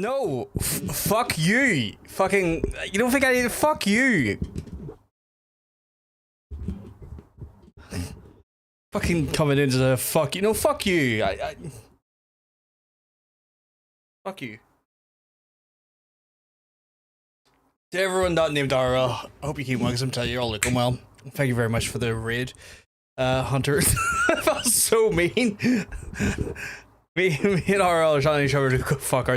No, fuck you. Fucking, you don't think I need to fuck you. Fucking coming into the fuck you. No, fuck you. Fuck you. To everyone not named RL, I hope you keep well because I'm telling you, you're all looking well. Thank you very much for the raid, Hunter. That was so mean. Me and RL are telling each other to go fuck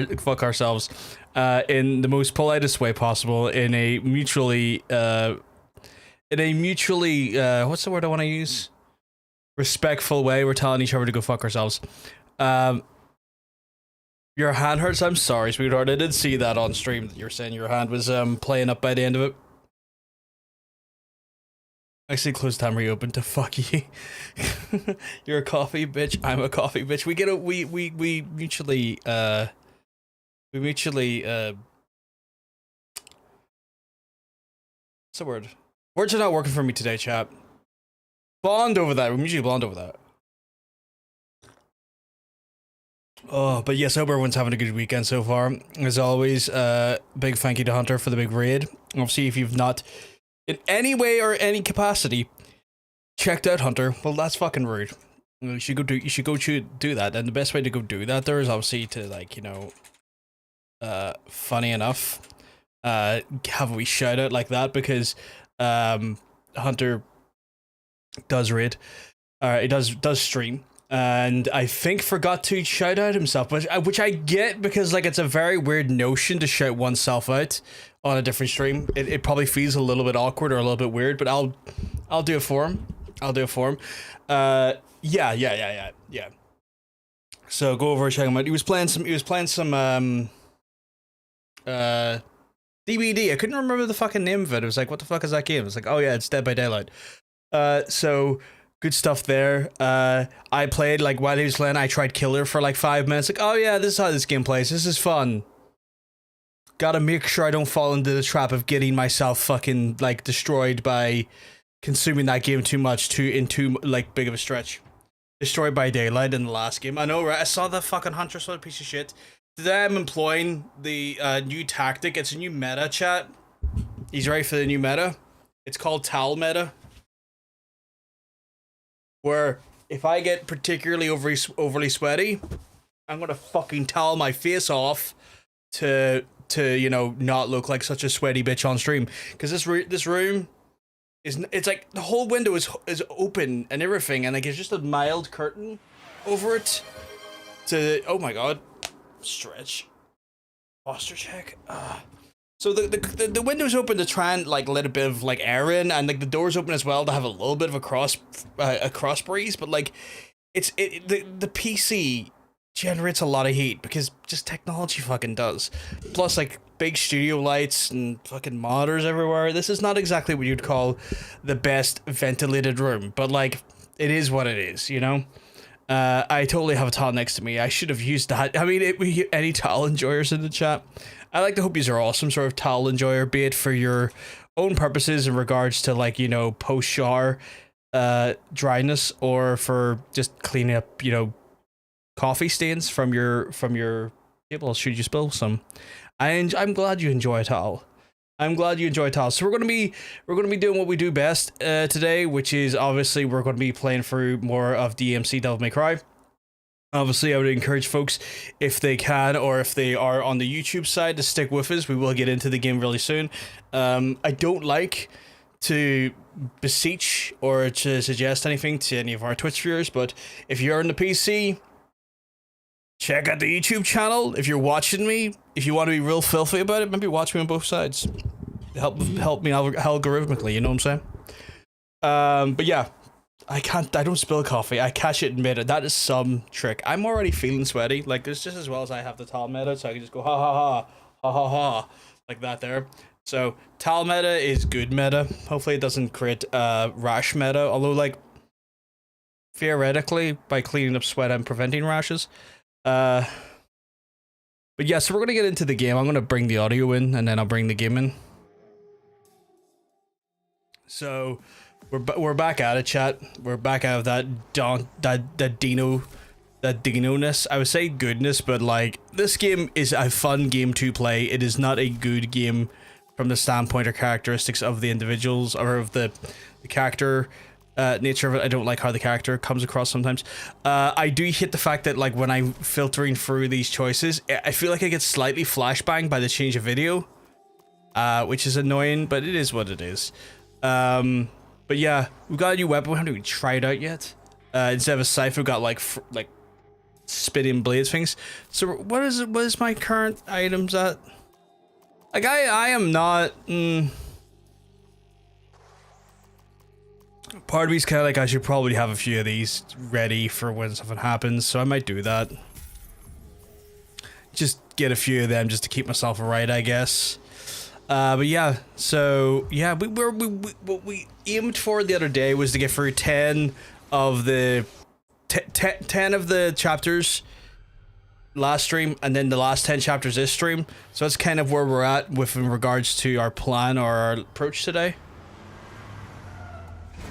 ourselves, in the most politest way possible, in a mutually, what's the word I want to use? Respectful way. We're telling each other to go fuck ourselves. Your hand hurts. I'm sorry, sweetheart. I did see that on stream. That you were saying your hand was playing up by the end of it. Actually, close time reopened to fuck you. You're a coffee bitch. I'm a coffee bitch. We get a we mutually what's the word? Words are not working for me today, chap. Bond over that. We usually bond over that. Oh, but yes, I hope everyone's having a good weekend so far. As always, big thank you to Hunter for the big raid. Obviously, if you've not, in any way or any capacity, checked out Hunter, well, that's fucking rude. You should go do that, and the best way to go do that there is obviously to, like, you know, funny enough, have a wee shout out like that, because Hunter does raid, he does stream. And I think forgot to shout out himself, which I get, because like it's a very weird notion to shout oneself out on a different stream. It probably feels a little bit awkward or a little bit weird, but I'll do it for him. Yeah. So go over and check him out. He was playing some DBD. I couldn't remember the fucking name of it. It was like, what the fuck is that game? It was like, oh yeah, it's Dead by Daylight. So good stuff there. I played, like, while he was playing, I tried Killer for like 5 minutes. Like, oh yeah, this is how this game plays. This is fun. Gotta make sure I don't fall into the trap of getting myself fucking, like, destroyed by consuming that game too much, in too, like, big of a stretch. Destroyed by Daylight in the last game. I know, right? I saw the fucking Hunter, sort of piece of shit. Today I'm employing the new tactic. It's a new meta, chat. He's ready for the new meta. It's called towel meta. Where if I get particularly overly sweaty, I'm gonna fucking towel my face off to you know, not look like such a sweaty bitch on stream. Because this room it's like the whole window is open and everything, and like it's just a mild curtain over it. Oh my god, stretch, posture check. So the window's open to try and like let a bit of like air in, and like the door's open as well to have a little bit of a cross breeze, but like the PC generates a lot of heat because just technology fucking does. Plus like big studio lights and fucking monitors everywhere. This is not exactly what you'd call the best ventilated room, but like it is what it is, you know? I totally have a towel next to me. I should have used that. I mean, any towel enjoyers in the chat? I like to hope these are awesome sort of towel enjoyer, be it for your own purposes in regards to, like, you know, post shower dryness, or for just cleaning up, you know, coffee stains from your table should you spill some. I'm glad you enjoy a towel. I'm glad you enjoy towels. So we're gonna be doing what we do best today, which is obviously we're going to be playing through more of DMC Devil May Cry. Obviously, I would encourage folks, if they can, or if they are on the YouTube side, to stick with us. We will get into the game really soon. I don't like to beseech or to suggest anything to any of our Twitch viewers, but if you're on the PC, check out the YouTube channel. If you're watching me, if you want to be real filthy about it, maybe watch me on both sides. Help me algorithmically, you know what I'm saying? But yeah, I don't spill coffee. I catch it and mid it. That is some trick. I'm already feeling sweaty. Like, it's just as well as I have the towel meta, so I can just go ha ha ha, ha ha ha, like that there. So, towel meta is good meta. Hopefully it doesn't create rash meta, although, like, theoretically, by cleaning up sweat, I'm preventing rashes. But yeah, so we're gonna get into the game. I'm gonna bring the audio in, and then I'll bring the game in. So we're back at it, chat. We're back out of that Dino Dino-ness. I would say goodness, but like this game is a fun game to play. It is not a good game from the standpoint or characteristics of the individuals or of the character nature of it. I don't like how the character comes across sometimes. I do hate the fact that like when I'm filtering through these choices, I feel like I get slightly flashbanged by the change of video, which is annoying, but it is what it is. But yeah, we've got a new weapon. We haven't even tried it out yet. Instead of a scythe, we've got like spitting blades things. So what is my current items at? Like I am not part of me's kind of like I should probably have a few of these ready for when something happens, so I might do that. Just get a few of them just to keep myself right, I guess. But yeah, so yeah, what we aimed for the other day was to get through 10 of the 10 of the chapters last stream, and then the last 10 chapters this stream. So that's kind of where we're at with in regards to our plan or our approach today.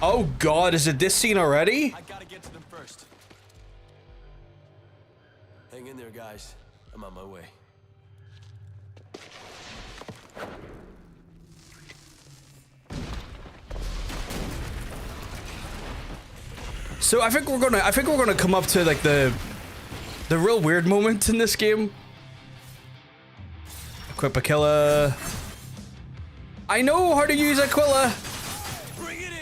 Oh god, is it this scene already? I gotta get to them first. Hang in there, guys. I'm on my way. So I think we're gonna come up to like the real weird moment in this game. Equip Aquila. I know how to use Aquila. Bring it in.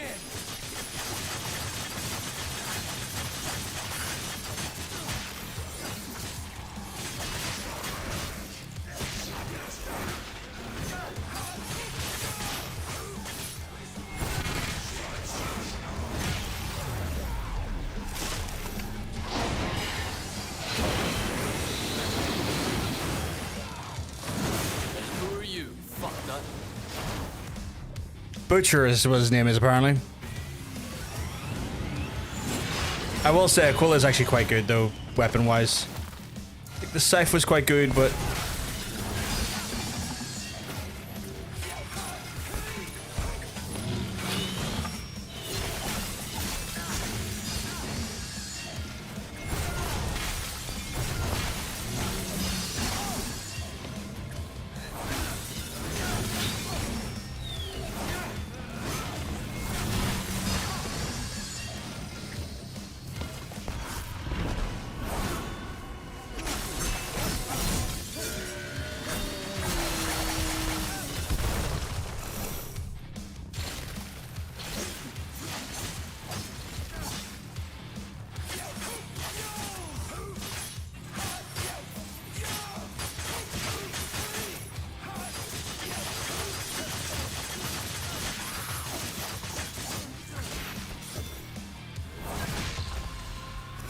Butcher is what his name is, apparently. I will say Aquila is actually quite good, though, weapon-wise. Like, the scythe was quite good, but...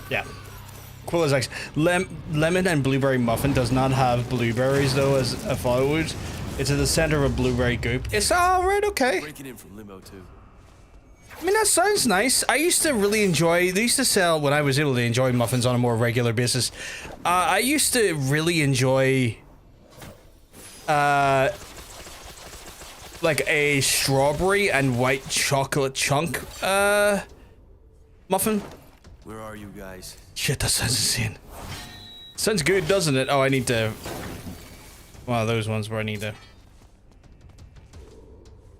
Yeah. Aquila's actually... Lemon and Blueberry Muffin does not have blueberries, though, as I thought it would. It's in the center of a blueberry goop. It's alright, okay. Breaking in from limo, too. I mean, that sounds nice. I used to really enjoy... They used to sell, when I was able to enjoy muffins on a more regular basis. I used to really enjoy... like a strawberry and white chocolate chunk, muffin. Where are you guys? Shit, that sounds insane. Sounds good, doesn't it? Oh, I need to... One of those ones where I need to...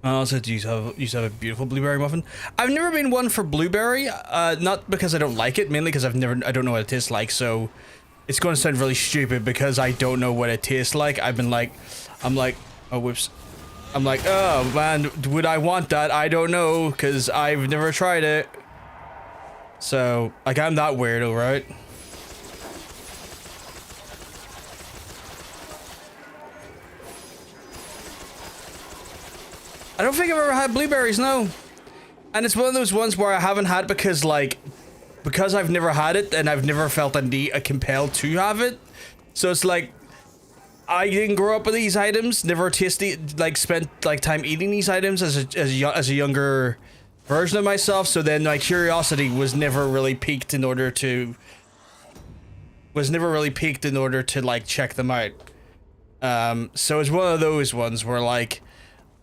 I also used to have a beautiful blueberry muffin. I've never been one for blueberry, not because I don't like it, mainly because I don't know what it tastes like, so... It's going to sound really stupid because I don't know what it tastes like. I'm like, oh, whoops. I'm like, oh, man, would I want that? I don't know, because I've never tried it. So, like, I'm that weirdo, right? I don't think I've ever had blueberries, no. And it's one of those ones where I haven't had because, like, because I've never had it and I've never felt a need, compelled to have it. So it's like, I didn't grow up with these items, never tasted, like, spent, like, time eating these items as a younger version of myself, so then my curiosity was never really piqued in order to like check them out. So it's one of those ones where like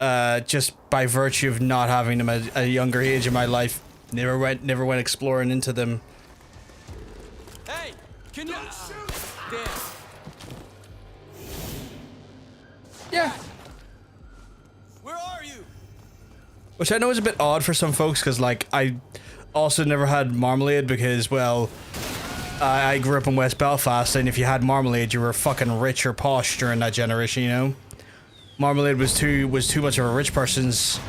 just by virtue of not having them at a younger age in my life, never went exploring into them. Hey, Can you? Damn. Yeah. Where are you? Which I know is a bit odd for some folks, because, like, I also never had marmalade because, well, I grew up in West Belfast, and if you had marmalade, you were fucking rich or posh during that generation, you know? Marmalade was too much of a rich person's,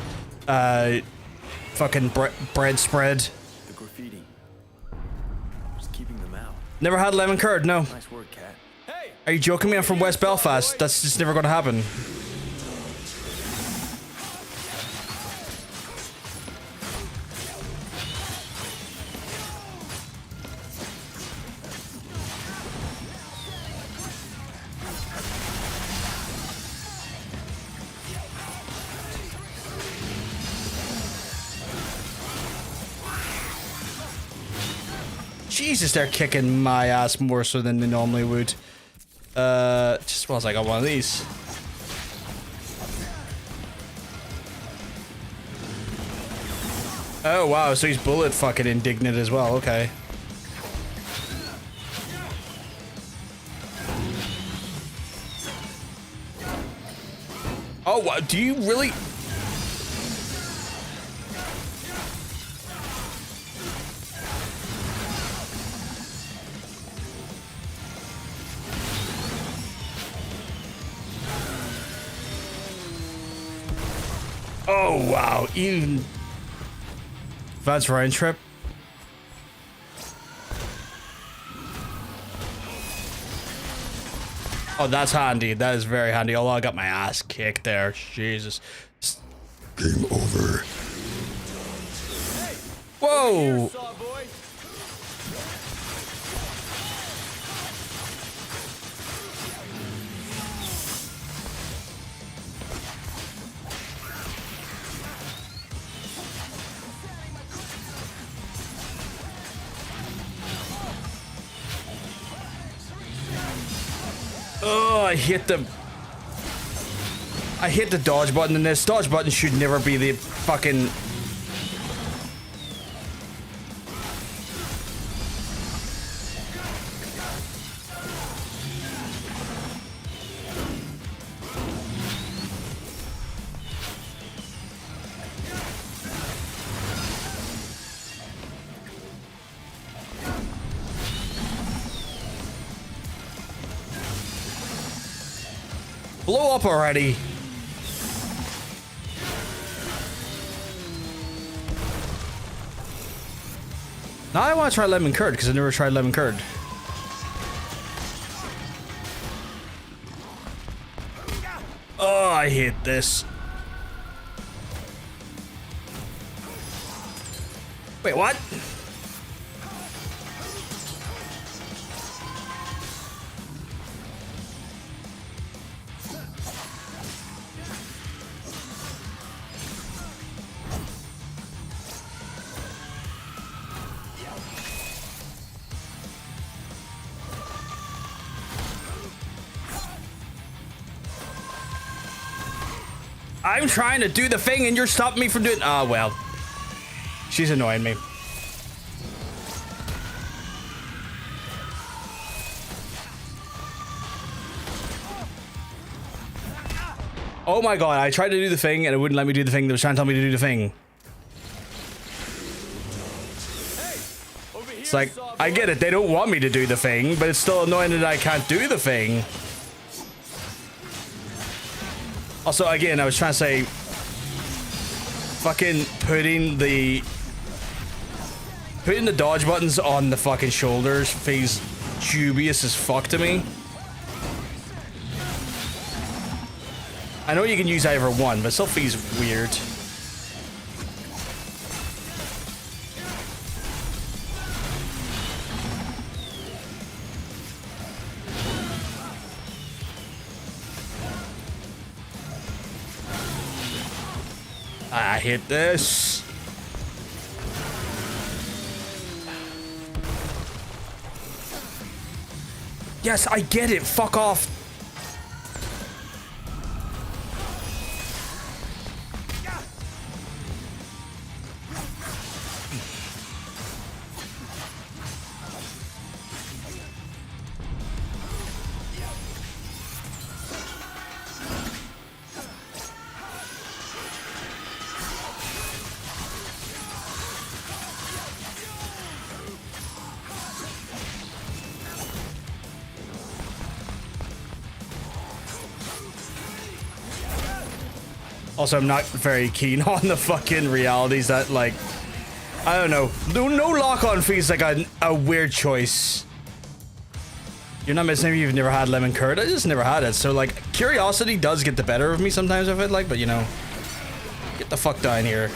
fucking bread spread. The graffiti. Just keeping them out. Never had lemon curd, no. Nice work, cat. Hey! Are you joking me? I'm from West Belfast. That's just never gonna happen. Jesus, they're kicking my ass more so than they normally would. Just was I got one of these. Oh wow, so he's bullet fucking indignant as well, okay. Oh wow, do you really? Oh wow, even advanced round trip. Oh, that's handy. That is very handy. Although I got my ass kicked there. Jesus. Game over. Whoa. Oh, I hit the dodge button, and this dodge button should never be the fucking... Blow up already. Now I want to try lemon curd because I never tried lemon curd. Oh, I hate this. Wait, what? I'm trying to do the thing and you're stopping me from doing... Oh, well. She's annoying me. Oh my god, I tried to do the thing and it wouldn't let me do the thing that was trying to tell me to do the thing. It's like, I get it, they don't want me to do the thing, but it's still annoying that I can't do the thing. Also, again, I was trying to say, fucking putting the dodge buttons on the fucking shoulders feels dubious as fuck to me. I know you can use either one, but it still feels weird. I hit this. Yes, I get it. Fuck off. Also, I'm not very keen on the fucking realities that, like, I don't know. No lock-on feels like a weird choice. You're not missing if you've never had lemon curd. I just never had it. So, like, curiosity does get the better of me sometimes, I feel like, but, you know, get the fuck down here.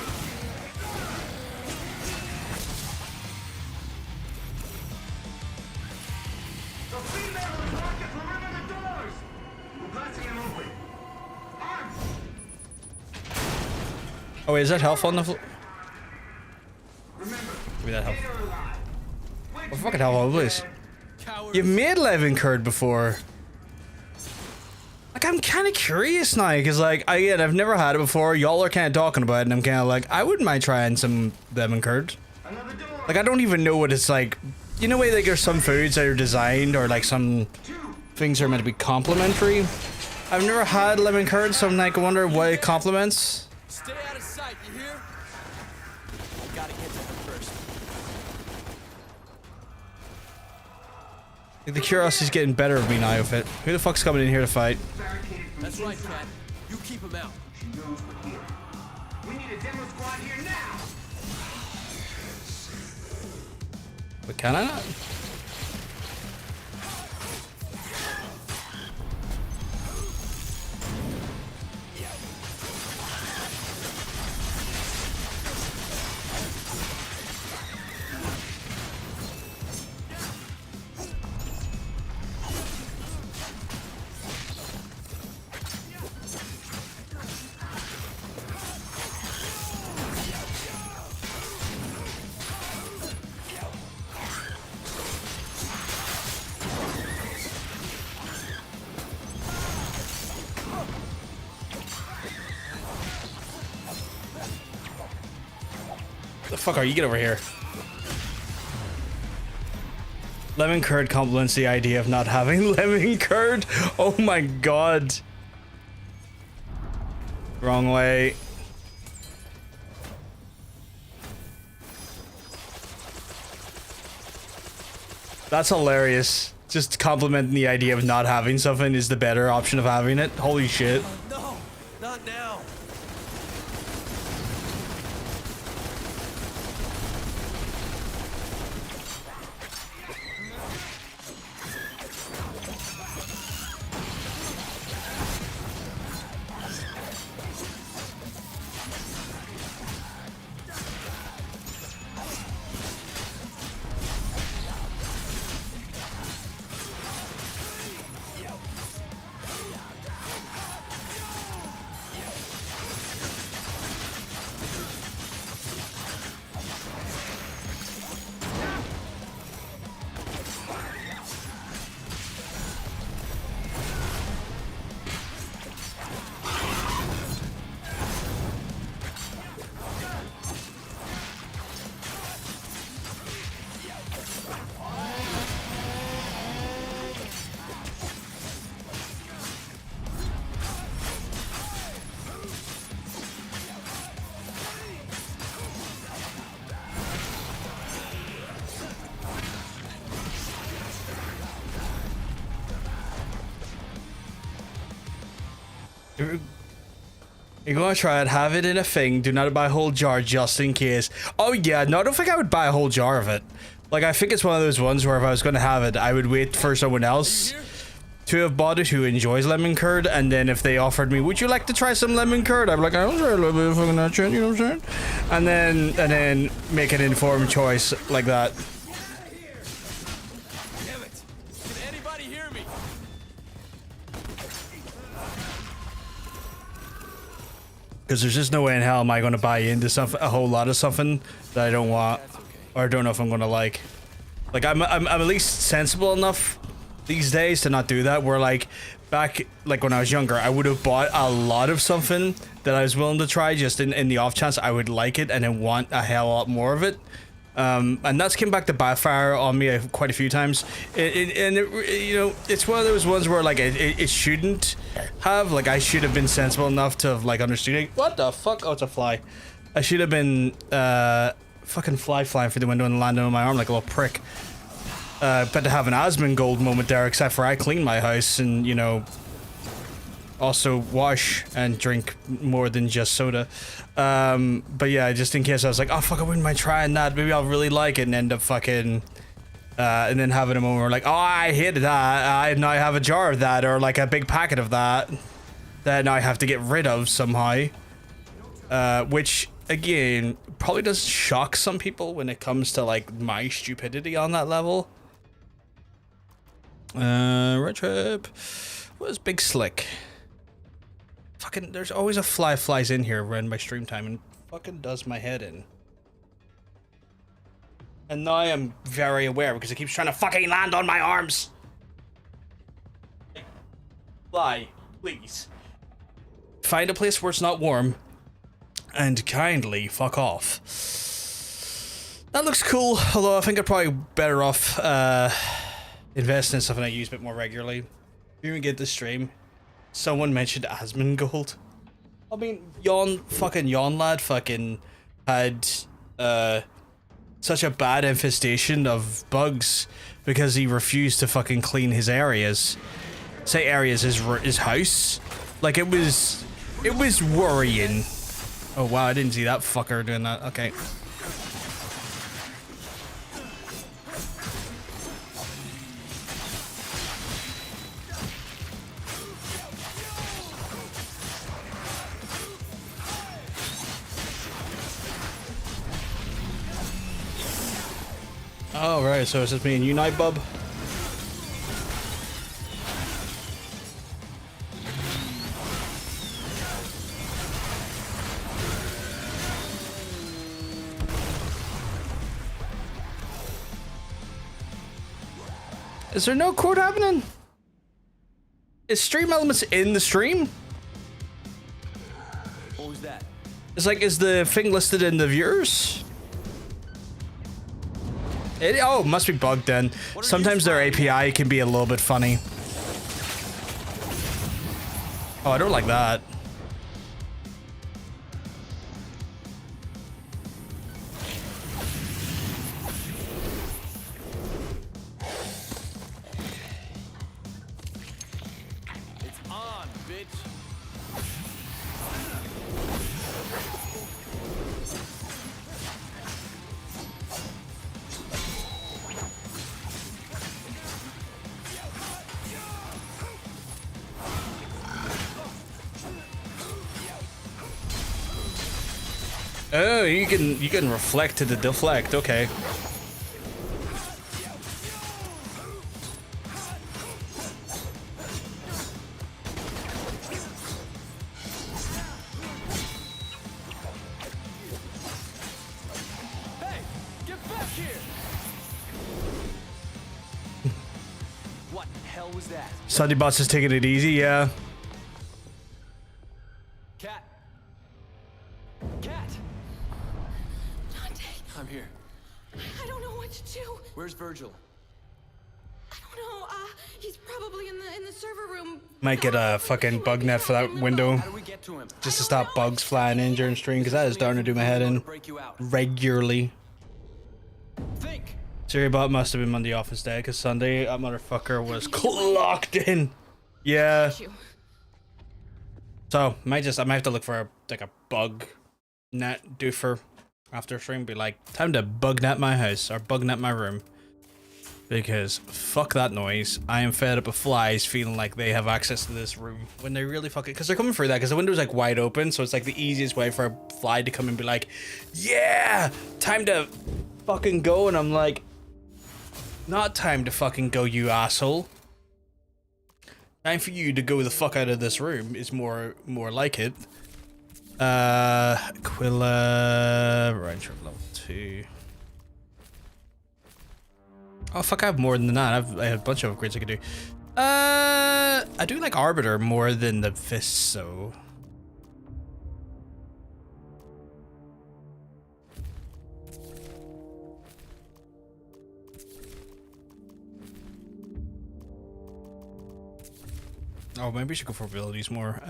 Oh, wait, is that health on the floor? Give me that health. Oh, fucking hell, on, please. You've made lemon curd before. Like, I'm kind of curious now, because, like, again, I've never had it before. Y'all are kind of talking about it, and I'm kind of like, I wouldn't mind trying some lemon curd. Like, I don't even know what it's like. You know, like, there's some foods that are designed, or, like, some things are meant to be complimentary. I've never had lemon curd, so I'm, like, I wonder what it complements. Stay out of sight, you hear? Gotta get to her first. Like, the curiosity's getting better of me now with it. Who the fuck's coming in here to fight? That's right, Cat. You keep him out. She knows we're here. We need a demo squad here now. But can I not? The fuck are you? Get over here. Lemon curd complements the idea of not having lemon curd. Oh my god. Wrong way. That's hilarious. Just complimenting the idea of not having something is the better option of having it. Holy shit. No, not now. You're gonna try it, have it in a thing, do not buy a whole jar just in case. Oh yeah, no, I don't think I would buy a whole jar of it. Like, I think it's one of those ones where if I was gonna have it, I would wait for someone else to have bought it who enjoys lemon curd, and then if they offered me, would you like to try some lemon curd? I'd be like, I'll try a little bit of fucking that shit, you know what I'm saying? And then make an informed choice like that. Damn it. Can anybody hear me? Because there's just no way in hell am I going to buy into a whole lot of something that I don't want, or I don't know if I'm going to like. Like, I'm at least sensible enough these days to not do that, where, like, back, like, when I was younger, I would have bought a lot of something that I was willing to try just in the off chance I would like it and then want a hell of a lot more of it. And that's came back to backfire on me quite a few times. You know, it's one of those ones where, like, it shouldn't have. Like, I should have been sensible enough to have, like, understood. What the fuck? Oh, it's a fly. I should have been fucking flying through the window and landing on my arm like a little prick. But to have an Asmongold moment there, except for I cleaned my house and, you know, Also wash and drink more than just soda. But yeah, just in case I was like, oh fuck, I wouldn't mind trying that. Maybe I'll really like it, and end up fucking and then having a moment where like, oh, I hated that. I now have a jar of that, or like a big packet of that now I have to get rid of somehow. Which again probably does shock some people when it comes to like my stupidity on that level. Road trip. What is Big Slick? Fucking, there's always a flies in here around my stream time and fucking does my head in. And now I'm very aware because it keeps trying to fucking land on my arms. Fly, please. Find a place where it's not warm and kindly fuck off. That looks cool, although I think I'm probably better off investing in something I use a bit more regularly. If you even get the stream, someone mentioned Asmongold. I mean, Yawn Lad fucking had such a bad infestation of bugs because he refused to fucking clean his areas. Say areas, his house. Like it was worrying. Oh wow, I didn't see that fucker doing that. Okay. Oh, right, so it's just me and you, Night Bub? Is there no quote happening? Is stream elements in the stream? What was that? It's like, is the thing listed in the viewers? Oh, must be bugged then. Sometimes their API can be a little bit funny. Oh, I don't like that. It's on, bitch. Oh, you can reflect to the deflect. Okay. Hey, get back here! What the hell was that? Sunday Bots is taking it easy, yeah. Cat. Cat. Dante, I'm here. I don't know what to do. Where's Virgil? I don't know. He's probably in the server room. Might get a fucking bug net for that window How do we get to him? just to stop bugs flying in during stream, because that is starting to do my head in Break you out. regularly. Think. Seriebot must have been Monday office day, because Sunday that motherfucker was clocked in. Yeah. So I might have to look for a bug net doofer after stream. Be like, time to bug net my house or bug net my room, because fuck that noise. I am fed up with flies feeling like they have access to this room when they really fucking, because they're coming through that, because the window's like wide open, so it's like the easiest way for a fly to come and be like, yeah, time to fucking go, and I'm like, not time to fucking go, you asshole. Time for you to go the fuck out of this room is more like it. Aquila, Rancher of level 2. Oh fuck, I have more than that. I have a bunch of upgrades I could do. I do like Arbiter more than the Fists, so. Oh, maybe we should go for abilities more.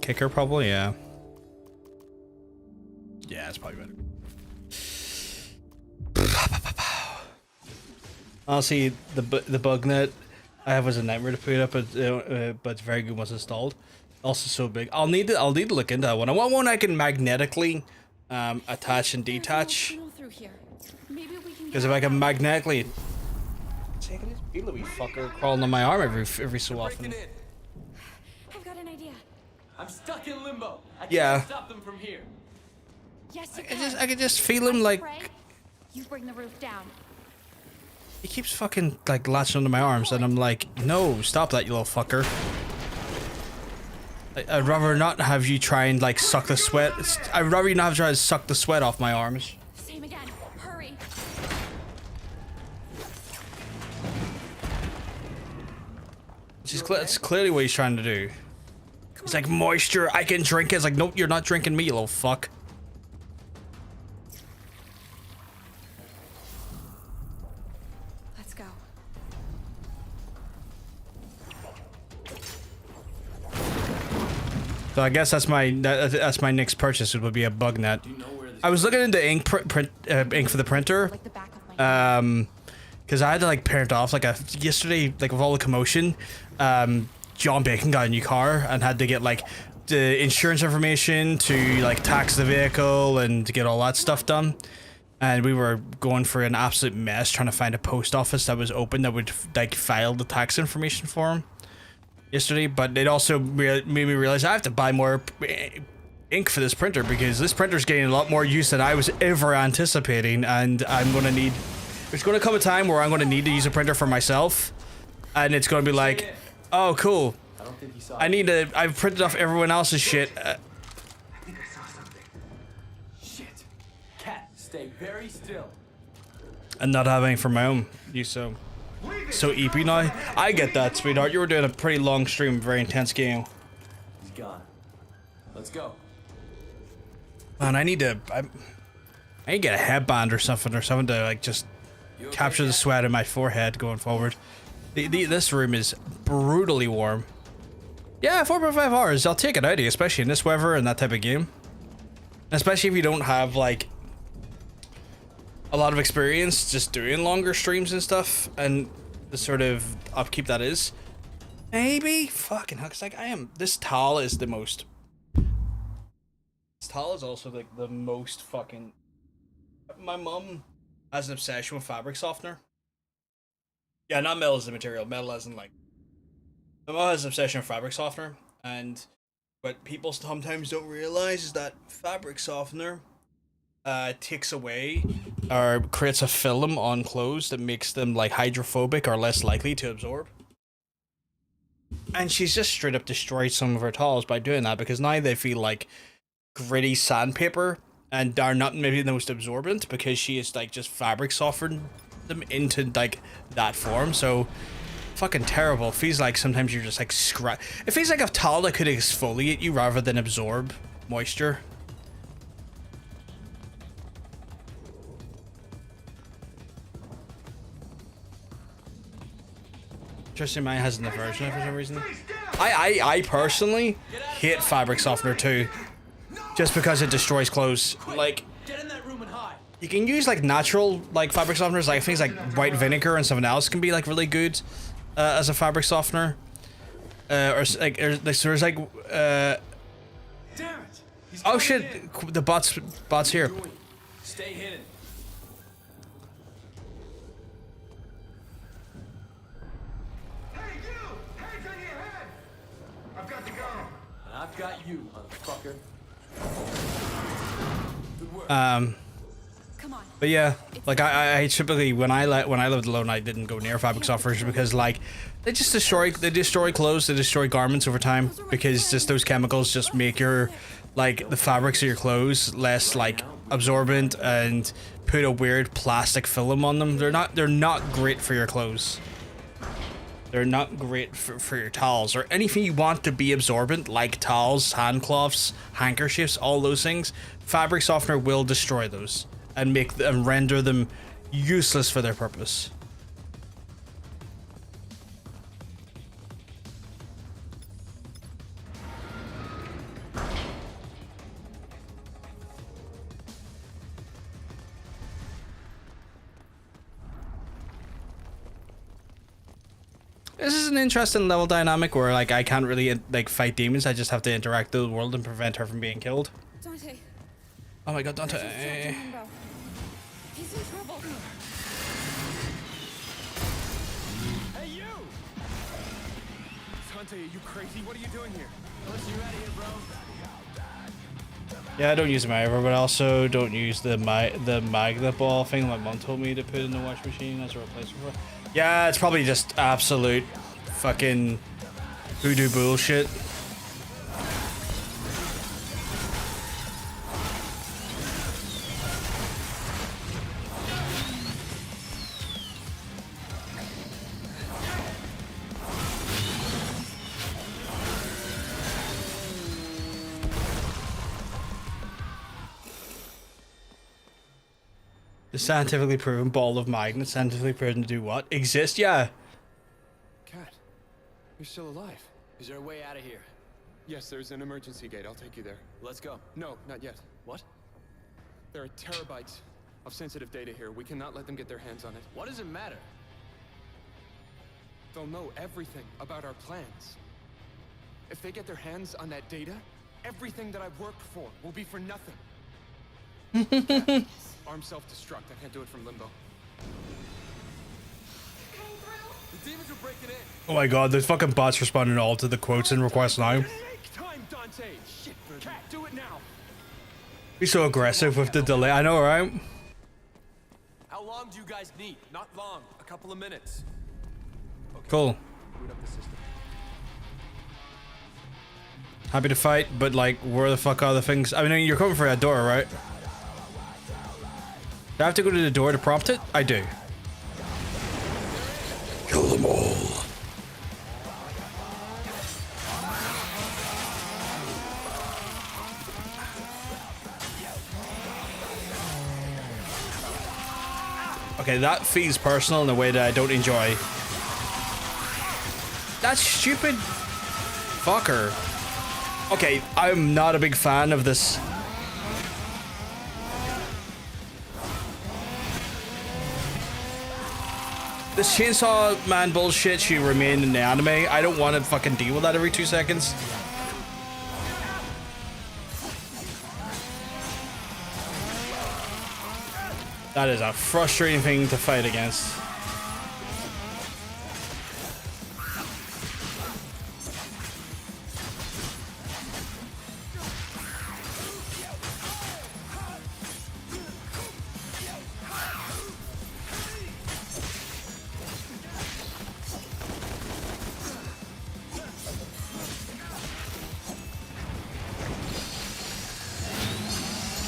Kicker probably, yeah. Yeah, it's probably better. Honestly, the bug net, I have was a nightmare to put it up, but it's very good once installed. Also so big. I'll need to look into that one. I want one I can magnetically attach and detach. Because if I can magnetically, see, I can just feel a wee fucker crawling on my arm every so often. I've got an idea. I'm stuck in limbo. I can't Yeah. stop them from here. Yes, you can. I could just feel him like Spray. You bring the roof down. he keeps fucking like latching onto my arms, and I'm like, no, stop that, you little fucker. I'd rather not have you try and like suck the sweat. I'd rather you not have to try to suck the sweat off my arms. Same again. Hurry. It's clearly what he's trying to do. He's like, moisture, I can drink it. It's like, nope, you're not drinking me, you little fuck. Let's go. So I guess that's my next purchase. It would be a bug net. I was looking into ink ink for the printer. Like the back of my Because I had to like parent off like yesterday, like with all the commotion. John Bacon got a new car and had to get like the insurance information to like tax the vehicle and to get all that stuff done. And we were going for an absolute mess trying to find a post office that was open that would like file the tax information for him yesterday. But it also made me realize I have to buy more ink for this printer because this printer's getting a lot more use than I was ever anticipating, and I'm gonna need. There's gonna come a time where I'm gonna need to use a printer for myself, and it's gonna be like, oh cool, I don't think you saw I've printed off everyone else's shit. I think I saw something. Shit. Cat, stay very still. And not having for my own use. So EP now. I get that, sweetheart. You were doing a pretty long stream, very intense game. He's gone. Let's go. Man, I need to get a headband or something to like just capture the sweat in my forehead going forward. This room is brutally warm. Yeah, 4.5 hours. I'll take it out of you, especially in this weather and that type of game. Especially if you don't have like a lot of experience just doing longer streams and stuff, and the sort of upkeep that is. Maybe fucking hell, 'cause like this towel is the most. This towel is also like the most fucking. My mum has an obsession with fabric softener. Yeah, not metal as the material. Metal as in like. My mum has an obsession with fabric softener, and what people sometimes don't realize is that fabric softener takes away or creates a film on clothes that makes them like hydrophobic or less likely to absorb. And she's just straight up destroyed some of her towels by doing that, because now they feel like gritty sandpaper and are not maybe the most absorbent, because she is like just fabric softened them into like that form. So fucking terrible. It feels like sometimes you're just like it feels like a towel that could exfoliate you rather than absorb moisture. Interesting, mine has an aversion for some reason. I personally hate fabric softener too, just because it destroys clothes. Like, Get in that room and hide. you can use like natural like fabric softeners, like things like white vinegar and something else can be like really good as a fabric softener. Or like there's like Damn it. He's oh coming shit, in. the bots here. Stay hidden. Hey, you! Hands on your head! I've got to go. And I've got you, motherfucker. Good work. Come on. But yeah, like I typically when I lived alone, I didn't go near fabric softeners because like they destroy clothes, they destroy garments over time, because just those chemicals just make your like the fabrics of your clothes less like absorbent and put a weird plastic film on them. They're not great for your clothes. They're not great for your towels or anything you want to be absorbent, like towels, handcloths, handkerchiefs, all those things. Fabric softener will destroy those and make them render them useless for their purpose. This is an interesting level dynamic where like I can't really like fight demons. I just have to interact with the world and prevent her from being killed. Dante. Oh my god, Dante. He's in trouble. Hey, you! Dante, are you crazy? What are you doing here? Let's you out of here, bro. Yeah, I don't use my ever, but I also don't use the magnet ball thing my mom told me to put in the wash machine as a replacement for. Yeah, it's probably just absolute fucking voodoo bullshit. The scientifically proven ball of magnets, scientifically proven to do what? Exist? Yeah. Cat, you're still alive. Is there a way out of here? Yes, there's an emergency gate. I'll take you there. Let's go. No, not yet. What? There are terabytes of sensitive data here. We cannot let them get their hands on it. What does it matter? They'll know everything about our plans. If they get their hands on that data, everything that I've worked for will be for nothing. Cat, arm self-destruct. I can't do it from limbo. The demons are breaking in. Oh my god, those fucking bots responding all to the quotes and requests now. Make time, Dante. Shit, Cat, do it now. Be so aggressive with the delay. I know, right? How long do you guys need? Not long. A couple of minutes. Cool. Boot up the system. Happy to fight, but like, where the fuck are the things? I mean, you're coming for that door, right? Do I have to go to the door to prompt it? I do. Kill them all. Okay, that feels personal in a way that I don't enjoy. That stupid fucker. Okay, I'm not a big fan of this. This chainsaw man bullshit should remain in the anime. I don't want to fucking deal with that every 2 seconds. That is a frustrating thing to fight against.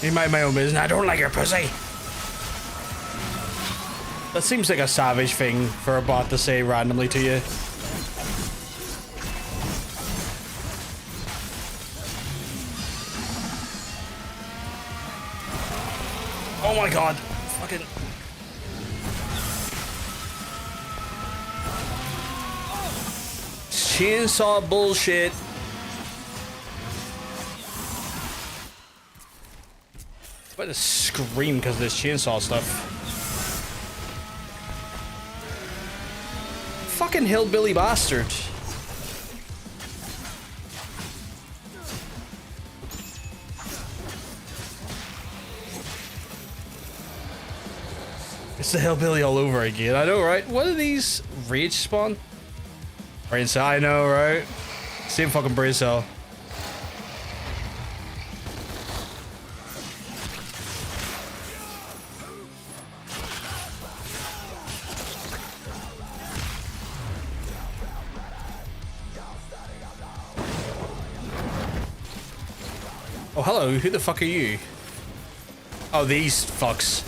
You mind my own business. I don't like your pussy. That seems like a savage thing for a bot to say randomly to you. Oh my god. Fucking. Chainsaw bullshit. I'm about to scream because of this chainsaw stuff. Fucking hillbilly bastard. It's the hillbilly all over again. I know, right? What are these? Rage spawn? Brain cell, I know, right? Same fucking brain cell. Oh, hello. Who the fuck are you? Oh, these fucks.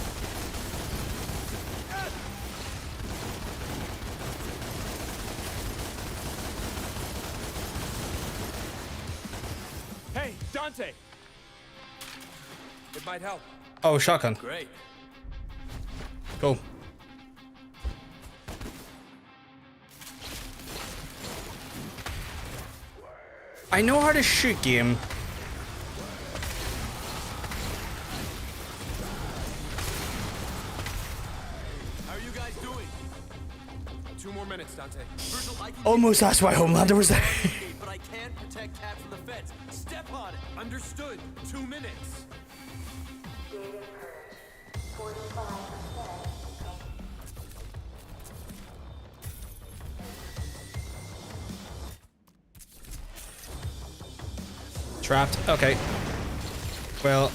Hey, Dante! It might help. Oh, shotgun. Great. Cool. I know how to shoot, game. 2 more minutes, Dante. Virgil, I can Almost asked why Homelander was there. but I can't protect Cat from the feds. Step on it. Understood. 2 minutes. Trapped. Okay. Well.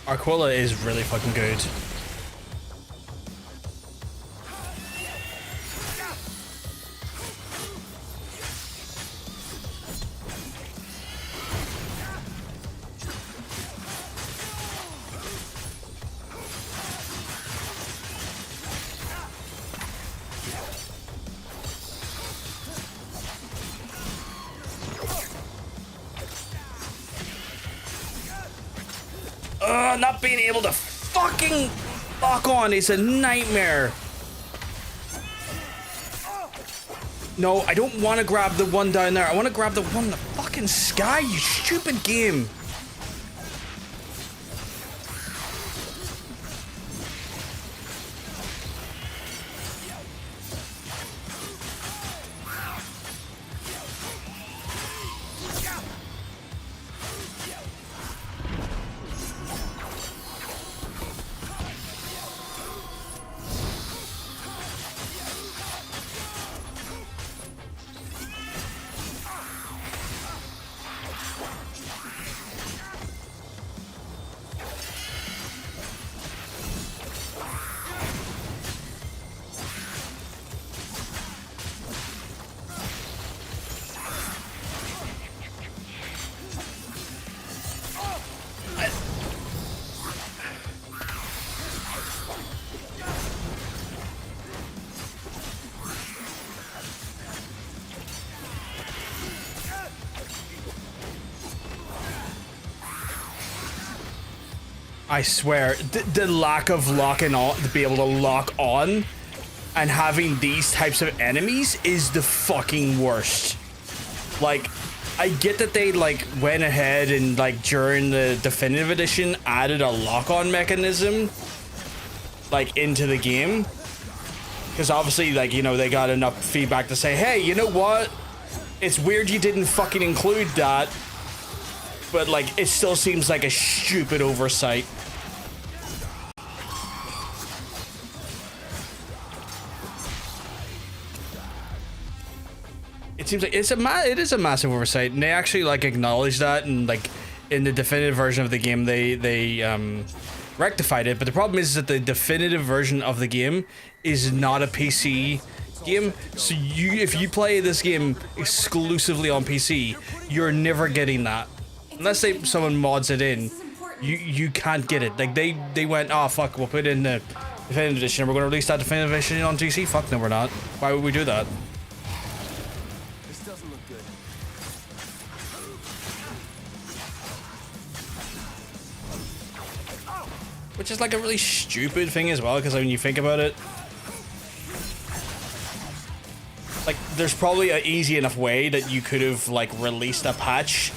Aquila is really fucking good. Not being able to fucking lock on is a nightmare. No, I don't want to grab the one down there. I want to grab the one in the fucking sky, you stupid game. I swear, the lack of locking on, to be able to lock on and having these types of enemies is the fucking worst. Like, I get that they like went ahead and like during the definitive edition added a lock-on mechanism like into the game. Because obviously, like, you know, they got enough feedback to say, hey, you know what? It's weird you didn't fucking include that. But like, it still seems like a stupid oversight. It seems like it is a massive oversight, and they actually like acknowledge that, and like in the definitive version of the game, they rectified it. But the problem is that the definitive version of the game is not a PC game, so if you play this game exclusively on PC, you're never getting that unless someone mods it in. You can't get it. Like they went, oh fuck, we'll put it in the definitive edition, and we're going to release that definitive edition on PC. Fuck no, we're not. Why would we do that? Which is like a really stupid thing as well, because when you think about it, like there's probably an easy enough way that you could have like released a patch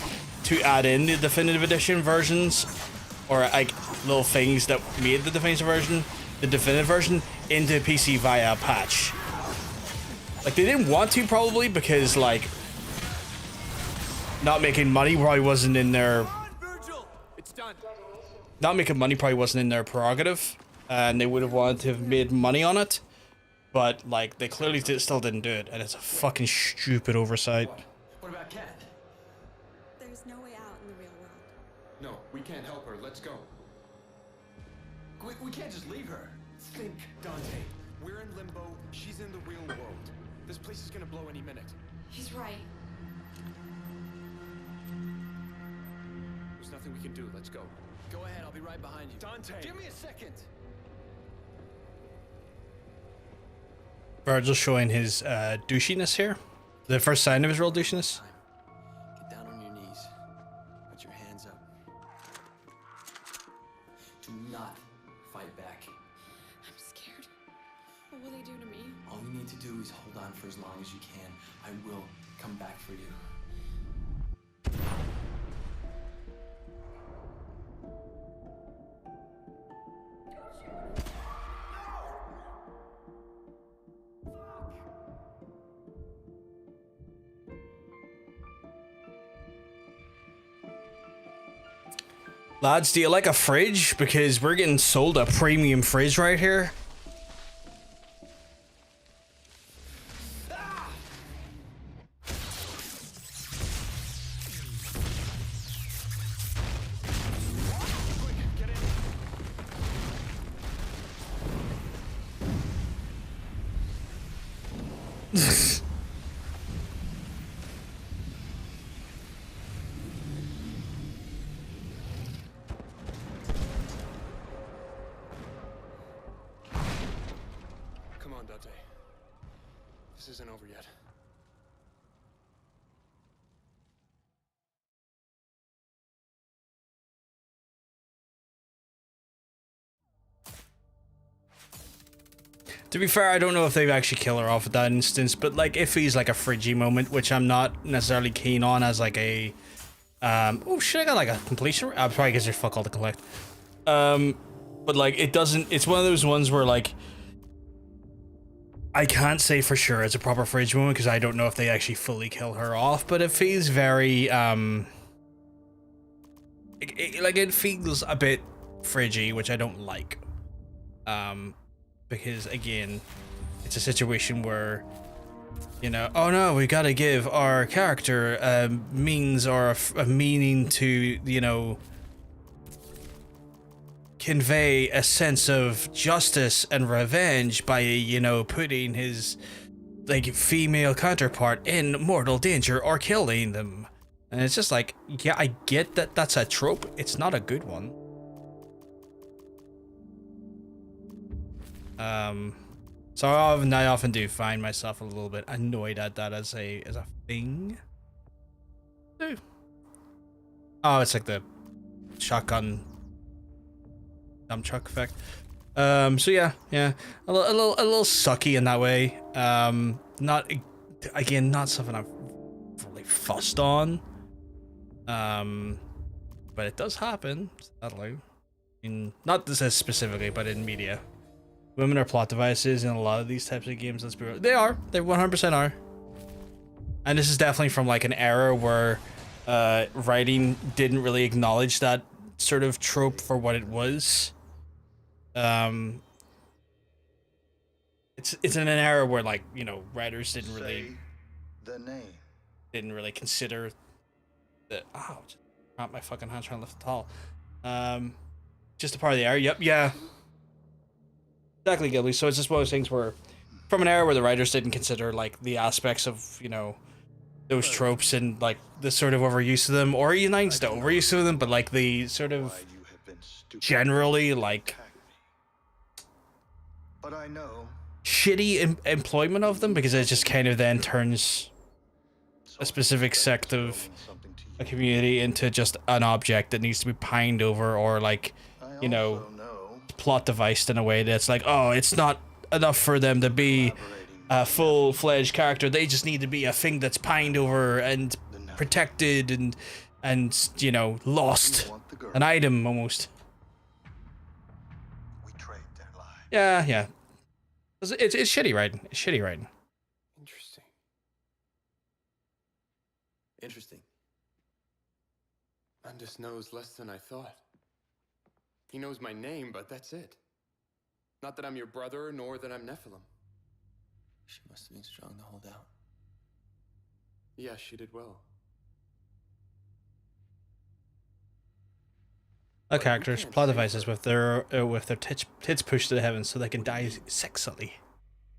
to add in the definitive edition versions, or like little things that made the definitive version into PC via a patch. Like they didn't want to, probably because like not making money probably wasn't in their prerogative, and they would have wanted to have made money on it, but like they clearly still didn't do it, and it's a fucking stupid oversight. What about Cat? There's no way out in the real world. No, we can't help her. Let's go. We can't just leave her. Think, Dante. We're in limbo. She's in the real world. This place is gonna blow any minute. He's right. There's nothing we can do. Let's go. Go ahead, I'll be right behind you. Dante! Give me a second! Virgil's showing his douchiness here. The first sign of his real douchiness. Get down on your knees. Put your hands up. come back for you. Lads, do you like a fridge? Because we're getting sold a premium fridge right here. Come on, Dante. This isn't over yet. To be fair, I don't know if they'd actually kill her off at that instance, but like if he's like a fridgy moment, which I'm not necessarily keen on as like a oh shit, I got like a completion. Probably because there's fuck all to collect. But like it doesn't. It's one of those ones where like I can't say for sure it's a proper fridge moment because I don't know if they actually fully kill her off. But it feels very it feels a bit fridgy, which I don't like. Because again, it's a situation where, you know, oh no, we gotta give our character a means or a meaning to, you know, convey a sense of justice and revenge by, you know, putting his like female counterpart in mortal danger or killing them. And it's just like, yeah, I get that that's a trope. It's not a good one. So I often do find myself a little bit annoyed at that as a thing. Oh, it's like the shotgun dump truck effect. So yeah, a little sucky in that way. Not again, not something I'm really fussed on. But it does happen. Sadly, not this specifically, but in media. Women are plot devices in a lot of these types of games. Let's be real. They 100% are. And this is definitely from like an era where writing didn't really acknowledge that sort of trope for what it was. It's in an era where like, you know, writers didn't really consider the just not my fucking hand trying to lift the tall. Just a part of the era. Yep, yeah. Exactly, Gilby. So it's just one of those things where, from an era where the writers didn't consider like the aspects of, you know, those tropes and like the sort of overuse of them, or even not the overuse of them, but like the sort of generally like shitty employment of them, because it just kind of then turns a specific sect of a community into just an object that needs to be pined over, or like, you know, plot device in a way that's like, oh, it's not enough for them to be a full-fledged character. They just need to be a thing that's pined over and protected and you know, lost, an item almost. Yeah. It's shitty writing. It's shitty writing. Interesting. Mundus knows less than I thought. He knows my name, but that's it. Not that I'm your brother, nor that I'm Nephilim. She must have been strong to hold out. Yeah, she did well. Characters, plot devices with their tits pushed to the heavens so they can die sexily.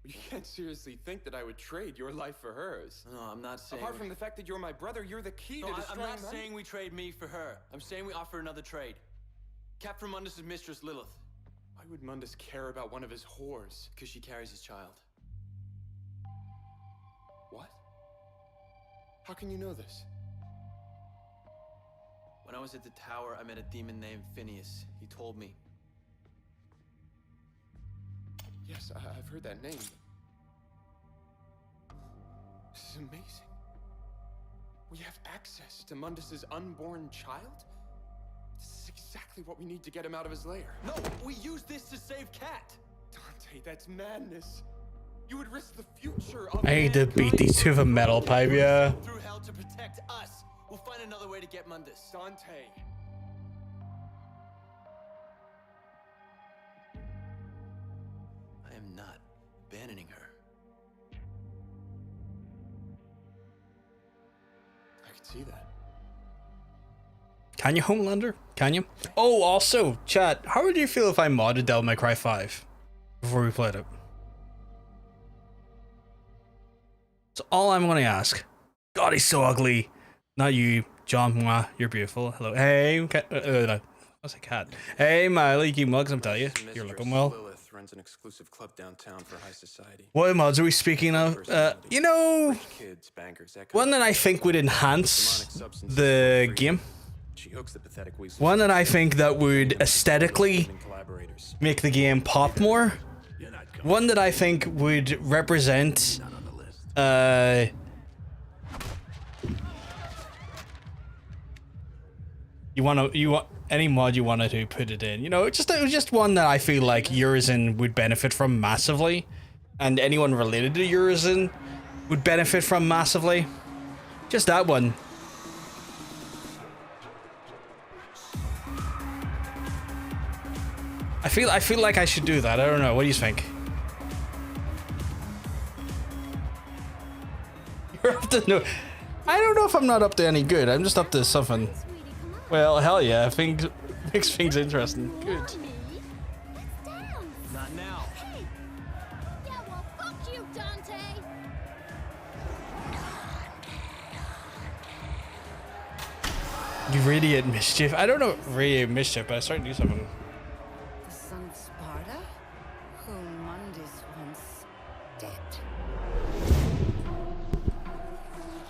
You can't seriously think that I would trade your life for hers. No, I'm not saying... Apart from the fact that you're my brother, you're the key to destroying I'm not saying we trade me for her. I'm saying we offer another trade. Captain Mundus' mistress, Lilith. Why would Mundus care about one of his whores? Because she carries his child. What? How can you know this? When I was at the tower, I met a demon named Phineas. He told me. Yes, I've heard that name. This is amazing. We have access to Mundus's unborn child? This is exactly what we need to get him out of his lair. No, we use this to save Cat. Dante, that's madness. You would risk the future of I need to beat Mankind these two with a metal pipe, yeah. through hell to protect us. We'll find another way to get Mundus. Dante. I am not abandoning her. I could see that. Can you, Homelander? Can you? Oh, also, chat, how would you feel if I modded Devil May Cry 5 before we played it? That's all I'm going to ask. God, he's so ugly. Not you, John. Mwah, you're beautiful. Hello. Hey, what's a cat? Hey, Miley, keep mugs. I'm telling you, you're looking well. Lilith runs an exclusive club downtown for high society. What mods are we speaking of? You know, Kids, bankers, that kind one that I think would enhance the game. She hooks the pathetic weasels. One that I think that would aesthetically make the game pop more. One that I think would represent you want any mod you wanted to put it in. You know, it was just one that I feel like Urizen would benefit from massively, and anyone related to Urizen would benefit from massively. Just that one. I feel like I should do that. I don't know. What do you think? You're up to no. I don't know if I'm not up to any good. I'm just up to something. Sweetie, come on. Well, hell yeah. Things makes things interesting. Good. Let's dance. Not now. Hey. Yeah, well, fuck you, Dante. You radiate mischief. I don't know radiate mischief, but I started to do something. The son of Sparta, whom Mundus once dead.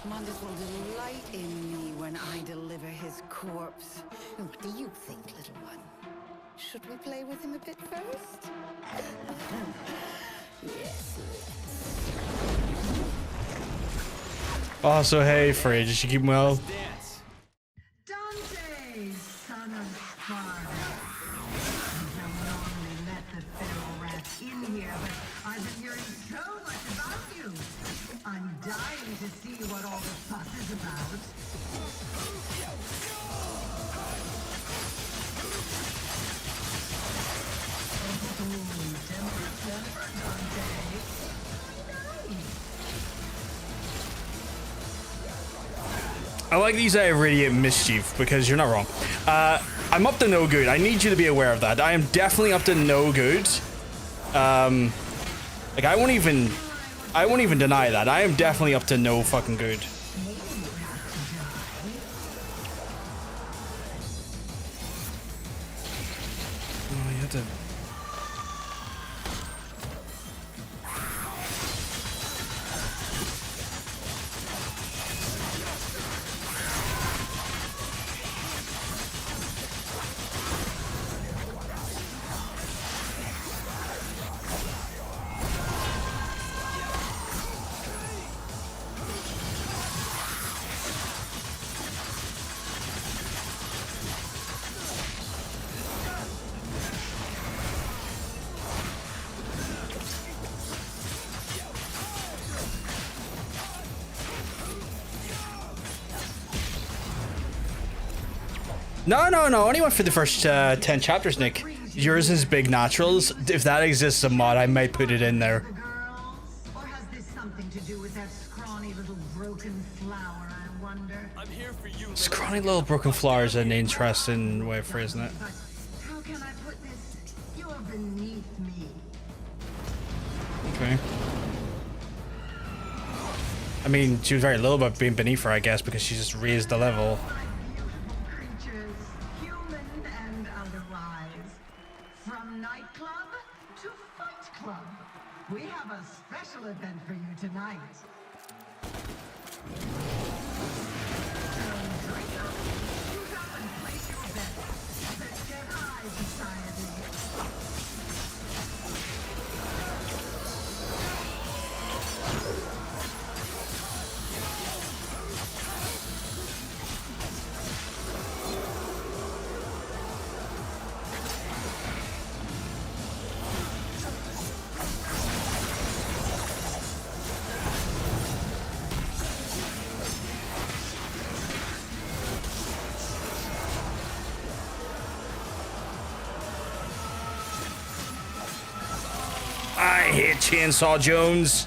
Mundus will delight in me when I deliver his corpse. What do you think, little one? Should we play with him a bit first? Yes. Oh, so hey, Fridge, did you keep him well? Dance. Dante, son of Sparta. I don't normally let the feral rats in here, but I've been hearing so much about you. I'm dying to see what all the fuss is about. Temper, Dante. I like these radiate mischief because you're not wrong. I'm up to no good. I need you to be aware of that. I am definitely up to no good. Like I won't even deny that. I am definitely up to no fucking good. Oh, you have to. No. Only went for the first 10 chapters, Nick. Yours is Big Naturals. If that exists a mod, I might put it in there. The girls? Or has this something to do with that scrawny little broken flower, I wonder? I'm here for you. Scrawny little broken flower is an interesting way of phrasing it. But how can I put this? You're beneath me. Okay. I mean, she was very little about being beneath her, I guess, because she just raised the level. Beautiful creatures, human and otherwise. From nightclub to fight club. We have a special event for you tonight. So drink up, shoot up, and place your bets. Let's get high, society. Chainsaw Jones.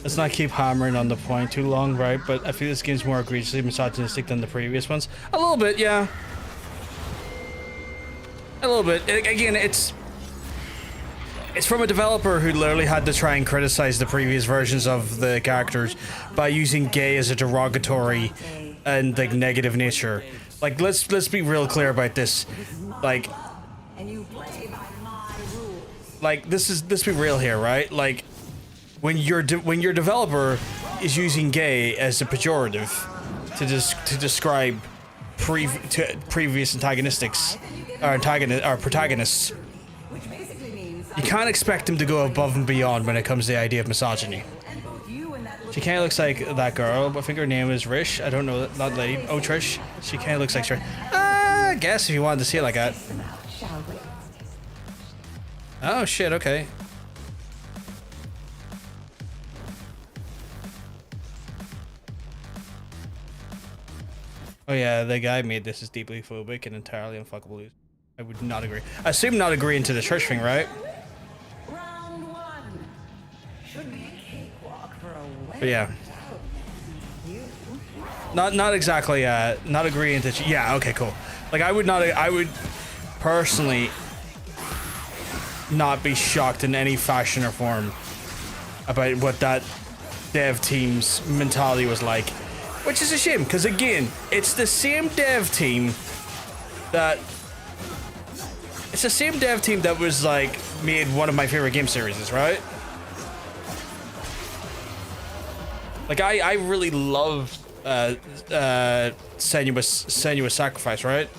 Let's not keep hammering on the point too long, right? But I feel this game's more egregiously misogynistic than the previous ones. A little bit, yeah. A little bit. Again, it's from a developer who literally had to try and criticize the previous versions of the characters by using gay as a derogatory and like negative nature. Like, let's be real clear about this. Like, let's be real here, right? Like, when your developer is using gay as a pejorative to describe previous antagonists, you can't expect him to go above and beyond when it comes to the idea of misogyny. She kind of looks like that girl. I think her name is Rish. I don't know that lady. Oh, Trish. She kind of looks like Trish. I guess if you wanted to see it like that. Oh shit. Okay. Oh yeah, the guy made this is deeply phobic and entirely unfuckable. I would not agree. I assume not agreeing to the church thing, right? Round one. Should be a cakewalk for a wedding. But yeah. Not exactly not agreeing to yeah, okay, cool. Like I would personally not be shocked in any fashion or form about what that dev team's mentality was like. Which is a shame, because again, it's the same dev team that... It's the same dev team that was, like, made one of my favorite game series, right? Like, I really love Senuous Sacrifice, right?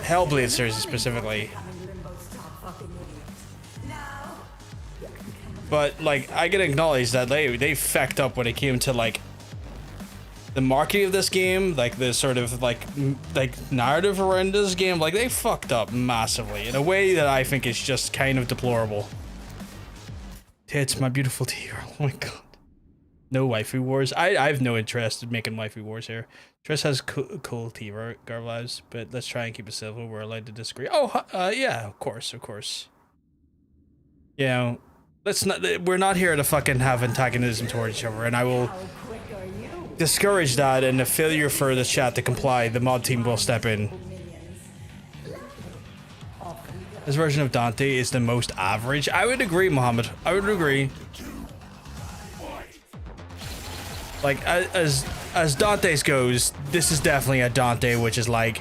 Hellblade series specifically. But like I can acknowledge that they fecked up when it came to like the marketing of this game, like the sort of like narrative around this game. Like they fucked up massively in a way that I think is just kind of deplorable. It's my beautiful tea-girl. Oh my god. No waifu wars. I have no interest in making waifu wars here. Triss has cool tea-girl vibes, but let's try and keep it civil. We're allowed to disagree. Oh yeah, of course. You know. We're not here to fucking have antagonism towards each other, and I will discourage that, and a failure for the chat to comply, the mod team will step in. This version of Dante is the most average. I would agree, Mohammed. I would agree. Like, as Dante's goes, this is definitely a Dante, which is like...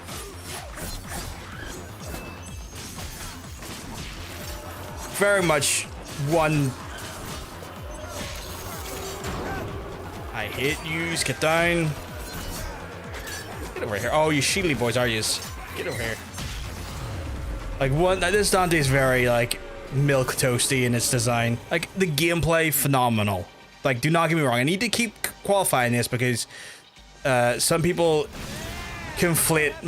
very much... one. I hit yous. Get down. Get over here. Oh, you shiely boys, are yous? Get over here. Like one. This Dante is very like milk toasty in its design. Like the gameplay, phenomenal. Like, do not get me wrong. I need to keep qualifying this because some people conflate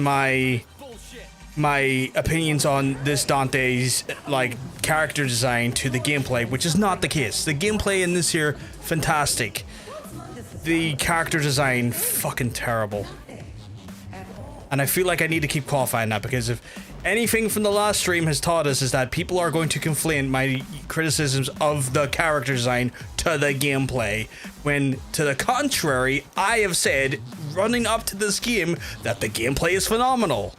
my opinions on this Dante's like character design to the gameplay, which is not the case. The gameplay in this here, fantastic. The character design, fucking terrible. And I feel like I need to keep qualifying that because if anything from the last stream has taught us is that people are going to conflate my criticisms of the character design to the gameplay, when to the contrary, I have said running up to this game that the gameplay is phenomenal.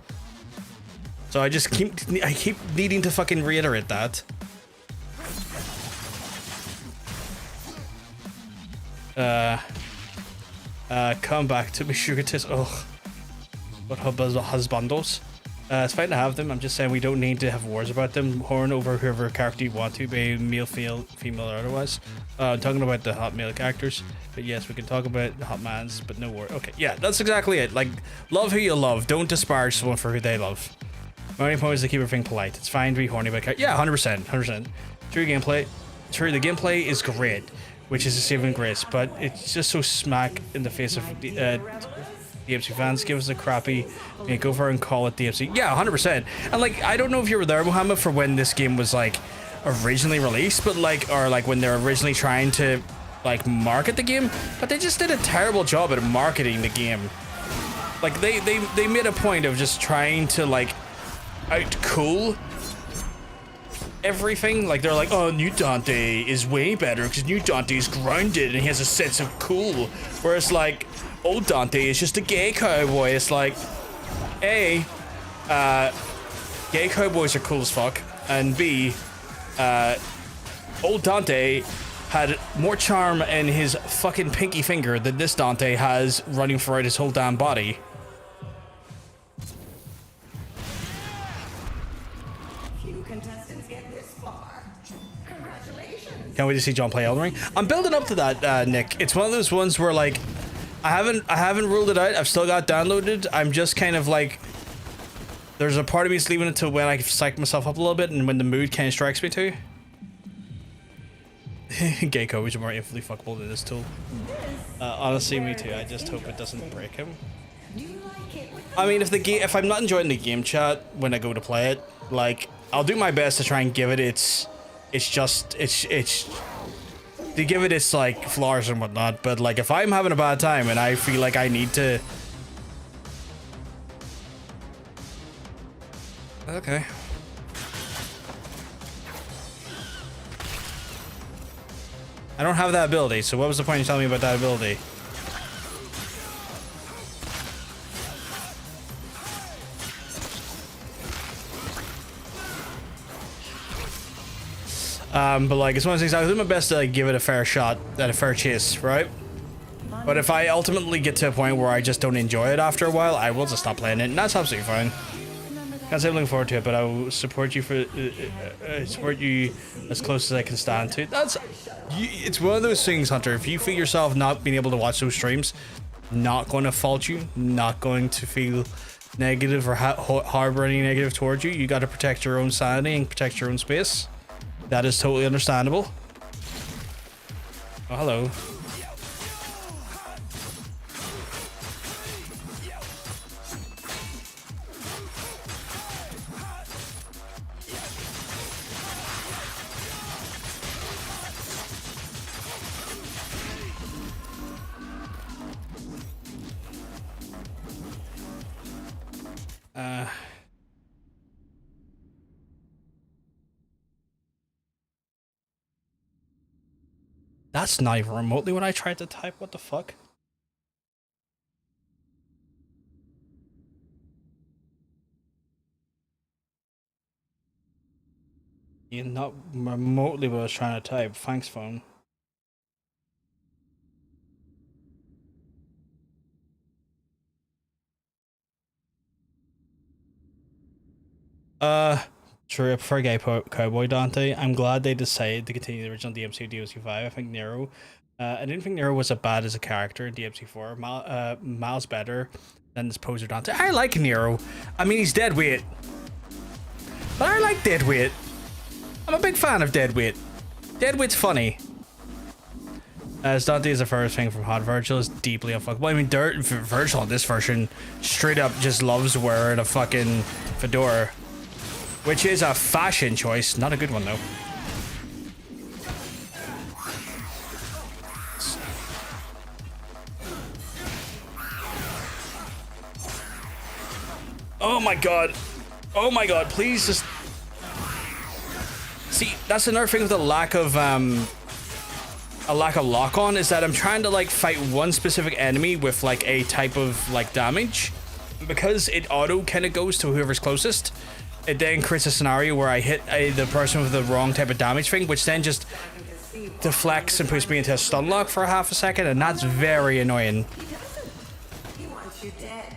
So I keep needing to fucking reiterate that. Come back to me, sugar tits. Ugh. What husbandos? It's fine to have them. I'm just saying we don't need to have wars about them. Horn over whoever character you want to, be male, female, or otherwise. I'm talking about the hot male characters. But yes, we can talk about hot mans, but no war. Okay, yeah, that's exactly it. Like, love who you love. Don't disparage someone for who they love. My only point is to keep everything polite. It's fine to be horny about character. Yeah, 100%. True gameplay. True, the gameplay is great. which is a saving grace, but it's just so smack in the face of DMC fans. Give us a crappy makeover and call it DMC. Yeah, 100%. And like, I don't know if you were there, Mohammed, for when this game was like originally released, but like, or like when they're originally trying to like market the game, but they just did a terrible job at marketing the game. Like they made a point of just trying to like out cool everything. Like they're like, oh, new Dante is way better because new Dante is grounded and he has a sense of cool, whereas like old Dante is just a gay cowboy. It's like, A, gay cowboys are cool as fuck, and B, old Dante had more charm in his fucking pinky finger than this Dante has running throughout his whole damn body. Few contestants get this far. Congratulations. Can't wait to see John play Elden Ring. I'm building up to that, Nick. It's one of those ones where like I haven't ruled it out. I've still got it downloaded. I'm just kind of like, there's a part of me that's leaving it to when I psych myself up a little bit and when the mood kind of strikes me to. Gay coach are more infinitely fuckable than this tool. Honestly, me too. I just hope it doesn't break him. I mean, if I'm not enjoying the game chat when I go to play it, like I'll do my best to try and give it its to give it its like flaws and whatnot. But like if I'm having a bad time and I feel like I need to, okay. I don't have that ability, so what was the point of telling me about that ability? But like, it's one of those things, I'll do my best to like give it a fair shot at a fair chase, right? But if I ultimately get to a point where I just don't enjoy it after a while, I will just stop playing it, and that's absolutely fine. Can't say I'm looking forward to it, but I will support you for support you as close as I can stand to. It's one of those things, Hunter. If you feel yourself not being able to watch those streams, not going to fault you, not going to feel negative or harbor any negative towards you. You got to protect your own sanity and protect your own space. That is totally understandable. Oh, hello. That's not even remotely what I tried to type. What the fuck? Yeah, not remotely what I was trying to type. Thanks, phone. True, I prefer gay cowboy Dante. I'm glad they decided to continue the original DMC DMC 5. I think Nero, I didn't think Nero was as bad as a character in DMC 4. Miles better than this poser Dante. I like Nero. I mean, he's dead weight, but I like dead weight. I'm a big fan of dead weight. Dead weight's funny. As Dante is the first thing from Hot, Virgil is deeply unfuckable. I mean, Virgil in this version straight up just loves wearing a fucking fedora. Which is a fashion choice, not a good one though. Oh my god. Oh my god, please just... See, that's another thing with the lack of lock-on, is that I'm trying to like fight one specific enemy with like a type of like damage. Because it auto kind of goes to whoever's closest. It then creates a scenario where I hit the person with the wrong type of damage thing, which then just deflects and puts me into a stun lock for half a second, and that's very annoying. He wants you dead.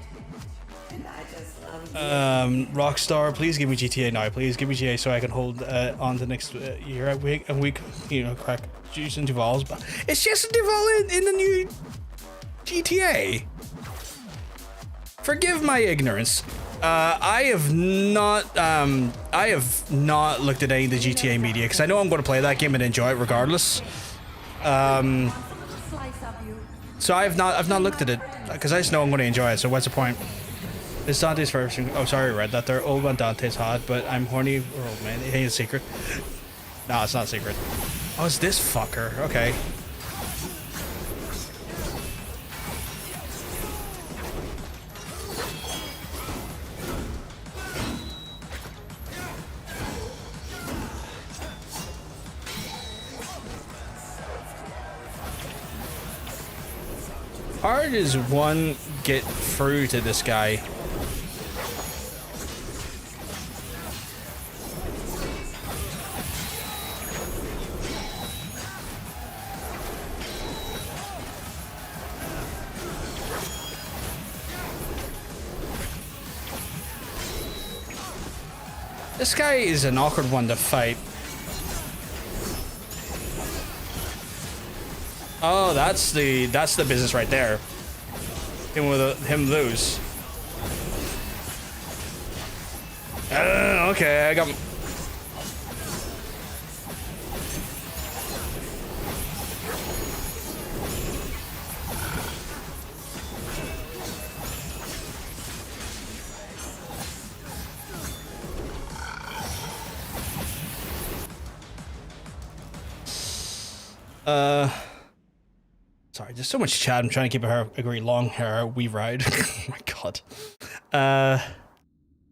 And I just love you. Rockstar, please give me GTA now. Please give me GTA so I can hold on to next year. A week, you know, crack juice into Duval's. But it's just a Duval in the new GTA. Forgive my ignorance. I have not looked at any of the GTA media because I know I'm going to play that game and enjoy it regardless. So I've not looked at it because I just know I'm going to enjoy it. So what's the point? It's Dante's first. Oh, sorry, I read that there. Old one Dante's hot, but I'm horny. Oh man, it ain't a secret. No, it's not a secret. Oh, it's this fucker. Okay. Hard does one get through to this guy? This guy is an awkward one to fight. Oh, that's the business right there. Him lose. Okay, I got. Sorry, there's so much chat. I'm trying to keep a very long wee ride. Oh my god.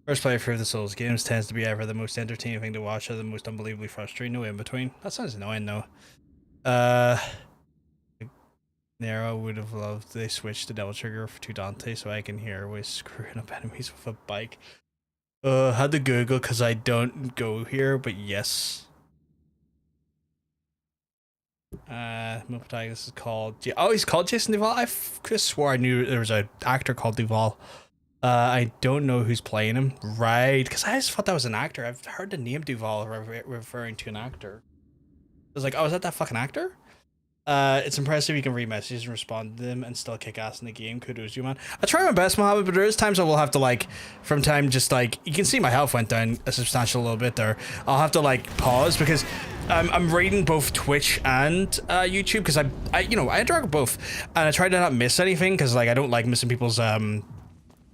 First playthrough of the Souls games tends to be ever the most entertaining thing to watch or the most unbelievably frustrating. No in between. That sounds annoying though. Nero would have loved they switched to Devil Trigger to Dante so I can hear was screwing up enemies with a bike. Had to Google because I don't go here, but yes. My protagonist is called oh, he's called Jason Duval. I just swore I knew there was an actor called Duval. I don't know who's playing him. Right, because I just thought that was an actor. I've heard the name Duval referring to an actor. I was like, oh, is that fucking actor? It's impressive you can read messages and respond to them and still kick ass in the game. Kudos you, man. I try my best, Mohammed, but there is times I will have to, like, from time, just like, you can see my health went down a substantial little bit there. I'll have to, like, pause because I'm reading both Twitch and YouTube because I you know, I interact with both and I try to not miss anything because, like, I don't like missing people's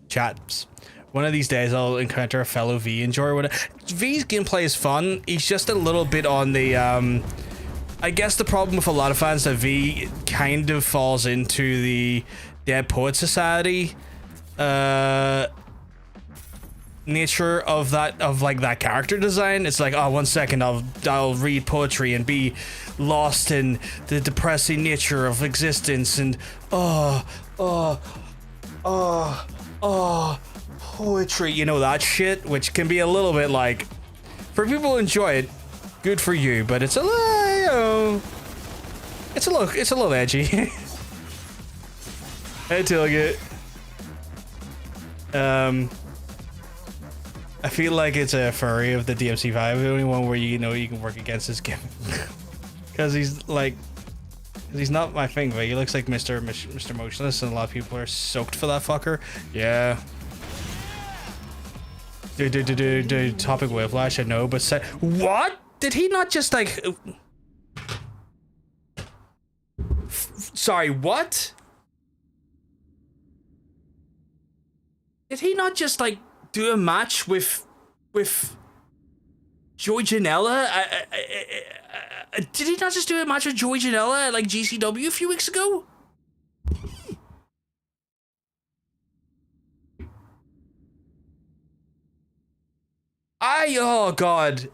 chats. One of these days I'll encounter a fellow V enjoyer. V's gameplay is fun. He's just a little bit on the I guess the problem with a lot of fans that V kind of falls into the Dead Poet Society nature of that character design. It's like, oh, 1 second I'll read poetry and be lost in the depressing nature of existence and poetry, you know, that shit, which can be a little bit like, for people who enjoy it, good for you, but it's a little, you know, it's a little edgy. I tell you. I feel like it's a furry of the DMC vibe, the only one where you know you can work against this game. Because he's like, he's not my thing, but he looks like Mr. Motionless, and a lot of people are soaked for that fucker. Yeah. Dude, topic whiplash, I know, but what? Did he not just like... Sorry, what? Did he not just like do a match with Joey Janela? Did he not just do a match with Joey Janela at like GCW a few weeks ago? Oh god.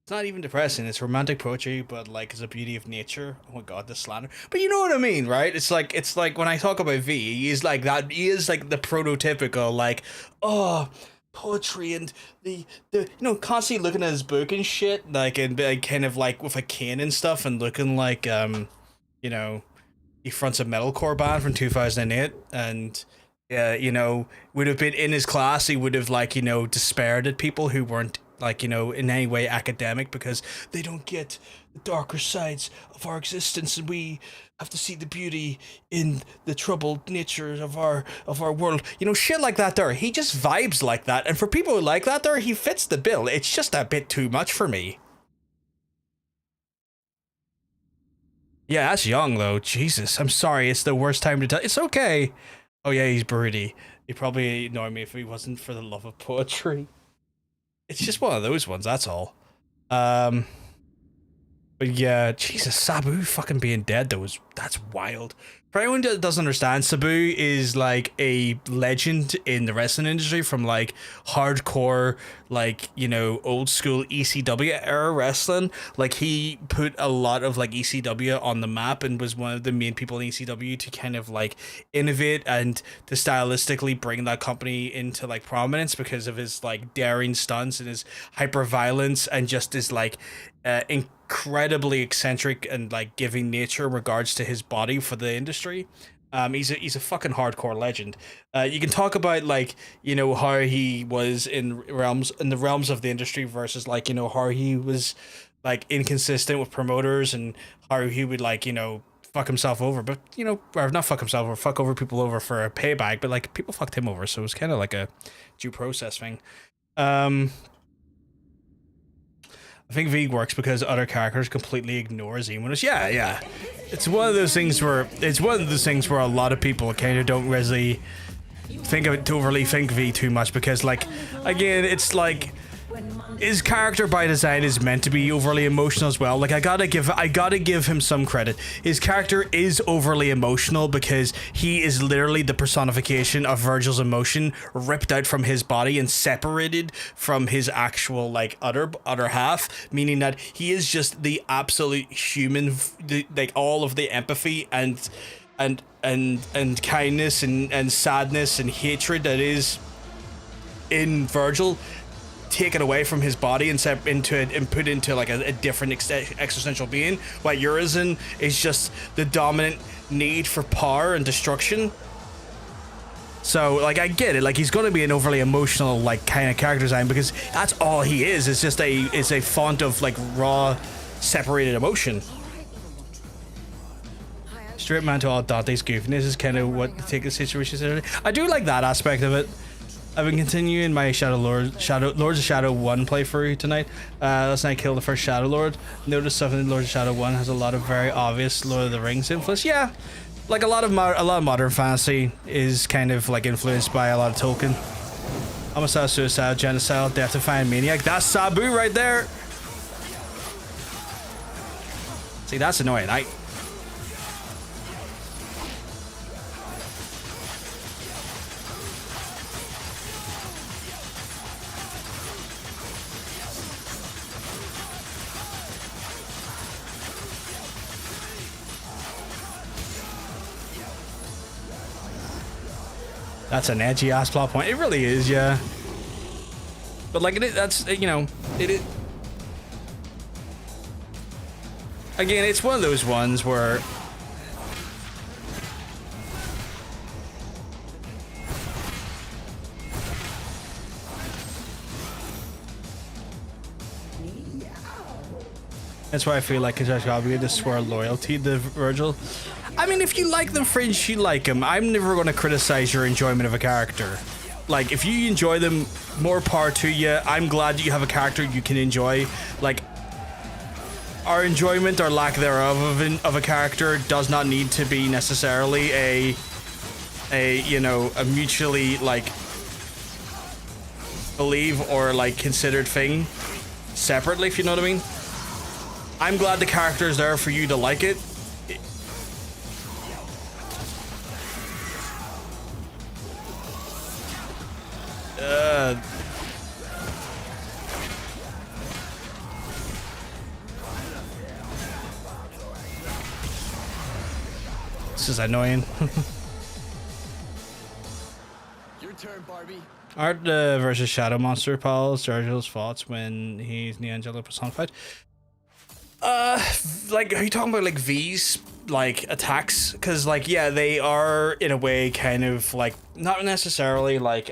It's not even depressing, it's romantic poetry, but like it's a beauty of nature. Oh my god, the slander. But you know what I mean, right? It's like when I talk about V, he is like that, he is like the prototypical, like, oh, poetry and the you know, constantly looking at his book and shit, like, and kind of like with a cane and stuff, and looking like you know, he fronts a metalcore band from 2008, and you know, would have been in his class, he would have, like, you know, despaired at people who weren't, like, you know, in any way academic because they don't get the darker sides of our existence, and we have to see the beauty in the troubled nature of our world, you know, shit like that there. He just vibes like that, and for people who like that there, he fits the bill. It's just a bit too much for me. Yeah, that's young though. Jesus, I'm sorry. It's the worst time to tell. It's okay. Oh yeah, he's broody. He'd probably ignore me if he wasn't for the love of poetry. It's just one of those ones, that's all. But yeah, Jesus, Sabu fucking being dead though that's wild. For anyone that doesn't understand, Sabu is like a legend in the wrestling industry from like hardcore, like, you know, old school ECW era wrestling. Like he put a lot of like ECW on the map and was one of the main people in ECW to kind of like innovate and to stylistically bring that company into like prominence because of his like daring stunts and his hyper violence and just his like incredibly eccentric and like giving nature in regards to his body for the industry. He's a fucking hardcore legend. You can talk about like, you know, how he was in the realms of the industry versus like, you know, how he was like inconsistent with promoters and how he would like, you know, fuck himself over, but you know, or not fuck himself over, fuck over people over for a payback, but like people fucked him over, so it was kind of like a due process thing. I think V works because other characters completely ignore Zemonos. Yeah. It's one of those things where a lot of people kind of don't really overly think V too much because, like, again, it's like his character by design is meant to be overly emotional as well. Like I gotta give him some credit. His character is overly emotional because he is literally the personification of Virgil's emotion ripped out from his body and separated from his actual like other half, meaning that he is just the absolute human, like all of the empathy and kindness and sadness and hatred that is in Virgil, taken away from his body and put into like a different existential being, while Urizen is just the dominant need for power and destruction. So like I get it, like he's gonna be an overly emotional like kind of character design because that's all he is. It's just a font of like raw separated emotion. Straight man to all Dante's goofiness is kind of what the take the situation is. I do like that aspect of it. I've been continuing my Lords of Shadow 1 playthrough tonight. Last night I killed the first Shadow Lord. Noticed stuff in Lords of Shadow 1 has a lot of very obvious Lord of the Rings influence. Yeah, like a lot of modern fantasy is kind of like influenced by a lot of Tolkien. Homicide, suicide, genocide, death-defying maniac. That's Sabu right there. See, that's annoying. That's an edgy ass plot point. It really is, yeah. But like that's, you know, it again, it's one of those ones where that's why I feel like it's obligated to swear loyalty to Virgil. I mean, if you like them, Fringe, you like them. I'm never going to criticize your enjoyment of a character. Like, if you enjoy them, more power to you. I'm glad that you have a character you can enjoy. Like, our enjoyment or lack thereof of a character does not need to be necessarily you know, a mutually, like, believe or, like, considered thing separately, if you know what I mean. I'm glad the character is there for you to like it. This is annoying. Your turn, Barbie. Art versus Shadow Monster pals. Virgil's thoughts when he's Neangelo personified. Like, are you talking about like V's like attacks? Because like, yeah, they are in a way kind of like not necessarily like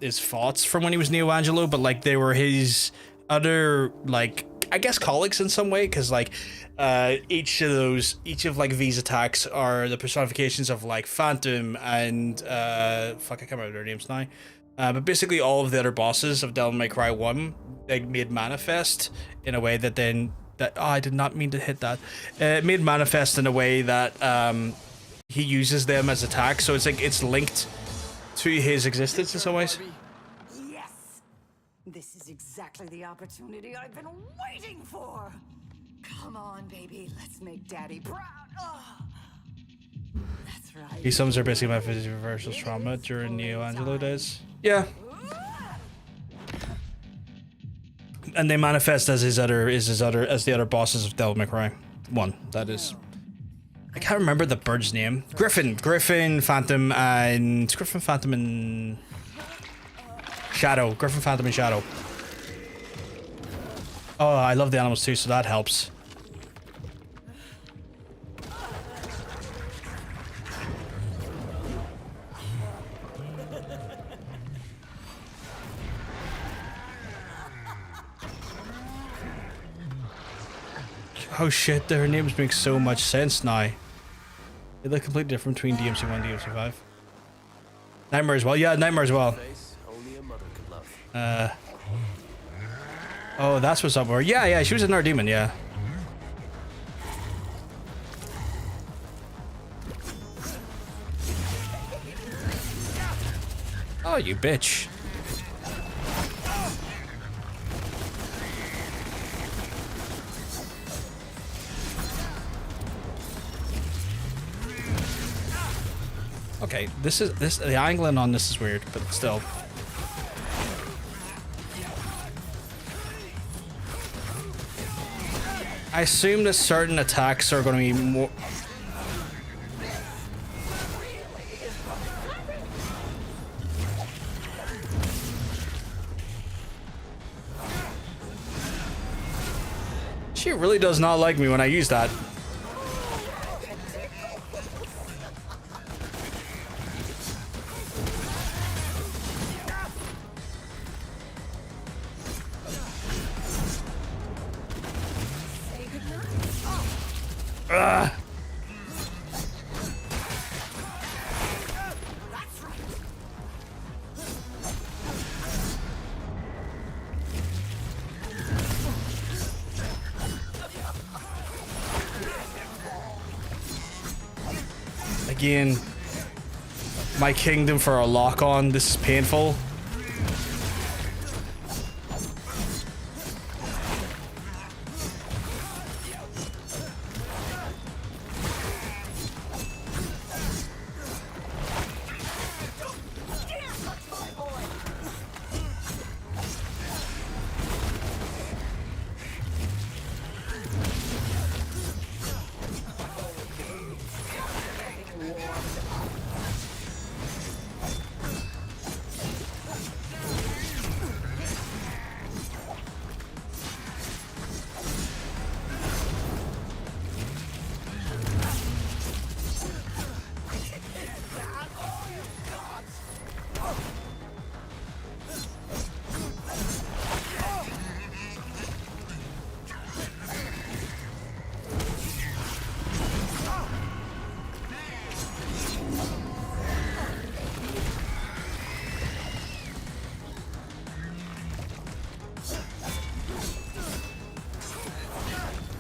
his thoughts from when he was Neo Angelo, but like they were his other like I guess colleagues in some way. Because like each of like V's attacks are the personifications of like Phantom and fuck, I can't remember their names now. But basically all of the other bosses of Devil May Cry 1 they made manifest in a way that then that. Oh, I did not mean to hit that. It made manifest in a way that he uses them as attacks, so it's like it's linked to his existence in some ways. Yes! This is exactly the opportunity I've been waiting for! Come on, baby, let's make Daddy proud! That's right. These summons are basically my physical reversal trauma during Neo Angelo days. Yeah. And they manifest as the other bosses of Devil May Cry 1. That is. I can't remember the bird's name. Griffin, Phantom, and Shadow. Griffin, Phantom, and Shadow. Oh, I love the animals too, so that helps. Oh shit, their names make so much sense now. They look completely different between DMC 1 and DMC 5. Nightmare as well. Yeah, Nightmare as well. Oh, that's what's up with her. Yeah, she was another demon, yeah. Oh, you bitch. Okay, the angling on this is weird, but still. I assume that certain attacks are going to be more. She really does not like me when I use that. Again, my kingdom for a lock-on. This is painful.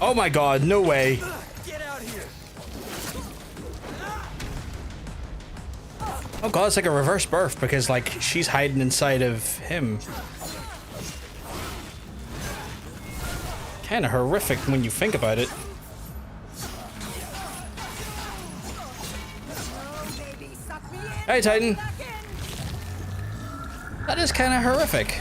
Oh my god, no way. Get out here. Oh god, it's like a reverse birth because like she's hiding inside of him. Kind of horrific when you think about it. Hey Titan. That is kind of horrific.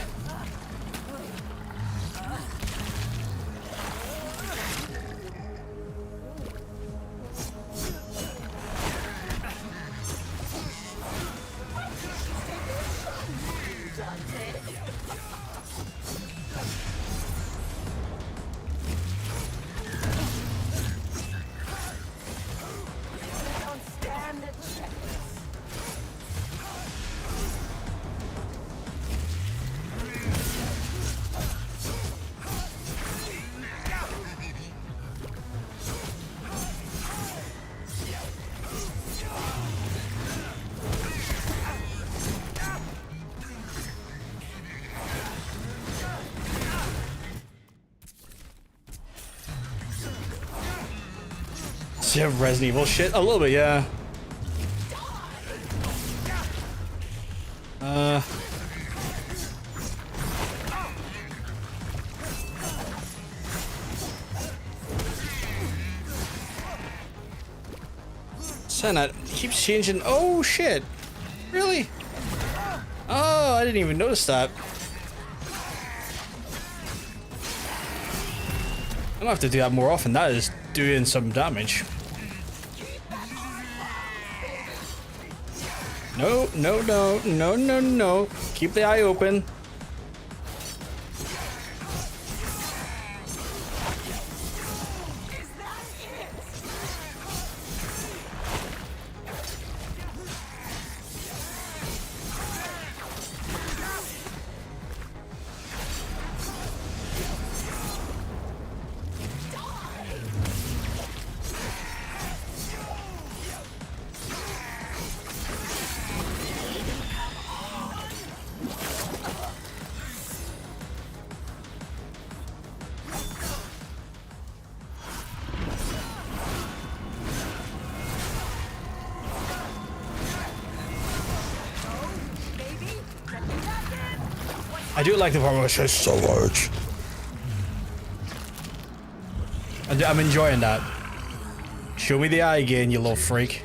Resident Evil shit? A little bit, yeah. Senna keeps changing. Oh shit! Really? Oh, I didn't even notice that. I'm gonna have to do that more often. That is doing some damage. No, no, no, no, no, no. Keep the eye open. I do like the part where it says so large. I'm enjoying that. Show me the eye again, you little freak.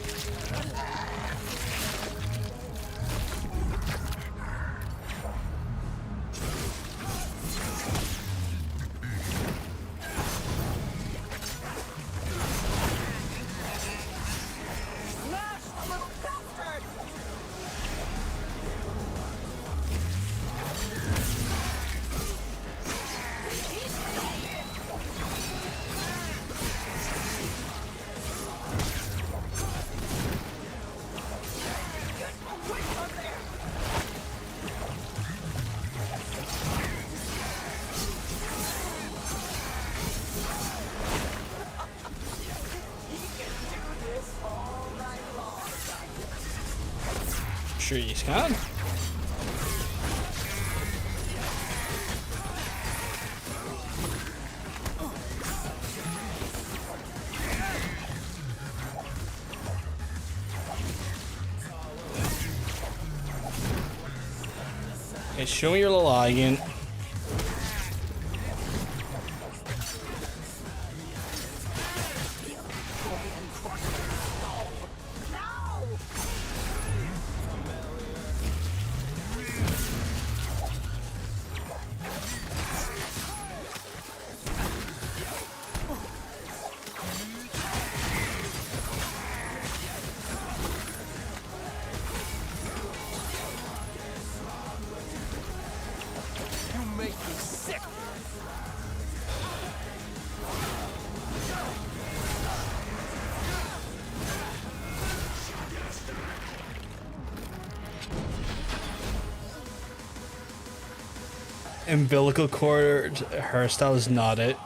Sure you can. Okay, show me your little eye again. Umbilical cord hairstyle is not it.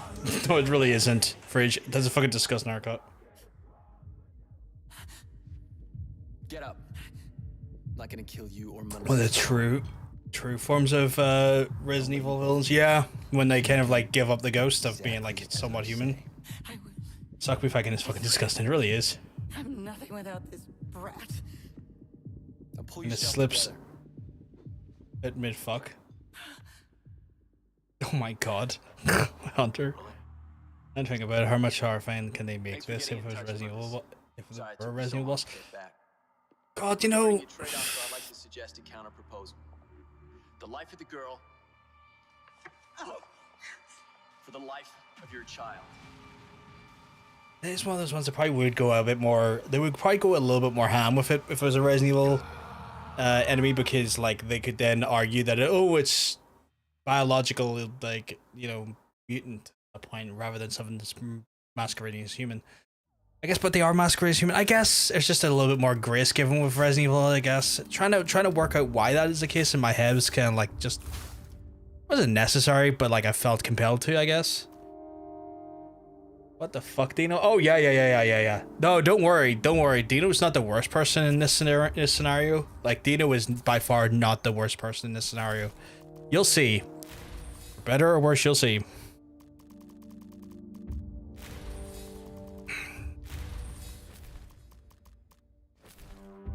No, it really isn't. Fridge. That's a fucking disgusting haircut. Get up. I'm not gonna kill you or Monday. Well, the true forms of Resident Evil villains, yeah. When they kind of like give up the ghost of being like somewhat human. Suck me fucking is fucking disgusting. It really is. I'm nothing without this brat. Now pull And it yourself slips together. at mid fuck. Oh my god. Hunter. And think about it, how much horrifying can they make Thanks for this if getting it in was touch Resident with Evil? us. If it Sorry it were took me Resident so Evil long boss? to get back. God, you Before know. you trade off, so I'd like to suggest a counter proposal. The life of the girl for the life of your child. It's one of those ones that probably would go a bit more. They would probably go a little bit more ham with it if it was a Resident Evil enemy, because like they could then argue that it's biological, like, you know, mutant at a point rather than something that's masquerading as human. I guess, but they are masquerading as human. I guess it's just a little bit more grace given with Resident Evil. I guess trying to work out why that is the case in my head was kind of like just wasn't necessary, but like I felt compelled to. I guess. What the fuck, Dino? Oh yeah. No, don't worry. Dino's not the worst person in this scenario. Like, Dino is by far not the worst person in this scenario. You'll see. Better or worse, you'll see.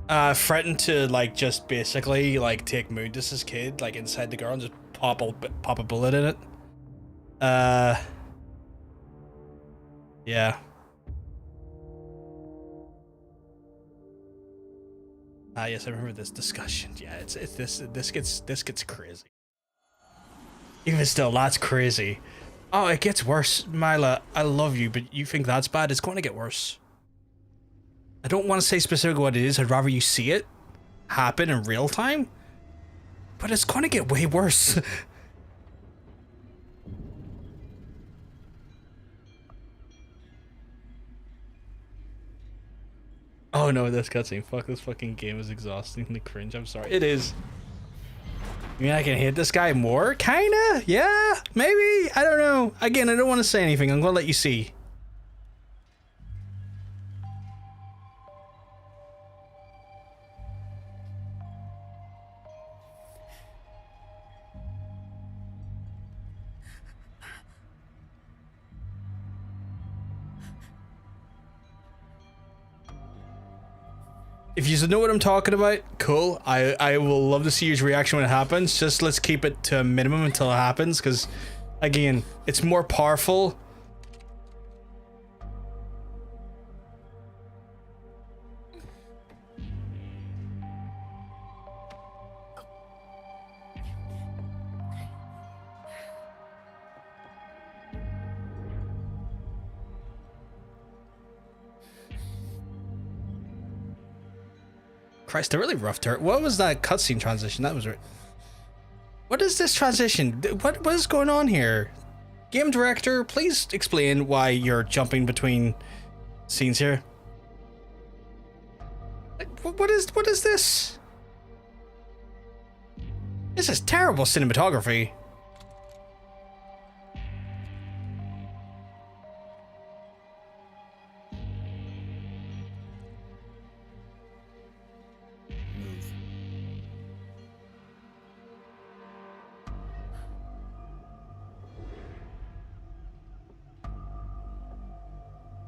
threatened to like just basically like take Mundus's kid like inside the girl and just pop a bullet in it. Yeah. Yes, I remember this discussion. Yeah, it's this gets crazy. Even still, that's crazy. Oh, it gets worse, Mila. I love you, but you think that's bad? It's going to get worse. I don't want to say specifically what it is. I'd rather you see it happen in real time. But it's going to get way worse. Oh no, this cutscene. Fuck, this fucking game is exhaustingly cringe. I'm sorry. It is. You mean I can hate this guy more? Kinda? Yeah, maybe? I don't know. Again, I don't want to say anything. I'm gonna let you see. If you know what I'm talking about, cool. I will love to see your reaction when it happens. Just let's keep it to a minimum until it happens, because, again, it's more powerful. Christ, they're really rough dirt. What was that cutscene transition? That was right. What is this transition? What is going on here? Game director, please explain why you're jumping between scenes here. Like, what is this? This is terrible cinematography.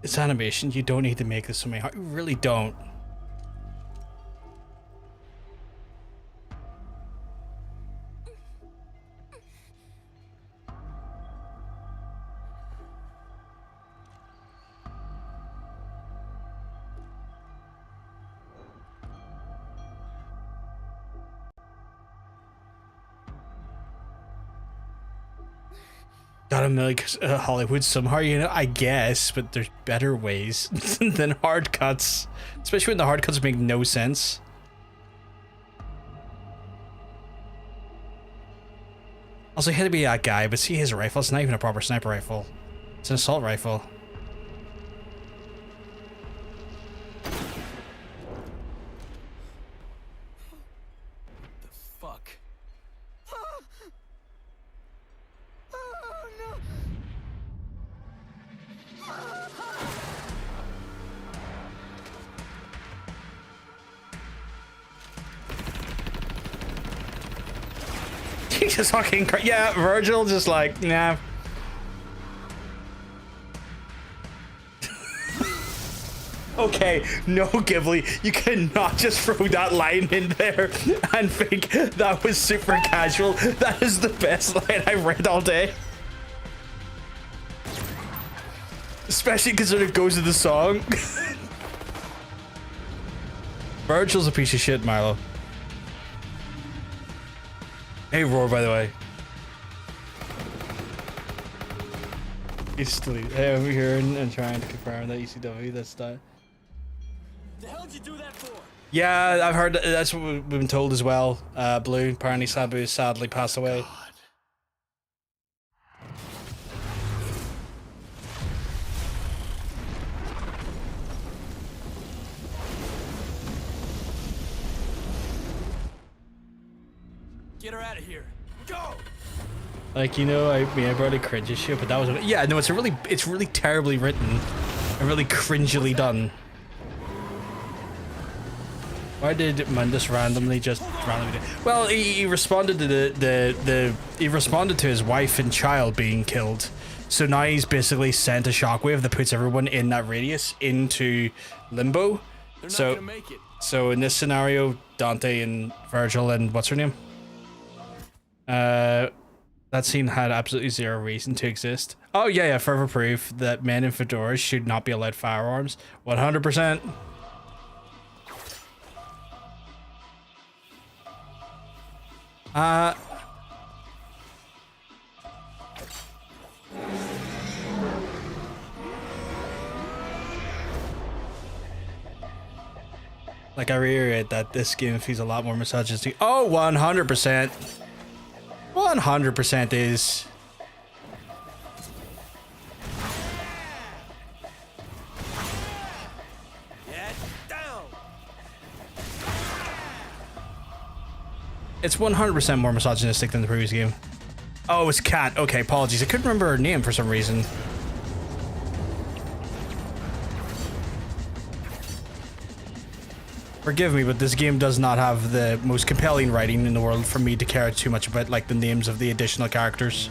It's animation. You don't need to make this so many hard. You really don't. Gotta make Hollywood somehow, you know, I guess, but there's better ways than hard cuts, especially when the hard cuts make no sense. Also, he had to be that guy, but see his rifle, it's not even a proper sniper rifle. It's an assault rifle. Just fucking yeah, Virgil just like, nah. Okay, no, Ghibli, you cannot just throw that line in there and think that was super casual. That is the best line I've read all day. Especially because it goes to the song. Virgil's a piece of shit, Milo. Hey, Roar, by the way. He's still over here and trying to confirm that ECW, that's that. The hell did you do that for? Yeah, I've heard that's what we've been told as well. Blue, apparently Sabu sadly passed away. God. Get her out of here. Go! Like, you know, I mean, I probably cringe as shit, but that was, yeah, no, it's really terribly written and really cringily done. Why did Mundus randomly do? Well, he responded to he responded to his wife and child being killed. So now he's basically sent a shockwave that puts everyone in that radius into limbo. They're not so gonna make it. So in this scenario, Dante and Virgil and what's her name? That scene had absolutely zero reason to exist. Oh yeah, further proof that men in fedoras should not be allowed firearms. 100%. Like, I reiterate that this game feels a lot more misogynistic. Oh, 100%. 100% is. It's 100% more misogynistic than the previous game. Oh, it's Kat. Okay, apologies. I couldn't remember her name for some reason. Forgive me, but this game does not have the most compelling writing in the world for me to care too much about, like, the names of the additional characters.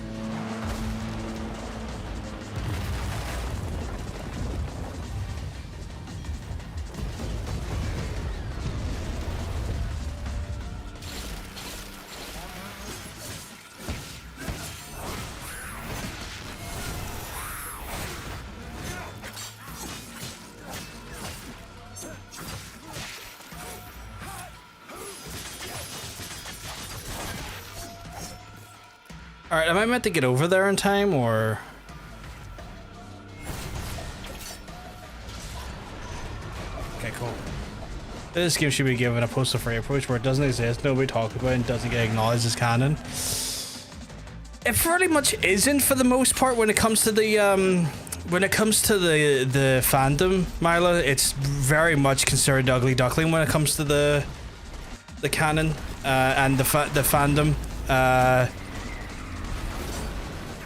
Alright, am I meant to get over there in time, or...? Okay, cool. This game should be given a postal-free approach where it doesn't exist, nobody talks about it, and doesn't get acknowledged as canon. It pretty much isn't for the most part when it comes to the, the fandom, Mila. It's very much considered ugly duckling when it comes to the canon, and the fandom.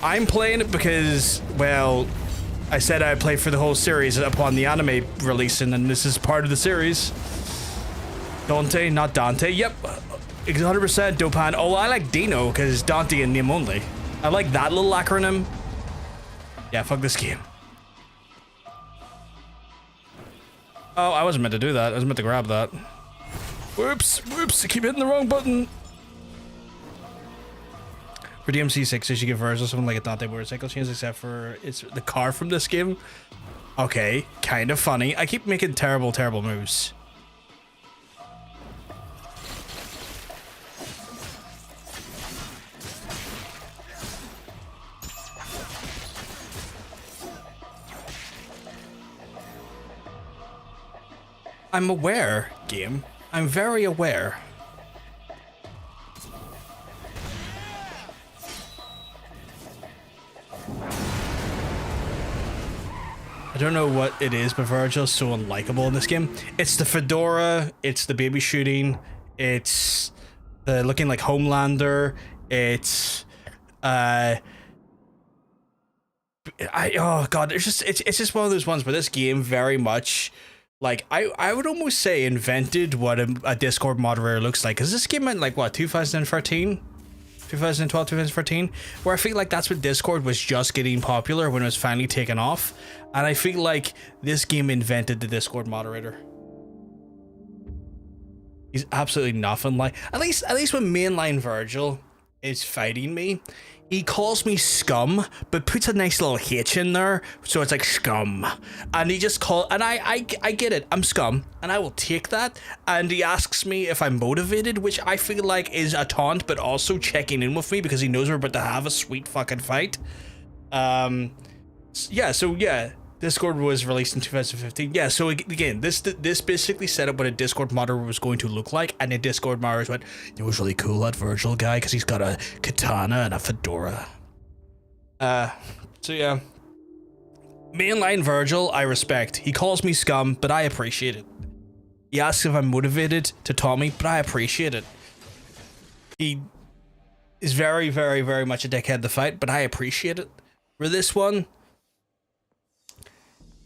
I'm playing it because, well, I said I'd play for the whole series upon the anime releasing, and this is part of the series. Dante, not Dante. Yep, 100% Dopan. Oh, I like Dino because Dante in name only. I like that little acronym. Yeah, fuck this game. Oh, I wasn't meant to do that. I was meant to grab that. Whoops, I keep hitting the wrong button. For DMC 6, you should give Virgil something like a Dante motorcycle chains, except for it's the car from this game. Okay, kind of funny. I keep making terrible moves. I'm aware, game. I'm very aware. I don't know what it is, but Virgil's so unlikable in this game. It's the fedora, it's the baby shooting, it's the looking like Homelander, it's oh god, it's just one of those ones where this game very much, like, I would almost say invented what a Discord moderator looks like, because this game went like what, 2013? 2012, 2013, where I feel like that's when Discord was just getting popular, when it was finally taken off, and I feel like this game invented the Discord moderator. He's absolutely nothing like, at least when mainline Virgil is fighting me, he calls me scum, but puts a nice little H in there, so it's like scum. And he just and I get it, I'm scum, and I will take that. And he asks me if I'm motivated, which I feel like is a taunt, but also checking in with me because he knows we're about to have a sweet fucking fight. Yeah, Discord was released in 2015. Yeah, so again, this basically set up what a Discord moderator was going to look like, and the Discord moderators went, it was really cool, that Virgil guy, because he's got a katana and a fedora. So yeah. Mainline Virgil, I respect. He calls me scum, but I appreciate it. He asks if I'm motivated to taunt me, but I appreciate it. He is very, very, very much a dickhead to fight, but I appreciate it. For this one,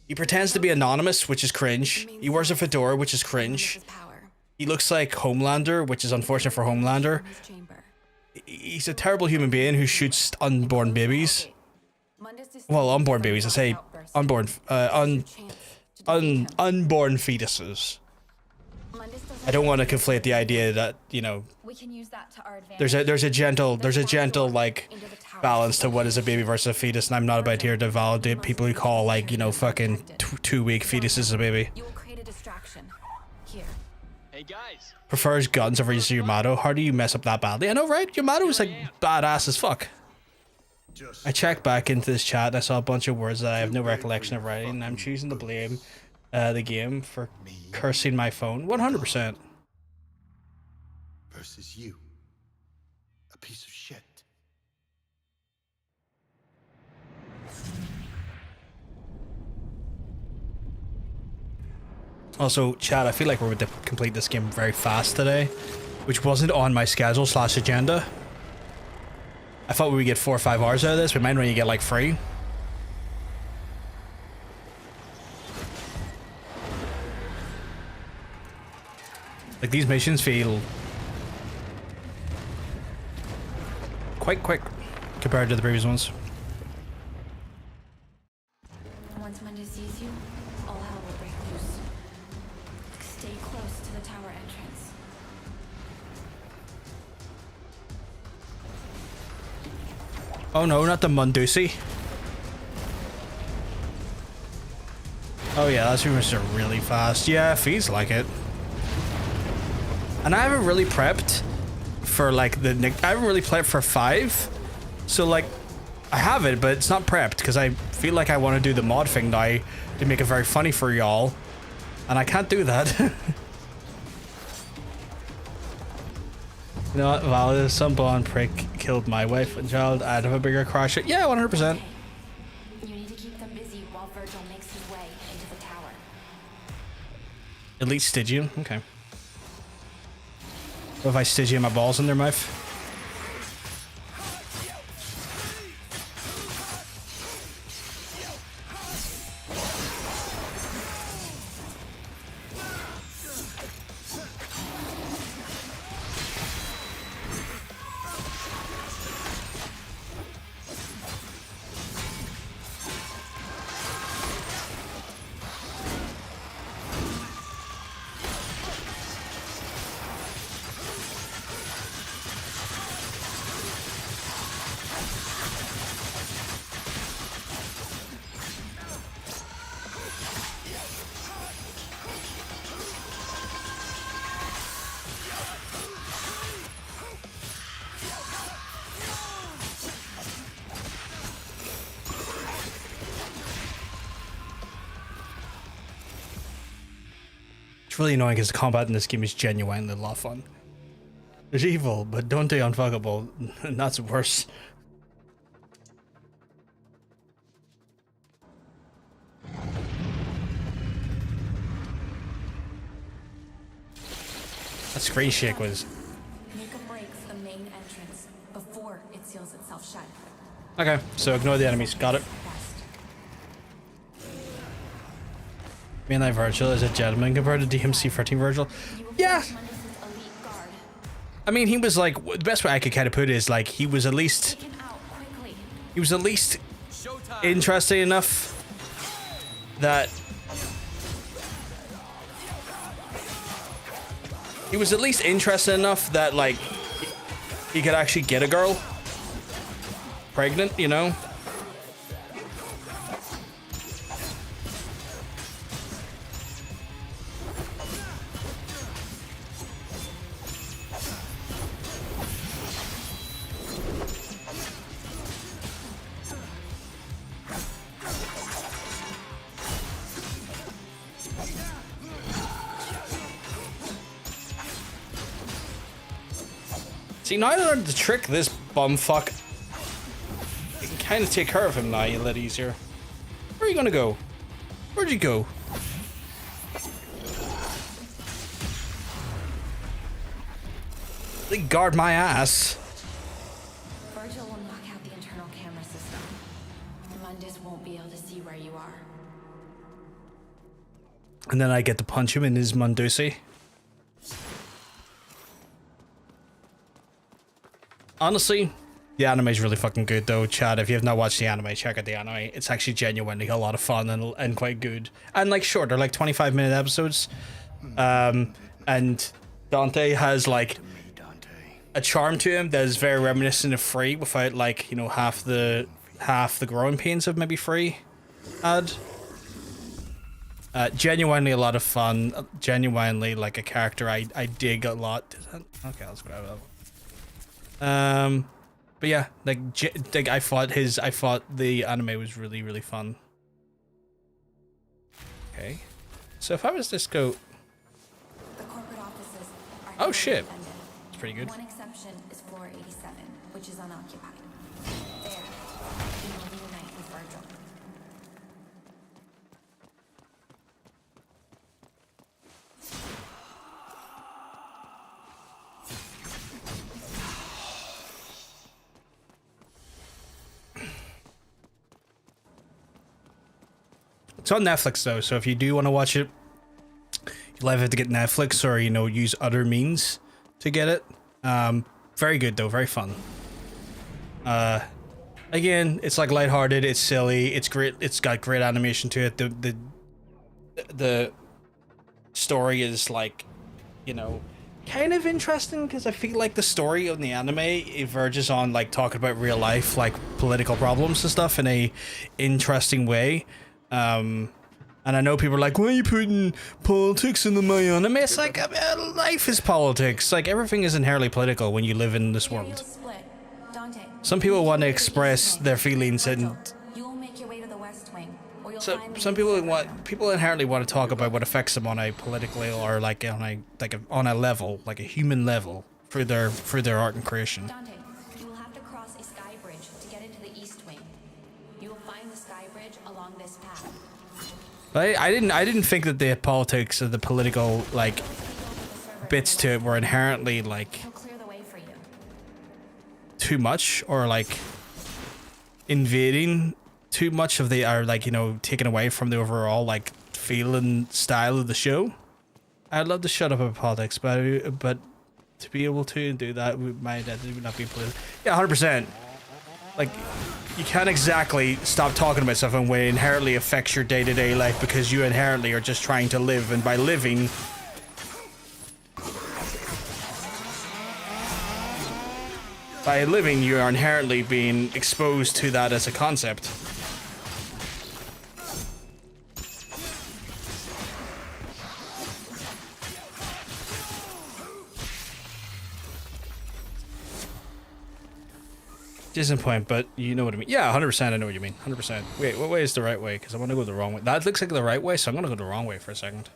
he pretends to be anonymous, which is cringe. He wears a fedora, which is cringe. He looks like Homelander, which is unfortunate for Homelander. He's a terrible human being who shoots unborn babies. Well, unborn babies, I say unborn, unborn fetuses. I don't want to conflate the idea that, you know, We can use that to our advantage. there's a gentle like balance to what is a baby versus a fetus, and I'm not about here to validate people who call like, you know, fucking 2-week fetuses a baby. You will create a distraction. Here. Hey guys. Prefers guns over Yamato. How do you mess up that badly? I know, right? Yamato was like badass as fuck. I checked back into this chat and I saw a bunch of words that I have no recollection of writing, and I'm choosing to blame the game for cursing my phone. 100%. Versus you. A piece of shit. Also, chat, I feel like we're going to complete this game very fast today, which wasn't on my schedule / agenda. I thought we would get 4 or 5 hours out of this. We might only get like 3. Like, these missions feel quite quick compared to the previous ones. Once Monday sees you, all hell will break loose. Stay close to the tower entrance. Oh no, not the Mundusi. Oh yeah, that's rumors are really fast. Yeah, it feels like it. And I haven't really prepped for like I haven't really played for 5. So like, I have it, but it's not prepped because I feel like I want to do the mod thing now to make it very funny for y'all. And I can't do that. You know what, Valid, some blonde prick killed my wife and child. I'd have a bigger crush. Yeah, 100%. You need to keep them busy while Virgil makes his way into the tower. Elite Stygian? Okay. What if I Stygian my balls in their mouth? It's really annoying because the combat in this game is genuinely a lot of fun. There's evil, but don't they unfuckable, and that's worse. That screen shake was... Make a break for the main entrance before it seals itself shut. Okay, so ignore the enemies. Got it. Mainline Virgil is a gentleman compared to DMC 13 Virgil. Yeah. I mean, he was like, the best way I could kind of put it is like, he was at least interesting enough that like he could actually get a girl pregnant, you know? See, now I learned the trick, this bumfuck. You can kind of take care of him now a little easier. Where are you gonna go? Where'd you go? They guard my ass. Virgil will knock out the internal camera system. Mundus won't be able to see where you are. And then I get to punch him in his Mundusi. Honestly, the anime is really fucking good though, Chad. If you have not watched the anime, check out the anime. It's actually genuinely a lot of fun and quite good. And like short, they're like 25-minute episodes. and Dante has like a charm to him that is very reminiscent of Free, without like, you know, half the growing pains of maybe Free had. Genuinely a lot of fun. Genuinely like a character I dig a lot. Okay, let's grab it. But yeah, like I thought the anime was really, really fun. Okay, so if I was just go, The corporate offices are oh shit, defended. it's pretty good. One exception is floor 87, which is unoccupied. There, we will reunite with Virgil. It's on Netflix though, so if you do want to watch it, you'll either have to get Netflix or, you know, use other means to get it. Very good though, very fun. Again, it's like lighthearted, it's silly, it's great, it's got great animation to it. The story is like, you know, kind of interesting, because I feel like the story of the anime, it verges on like talking about real life, like political problems and stuff in a interesting way. And I know people are like, why are you putting politics in my anime? It's like, life is politics. Like, everything is inherently political when you live in this world. Split. Dante, Some people want to express their feelings, and you will make your way to the West Wing, or you'll so find the some people inherently want to talk about what affects them on a political or like on a level, like a human level, through their art and creation. Dante, you will have to cross a sky bridge to get into the East Wing. You will find the sky bridge along this path. But I didn't think that the politics or the political like bits to it were inherently like He'll clear the way for you. too much, or like invading too much of the, or like, you know, taken away from the overall like feel and style of the show. I'd love to shut up about politics, but to be able to do that, my identity would not be political. Yeah, 100%. Like, you can't exactly stop talking about stuff and when it inherently affects your day-to-day life, because you inherently are just trying to live, and by living, you are inherently being exposed to that as a concept. Disappoint, but you know what I mean. Yeah, 100%. I know what you mean. 100%. Wait, what way is the right way? Because I want to go the wrong way. That looks like the right way, so I'm going to go the wrong way for a second.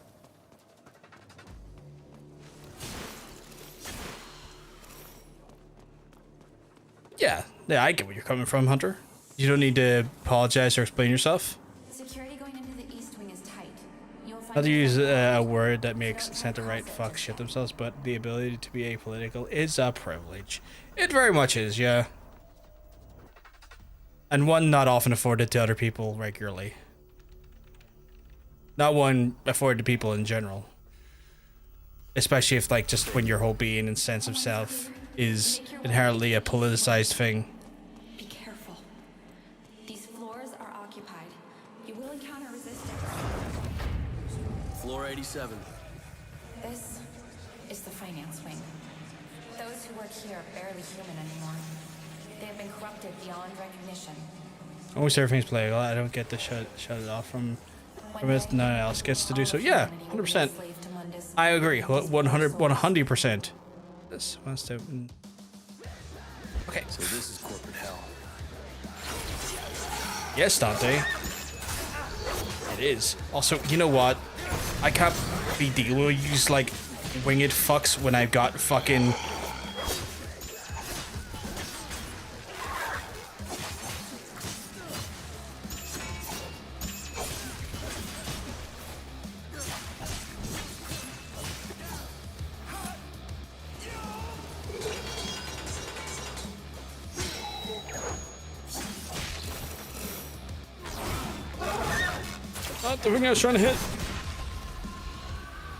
Yeah, I get where you're coming from, Hunter. You don't need to apologize or explain yourself. Security going into the East Wing is tight. You'll find Not to use a word that makes center-right fuck shit themselves, but the ability to be apolitical is a privilege. It very much is, yeah. And one not often afforded to other people regularly. Not one afforded to people in general. Especially if, like, just when your whole being and sense of self is inherently a politicized thing. Be careful. These floors are occupied. You will encounter resistance. Floor 87. This is the finance wing. Those who work here are barely human anymore. They have been corrupted beyond recognition. Almost everything's playable. I don't get to shut it off from it. No one else gets to do so. Yeah, 100%. I agree. 100%. This wants to. Okay. So this is corporate hell. Yes, Dante. It is. Also, you know what? I can't be dealing with use like winged fucks when I've got fucking. Not the thing I was trying to hit.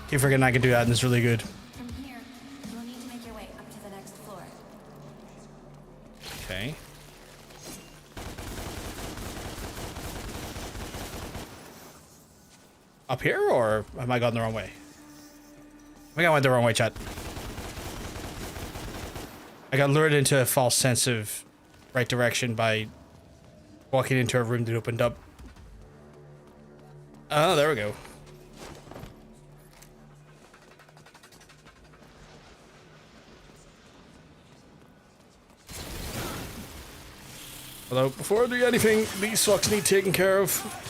Keep forgetting I can do that, and it's really good. From here, you'll need to make your way up to the next floor. Okay. Up here, or have I gone the wrong way? Have think I went the wrong way, chat. I got lured into a false sense of right direction by walking into a room that opened up. Oh, there we go. Although, before I do anything, these fucks need taken care of.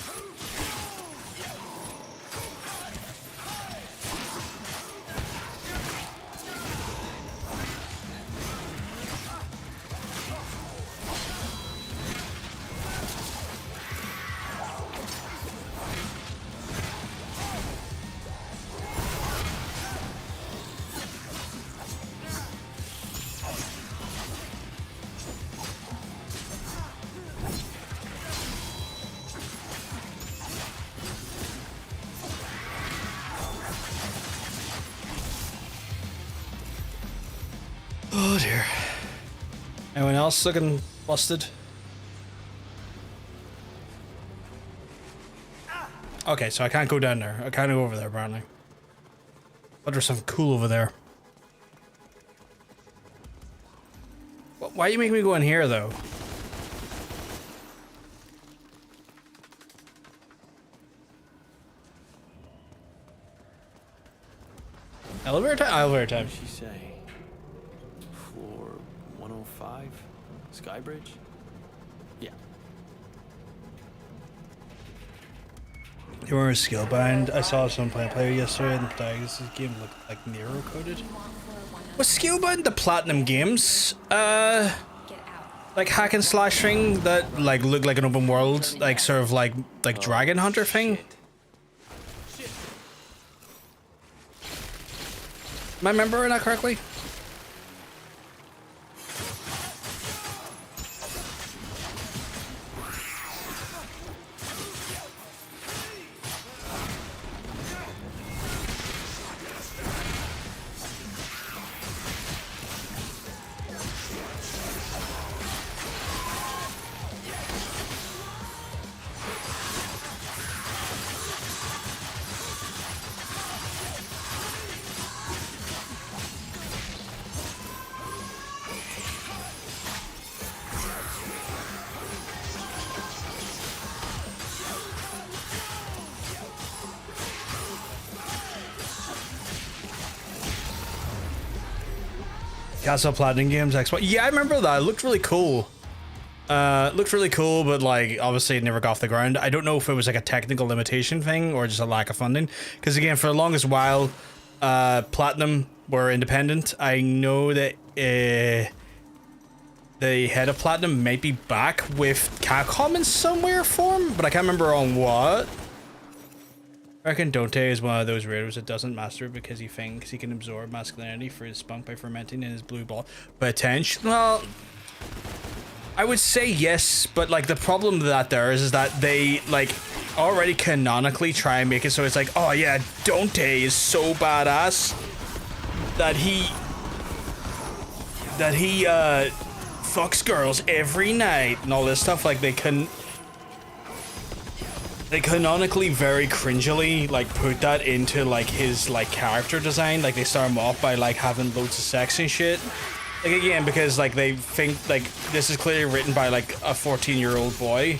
Oh dear. Anyone else looking busted? Okay, so I can't go down there. I can't go over there, apparently. But there's something cool over there. Why are you making me go in here, though? Elevator time? Elevator time. What did she say? Floor 105? Skybridge? Yeah. You were skillbound. I saw someone playing player yesterday and this game looked like Nero coded. Was skillbound the platinum games? Like hack and slash thing that like looked like an open world, like sort of like Dragon Hunter thing? Am I remembering that correctly? Castle Platinum Games Xbox. Yeah, I remember that. It looked really cool. Looked really cool, but like obviously it never got off the ground. I don't know if it was like a technical limitation thing or just a lack of funding. Because again, for the longest while, Platinum were independent. I know that the head of Platinum might be back with Capcom in some weird form, but I can't remember on what. I reckon Dante is one of those raiders that doesn't master it because he thinks he can absorb masculinity for his spunk by fermenting in his blue ball. Potential? Well, I would say yes, but like the problem that there is that they like already canonically try and make it so it's like, oh yeah, Dante is so badass that he fucks girls every night and all this stuff. Like they canonically very cringily like put that into like his like character design. Like they start him off by like having loads of sex and shit. Like again, because like they think like this is clearly written by like a 14-year-old boy,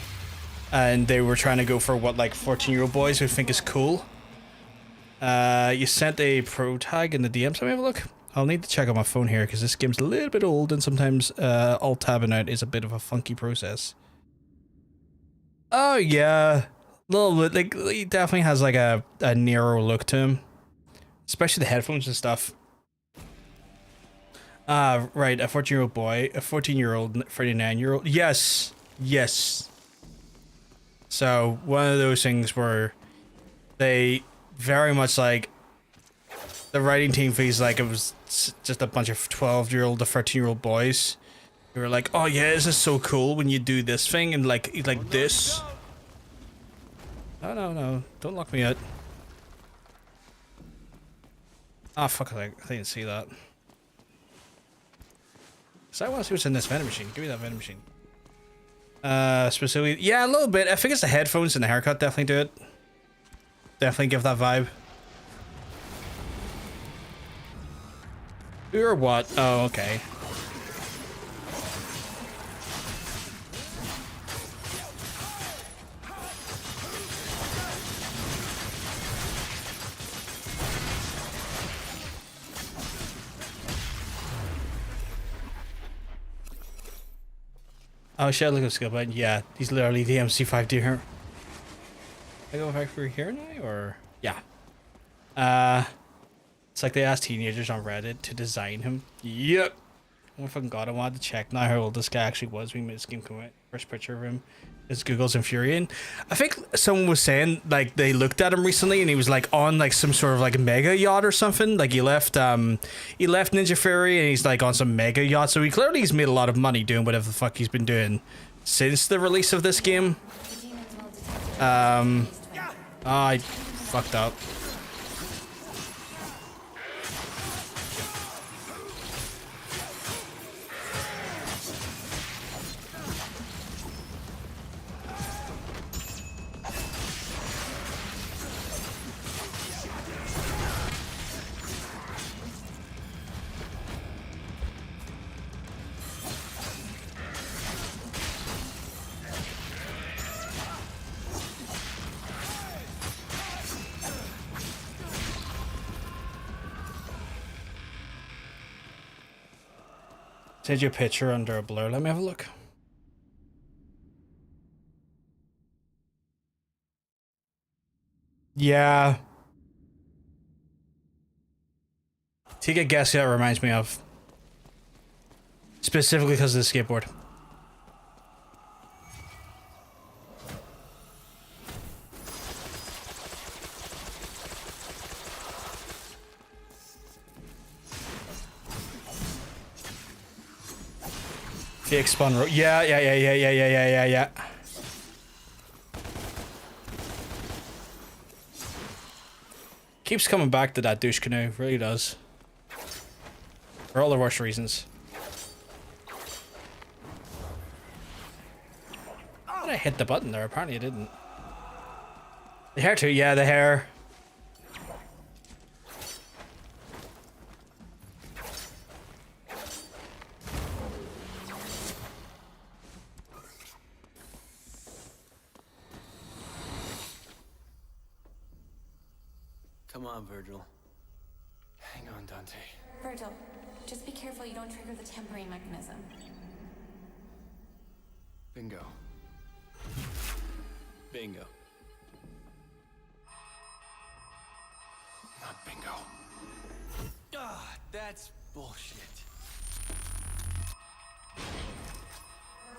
and they were trying to go for what like 14-year-old boys would think is cool. You sent a pro tag in the DMs. Let me have a look. I'll need to check on my phone here because this game's a little bit old and sometimes alt tabbing out is a bit of a funky process. Oh yeah. Little bit, like he definitely has like a Nero look to him, especially the headphones and stuff. Right, a 14-year-old boy, a 14-year-old, 39-year-old. Yes, yes. So one of those things where they very much like the writing team feels like it was just a bunch of 12-year-old to 13-year-old boys who were like, oh yeah, this is so cool when you do this thing and like this. No, don't lock me out. Ah, fuck, I didn't see that. So I want to see what's in this vending machine. Give me that vending machine. Specifically, yeah, a little bit. I think it's the headphones and the haircut definitely do it. Definitely give that vibe. Who or what? Oh, okay. Oh shit, look at the skill button. Yeah, he's literally the MC5 deer. I go back for here now, or yeah. It's like they asked teenagers on Reddit to design him. Yep. Oh my fucking god, I wanted to check now how old this guy actually was. We made this game come out. First picture of him is Google's infuriating. I think someone was saying like they looked at him recently and he was like on like some sort of like mega yacht or something. Like he left Ninja Fury and he's like on some mega yacht. So he clearly he's made a lot of money doing whatever the fuck he's been doing since the release of this game. I fucked up. Send you a picture under a blur. Let me have a look. Yeah. Take a guess that reminds me of. Specifically because of the skateboard. Fake spun road. Yeah. Keeps coming back to that douche canoe, really does. For all the worst reasons. Did I hit the button there? Apparently I didn't. The hair too, yeah, the hair. Come on, Virgil. Hang on, Dante. Virgil, just be careful you don't trigger the tempering mechanism. Bingo. Bingo. Not bingo. Ah, that's bullshit.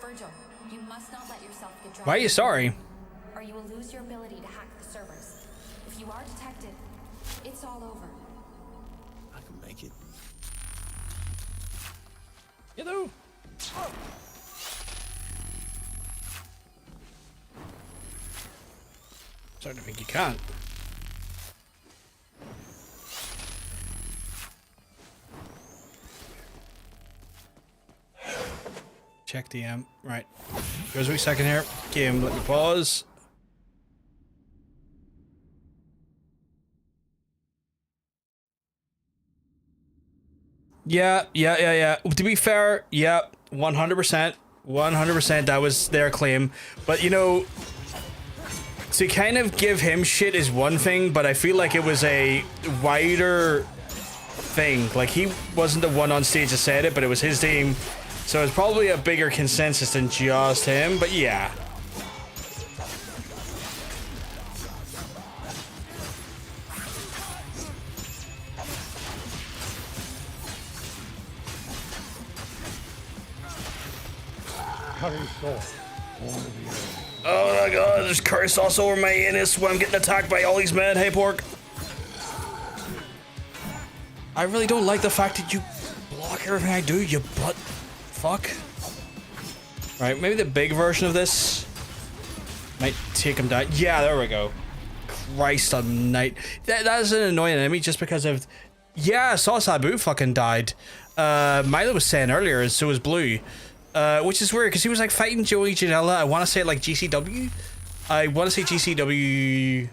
Virgil, you must not let yourself get drawn. Why are you sorry? Or you will lose your ability to hack the servers. If you are detected, it's all over. I can make it. You know. Starting to think you can't. Check DM. Right. Goes a wee second here. Game, let me pause. Yeah. To be fair, yeah, 100%. 100% that was their claim. But, you know, to kind of give him shit is one thing, but I feel like it was a wider thing. Like, he wasn't the one on stage that said it, but it was his team. So it's probably a bigger consensus than just him, but yeah. Oh my god, there's curse also over my anus when I'm getting attacked by all these men. Hey, pork. I really don't like the fact that you block everything I do, you butt fuck. Right, maybe the big version of this might take him down. Yeah, there we go. Christ on night. That is an annoying enemy just because of... Yeah, I saw Sabu fucking died. Milo was saying earlier, so was Blue. Which is weird, because he was like fighting Joey Janela. I want to say like GCW. I want to say GCW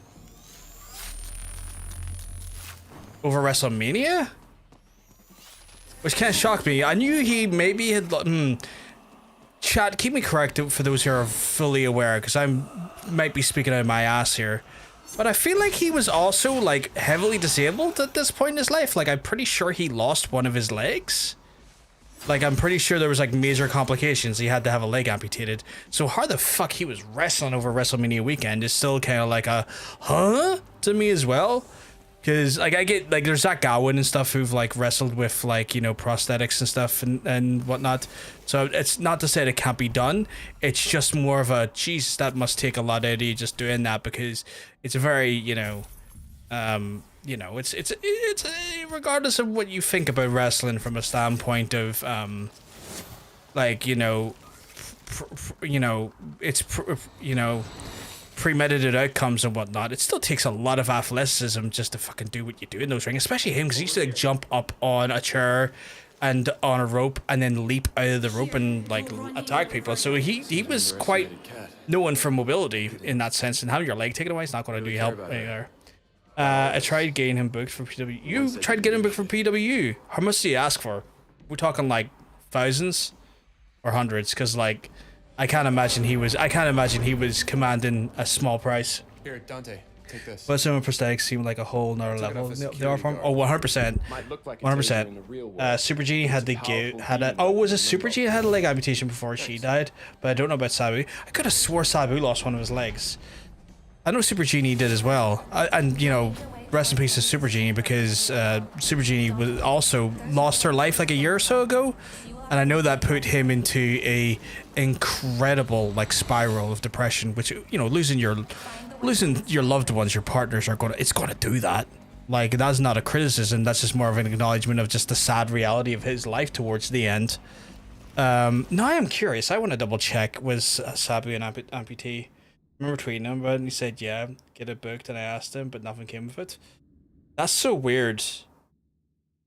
over WrestleMania. which kind of shocked me. I knew he maybe had. Chat, keep me correct for those who are fully aware, because I might be speaking out of my ass here. But I feel like he was also like heavily disabled at this point in his life. Like I'm pretty sure he lost one of his legs. Like I'm pretty sure there was like major complications. He had to have a leg amputated. So how the fuck he was wrestling over WrestleMania weekend is still kind of like a huh to me as well. Because like I get like there's Zach Gowen and stuff who've like wrestled with like, you know, prosthetics and stuff and whatnot. So it's not to say that it can't be done. It's just more of a Jesus, that must take a lot out of you just doing that, because it's a very, you know, it's regardless of what you think about wrestling from a standpoint of like, you know, premeditated outcomes and whatnot, it still takes a lot of athleticism just to fucking do what you do in those rings, especially him, because he used to like jump up on a chair and on a rope and then leap out of the rope and like attack people. So he was quite known for mobility in that sense, and having your leg taken away is not going to do you help either. I tried getting him booked for PW. You tried getting him booked for PW. How much do you ask for? We're talking like thousands or hundreds, because like I can't imagine he was commanding a small price. Here, Dante, take this. But some prosthetics seem like a whole nother level. They are from 100%. 100%. Super Genie was it Super Genie had a leg amputation before she died? But I don't know about Sabu. I could have swore Sabu lost one of his legs. I know Super Genie did as well. And you know, rest in peace to Super Genie, because Super Genie was also lost her life like a year or so ago. And I know that put him into a incredible like spiral of depression, which, you know, losing your loved ones, your partners it's gonna do that. Like, that's not a criticism, that's just more of an acknowledgement of just the sad reality of his life towards the end. Now I am curious, I want to double check, was Sabu an amputee? I remember tweeting him about it and he said yeah, get it booked, and I asked him but nothing came of it. That's so weird.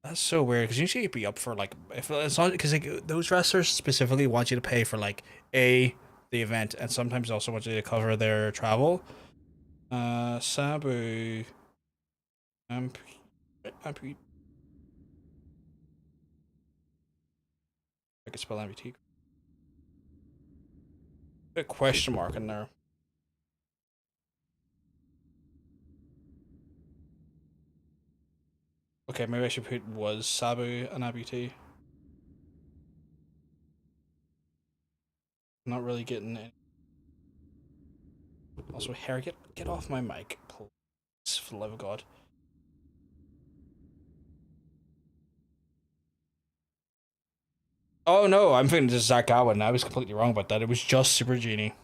That's so weird, because usually you'd be up for like, if it's not, because like those wrestlers specifically want you to pay for like the event, and sometimes also want you to cover their travel. Sabu I could spell amputee. Put a question mark in there. Okay, maybe I should put, was Sabu an amputee? I'm not really getting it. Also, Harry, get off my mic, please, for the love of God. Oh no, I'm thinking this is Zach Gowen. I was completely wrong about that. It was just Super Genie.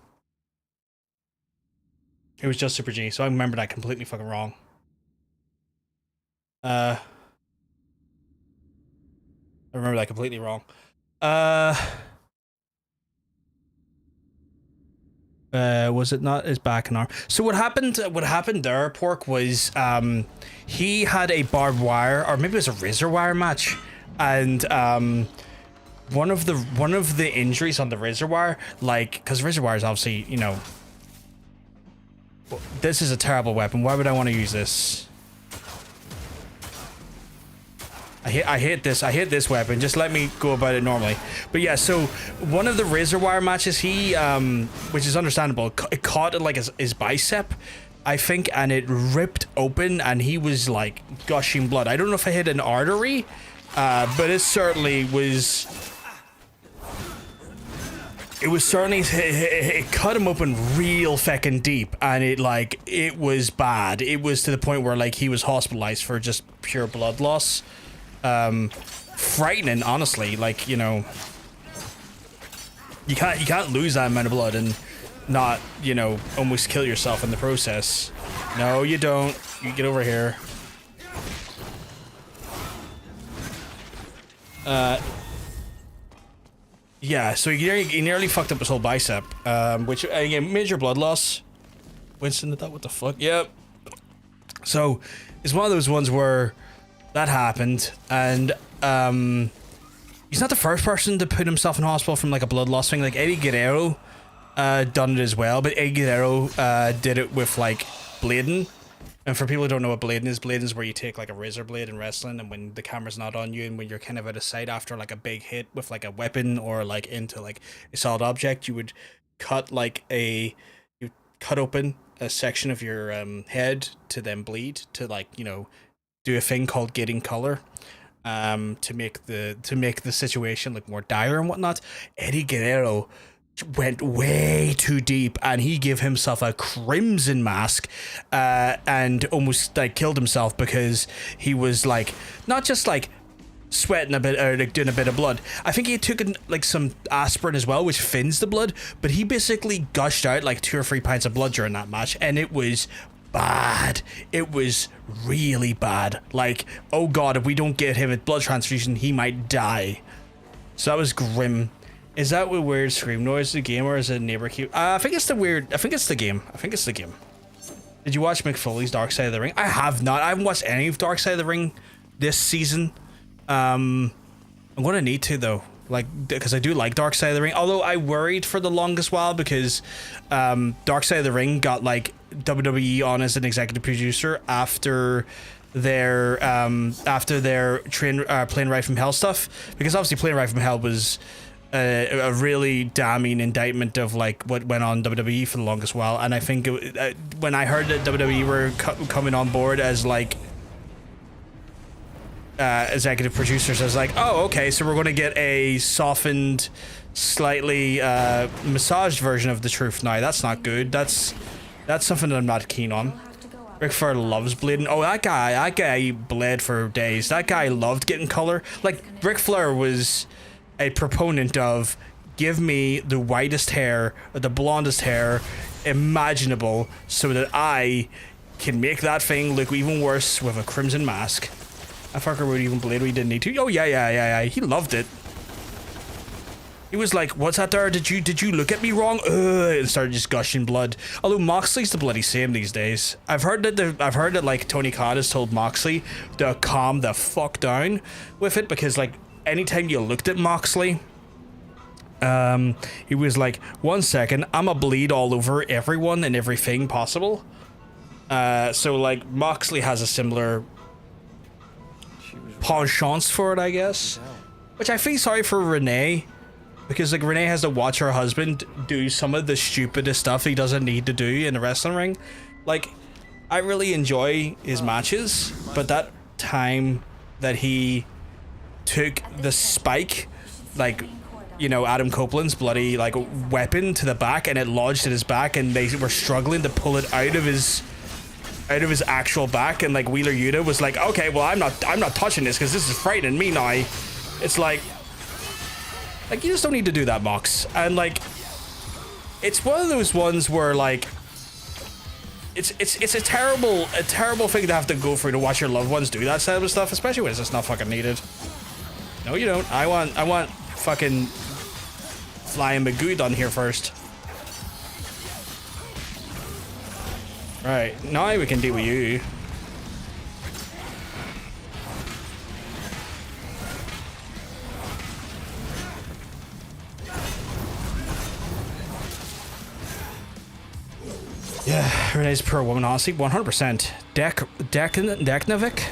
It was just Super Genie, so I remember that completely fucking wrong. I remember that completely wrong. Was it not his back and arm? So what happened there, Pork, was he had a barbed wire, or maybe it was a razor wire match, and one of the injuries on the razor wire, like, because razor wire is obviously, you know, this is a terrible weapon. Why would I want to use this? I hate this weapon. Just let me go about it normally. But yeah, so one of the razor wire matches, he which is understandable, it caught like his bicep, I think, and it ripped open, and he was like gushing blood. I don't know if I hit an artery, but it certainly was. It cut him open real fucking deep, and it was bad. It was to the point where like he was hospitalized for just pure blood loss. Frightening, honestly. Like, you know, you can't lose that amount of blood and not, you know, almost kill yourself in the process. No, you don't. You get over here. Yeah, so he nearly fucked up his whole bicep, which, again, major blood loss. Winston did that? What the fuck? Yep. So, it's one of those ones where that happened, and he's not the first person to put himself in hospital from like a blood loss thing. Like Eddie Guerrero done it as well, but Eddie Guerrero did it with like bleeding, And for people who don't know what blading is where you take like a razor blade in wrestling, and when the camera's not on you and when you're kind of out of sight after like a big hit with like a weapon or like into like a solid object, you would cut open a section of your head to then bleed to like, you know, do a thing called getting color, to make the situation look more dire and whatnot. Eddie Guerrero went way too deep, and he gave himself a crimson mask, and almost like killed himself because he was like not just like sweating a bit or like doing a bit of blood. I think he took like some aspirin as well, which thins the blood, but he basically gushed out like 2 or 3 pints of blood during that match, and it was bad. It was really bad. Like, oh god, if we don't get him a blood transfusion, he might die. So that was grim. Is that what weird scream noise the game, or is it neighbor cute? I think it's the game. Did you watch McFoley's Dark Side of the Ring? I have not. I haven't watched any of Dark Side of the Ring this season. I'm gonna need to though, like, because I do like Dark Side of the Ring. Although I worried for the longest while because Dark Side of the Ring got like WWE on as an executive producer after their Plane Ride from Hell stuff, because obviously Plane Ride from Hell was a really damning indictment of like what went on WWE for the longest while. And I think when I heard that WWE were coming on board as like executive producers, I was like, oh, okay, so we're going to get a softened, slightly massaged version of the truth now. That's not good. That's something that I'm not keen on. Ric Flair loves bleeding. Oh, that guy bled for days. That guy loved getting color. Like, Ric Flair was a proponent of, give me the whitest hair, or the blondest hair imaginable, so that I can make that thing look even worse with a crimson mask. I fucker would even blade, we didn't need to. Oh yeah. He loved it. He was like, what's that there? Did you look at me wrong? And started just gushing blood. Although Moxley's the bloody same these days. I've heard that like Tony Khan has told Moxley to calm the fuck down with it, because like anytime you looked at Moxley, he was like, 1 second, I'ma bleed all over everyone and everything possible. So like Moxley has a similar penchant for it, I guess. Which I feel sorry for Renee, because like Renee has to watch her husband do some of the stupidest stuff he doesn't need to do in the wrestling ring. Like, I really enjoy his matches, but that time that he took the spike, like, you know, Adam Copeland's bloody like weapon to the back, and it lodged in his back, and they were struggling to pull it out of his actual back, and like Wheeler Yuta was like, okay, well, I'm not touching this because this is frightening me now. It's like you just don't need to do that, Mox. And like, it's one of those ones where like it's a terrible thing to have to go through to watch your loved ones do that type of stuff, especially when it's just not fucking needed. No, you don't. I want fucking Flying Magoo done here first. Right, now we can deal with you. Yeah, Renee's a poor woman, honestly, 100%. Deknovic?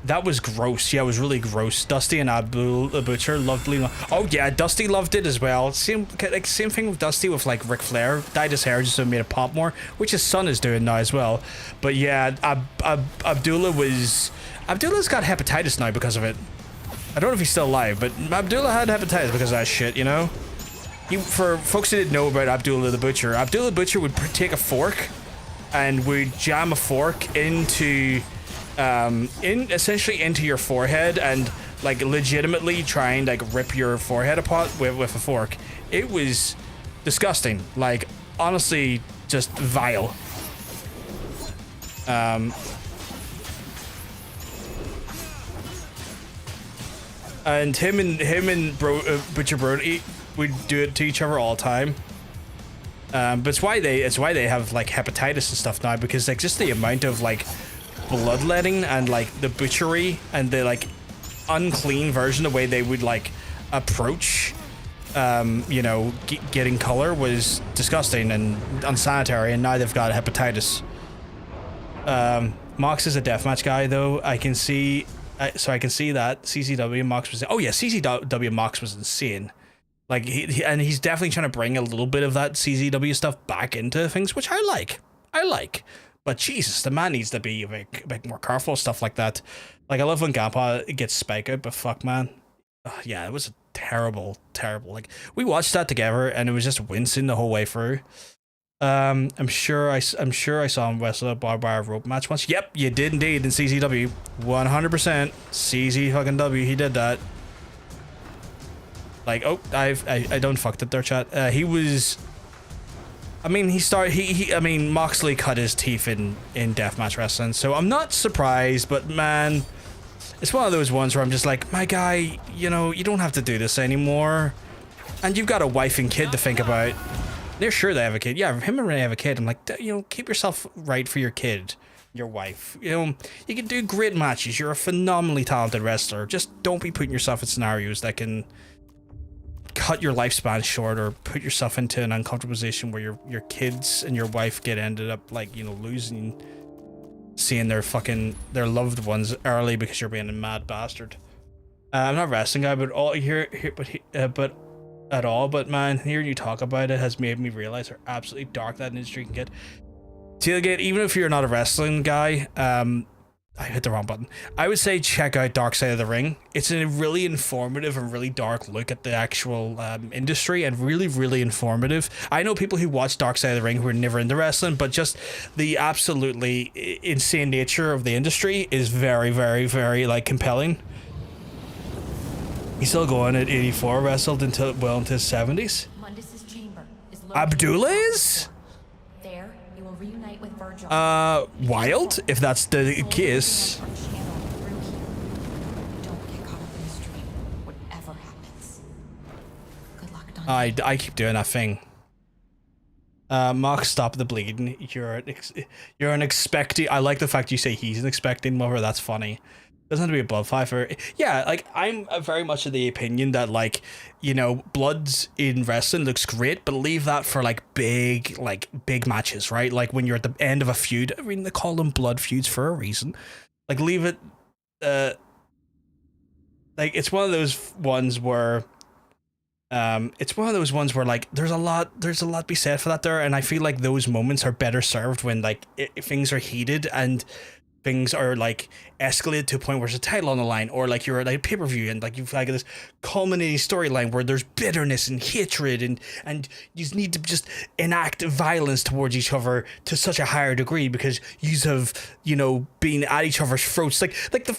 That was gross. Yeah, it was really gross. Dusty and Abdul the Butcher loved Lena. Oh yeah, Dusty loved it as well. Same thing with Dusty with like Ric Flair. Dyed his hair just so it made it pop more, which his son is doing now as well. But yeah, Abdullah's got hepatitis now because of it. I don't know if he's still alive, but Abdullah had hepatitis because of that shit, you know? For folks who didn't know about Abdullah the Butcher would take a fork and would jam a fork into essentially into your forehead and like legitimately try and like rip your forehead apart with a fork. It was disgusting, like honestly just vile. And him and Butcher Brody would do it to each other all the time. But it's why they have like hepatitis and stuff now, because like just the amount of like bloodletting and like the butchery and the like unclean version, the way they would like approach you know, getting color was disgusting and unsanitary, and now they've got hepatitis. Mox is a deathmatch guy, though. I can see, so I can see that CCW Mox was. Oh yeah, CCW Mox was insane. Like and he's definitely trying to bring a little bit of that CCW stuff back into things, which I like. But Jesus, the man needs to be a bit more careful stuff like that. Like I love when Gampa gets spike out, but fuck, man. Yeah, it was terrible. Like we watched that together, and it was just wincing the whole way through. I'm sure I saw him wrestle a barbed wire rope match once. Yep, you did indeed in CZW. 100% CZ fucking W. He did that. Like, oh, I don't fucked it there, chat. He was. I mean, I mean, Moxley cut his teeth in deathmatch wrestling, so I'm not surprised. But man, it's one of those ones where I'm just like, my guy, you know, you don't have to do this anymore, and you've got a wife and kid to think about. They're sure they have a kid. Yeah, him and Renee have a kid. I'm like, you know, keep yourself right for your kid, your wife. You know, you can do great matches. You're a phenomenally talented wrestler. Just don't be putting yourself in scenarios that can cut your lifespan short or put yourself into an uncomfortable position where your kids and your wife get ended up like, you know, losing, seeing their loved ones early because you're being a mad bastard. I'm not a wrestling guy, but at all, but man, hearing you talk about it has made me realize how absolutely dark that industry can get. Tailgate, even if you're not a wrestling guy, I hit the wrong button. I would say check out Dark Side of the Ring. It's a really informative and really dark look at the actual industry, and really, really informative. I know people who watch Dark Side of the Ring who are never into wrestling, but just the absolutely insane nature of the industry is very, very, very like compelling. He's still going at 84, wrestled until well into his 70s. Mundus's chamber is Abdullah is? There, you will reunite with Virgil. Wild, if that's the case. Don't get caught up in the stream, whatever happens. Good luck, Don. I keep doing that thing. Mox, stop the bleeding. You're an expecting. I like the fact you say he's an expecting mother. That's funny. Doesn't have to be a blood fight or yeah, like I'm very much of the opinion that, like, you know, bloods in wrestling looks great, but leave that for like big matches, right? Like when you're at the end of a feud. I mean, they call them blood feuds for a reason. Like leave it. Like it's one of those ones where. It's one of those ones where like there's a lot to be said for that there, and I feel like those moments are better served when like things are heated and things are like escalated to a point where there's a title on the line, or like you're at like a pay-per-view and like you've like this culminating storyline where there's bitterness and hatred and you need to just enact violence towards each other to such a higher degree because you have, you know, been at each other's throats, like the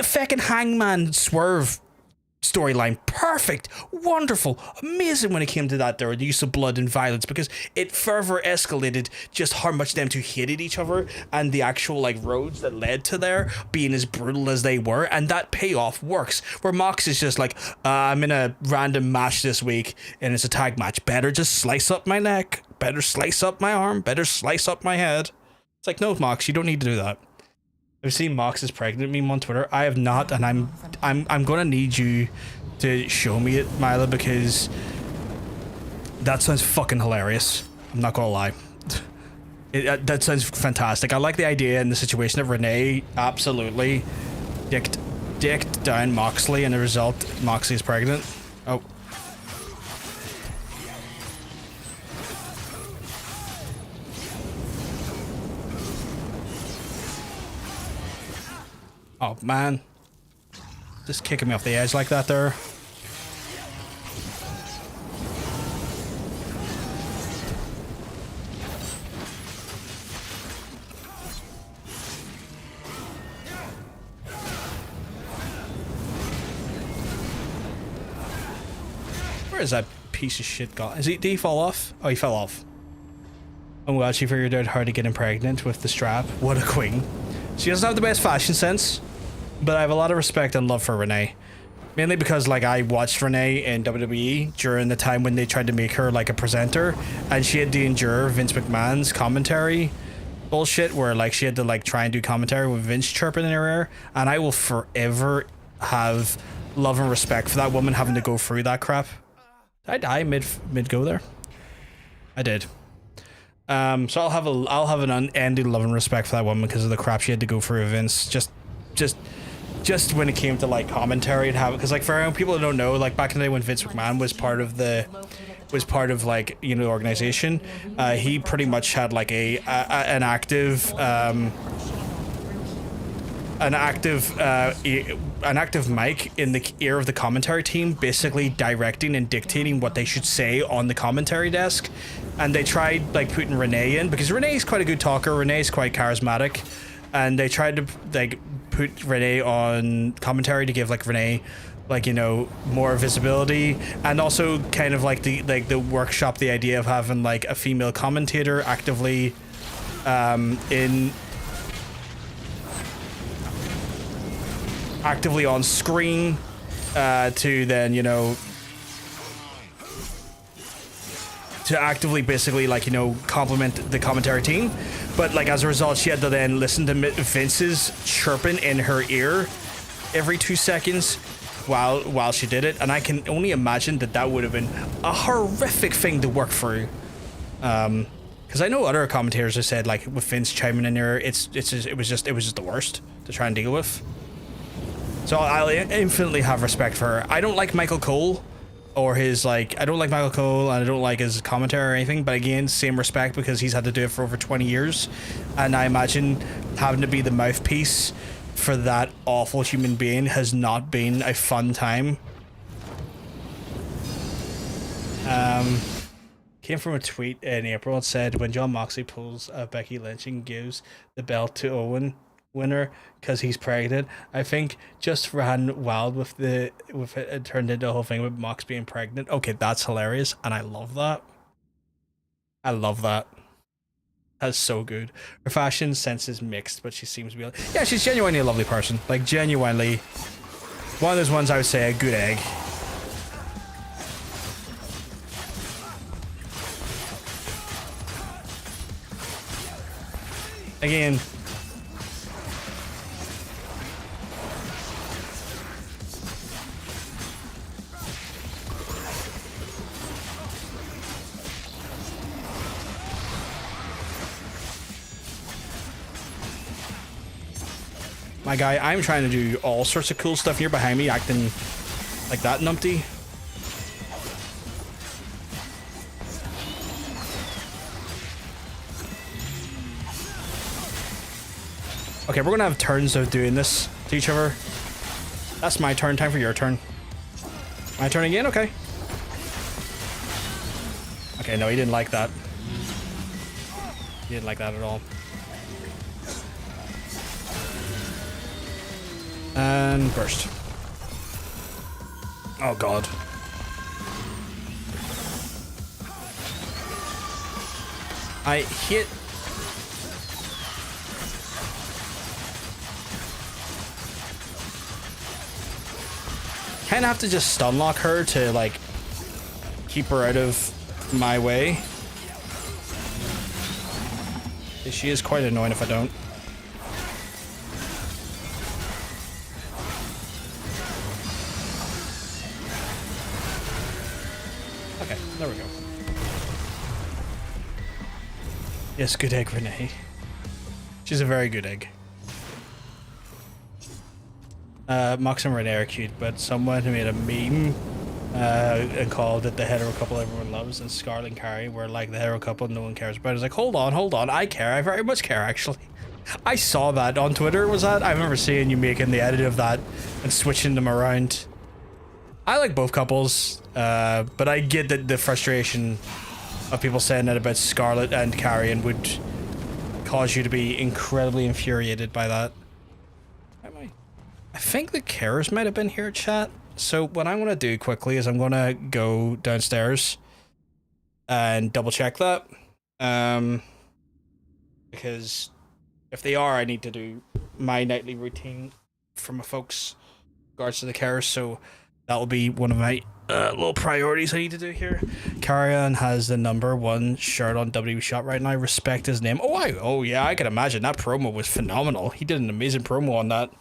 fucking Hangman Swerve storyline. Perfect, wonderful, amazing when it came to that there, the use of blood and violence, because it further escalated just how much them two hated each other and the actual like roads that led to there being as brutal as they were, and that payoff works. Where Mox is just like, I'm in a random match this week and it's a tag match, better just slice up my neck, better slice up my arm, better slice up my head. It's like, no, Mox, you don't need to do that. I've seen Mox is pregnant meme on Twitter. I have not, and I'm gonna need you to show me it, Mila, because that sounds fucking hilarious. I'm not gonna lie. That sounds fantastic. I like the idea and the situation of Renee absolutely dicked down Moxley, and the result, Moxley is pregnant. Oh. Oh man, just kicking me off the edge like that there. Where is that piece of shit gone? Did he fall off? Oh, he fell off. Oh well, she figured out how to get him pregnant with the strap. What a queen. She doesn't have the best fashion sense, but I have a lot of respect and love for Renee. Mainly because, like, I watched Renee in WWE during the time when they tried to make her, like, a presenter, and she had to endure Vince McMahon's commentary bullshit where, like, she had to, like, try and do commentary with Vince chirping in her ear, and I will forever have love and respect for that woman having to go through that crap. Did I die mid-go there? I did. So I'll have an unending love and respect for that woman because of the crap she had to go through, Vince. Just when it came to like commentary and how, because like for people that don't know, like back in the day when Vince McMahon was part of like, you know, the organization, he pretty much had like an active mic in the ear of the commentary team, basically directing and dictating what they should say on the commentary desk. And they tried like putting Renee in because Renee's quite a good talker. Renee's quite charismatic, and they tried to like put Renee on commentary to give like Renee, like, you know, more visibility, and also kind of like the workshop the idea of having like a female commentator actively actively on screen to then, you know, to actively basically like, you know, compliment the commentary team. But like as a result, she had to then listen to Vince's chirping in her ear every 2 seconds while she did it, and I can only imagine that would have been a horrific thing to work through. Because I know other commentators have said like with Vince chiming in there, it was just the worst to try and deal with. So I'll infinitely have respect for her. I don't like Michael Cole or his like, I don't like Michael Cole and I don't like his commentary or anything, but again, same respect because he's had to do it for over 20 years. And I imagine having to be the mouthpiece for that awful human being has not been a fun time. Came from a tweet in April. It said, when John Moxley pulls Becky Lynch and gives the belt to Owen winner because he's pregnant, I think just ran wild with it. It turned into a whole thing with Mox being pregnant. Okay, that's hilarious, and I love that. I love that. That's so good. Her fashion sense is mixed, but she seems to be like, yeah, she's genuinely a lovely person. Like, genuinely one of those ones I would say a good egg. Again, my guy, I'm trying to do all sorts of cool stuff here behind me, acting like that numpty. Okay, we're gonna have turns of doing this to each other. That's my turn, time for your turn. My turn again? Okay. Okay, no, he didn't like that. He didn't like that at all. And burst. Oh god. I hit. Kind of have to just stun lock her to like keep her out of my way. She is quite annoying if I don't. Okay, there we go. Yes, good egg, Renee. She's a very good egg. Mox and Renee are cute, but someone who made a meme and called it the hetero couple everyone loves, and Scarlett and Carrie were like the hetero couple no one cares about. I was like, hold on, I care. I very much care, actually. I saw that on Twitter, was that? I remember seeing you making the edit of that and switching them around. I like both couples, but I get that the frustration of people saying that about Scarlett and Carrie and would cause you to be incredibly infuriated by that. I think the carers might have been here, chat. So what I'm going to do quickly is I'm going to go downstairs and double check that. Because if they are, I need to do my nightly routine for my folks in regards to the carers. So that will be one of my little priorities I need to do here. Carrion has the #1 shirt on WWE Shop right now. I respect his name. Oh yeah, I can imagine. That promo was phenomenal. He did an amazing promo on that.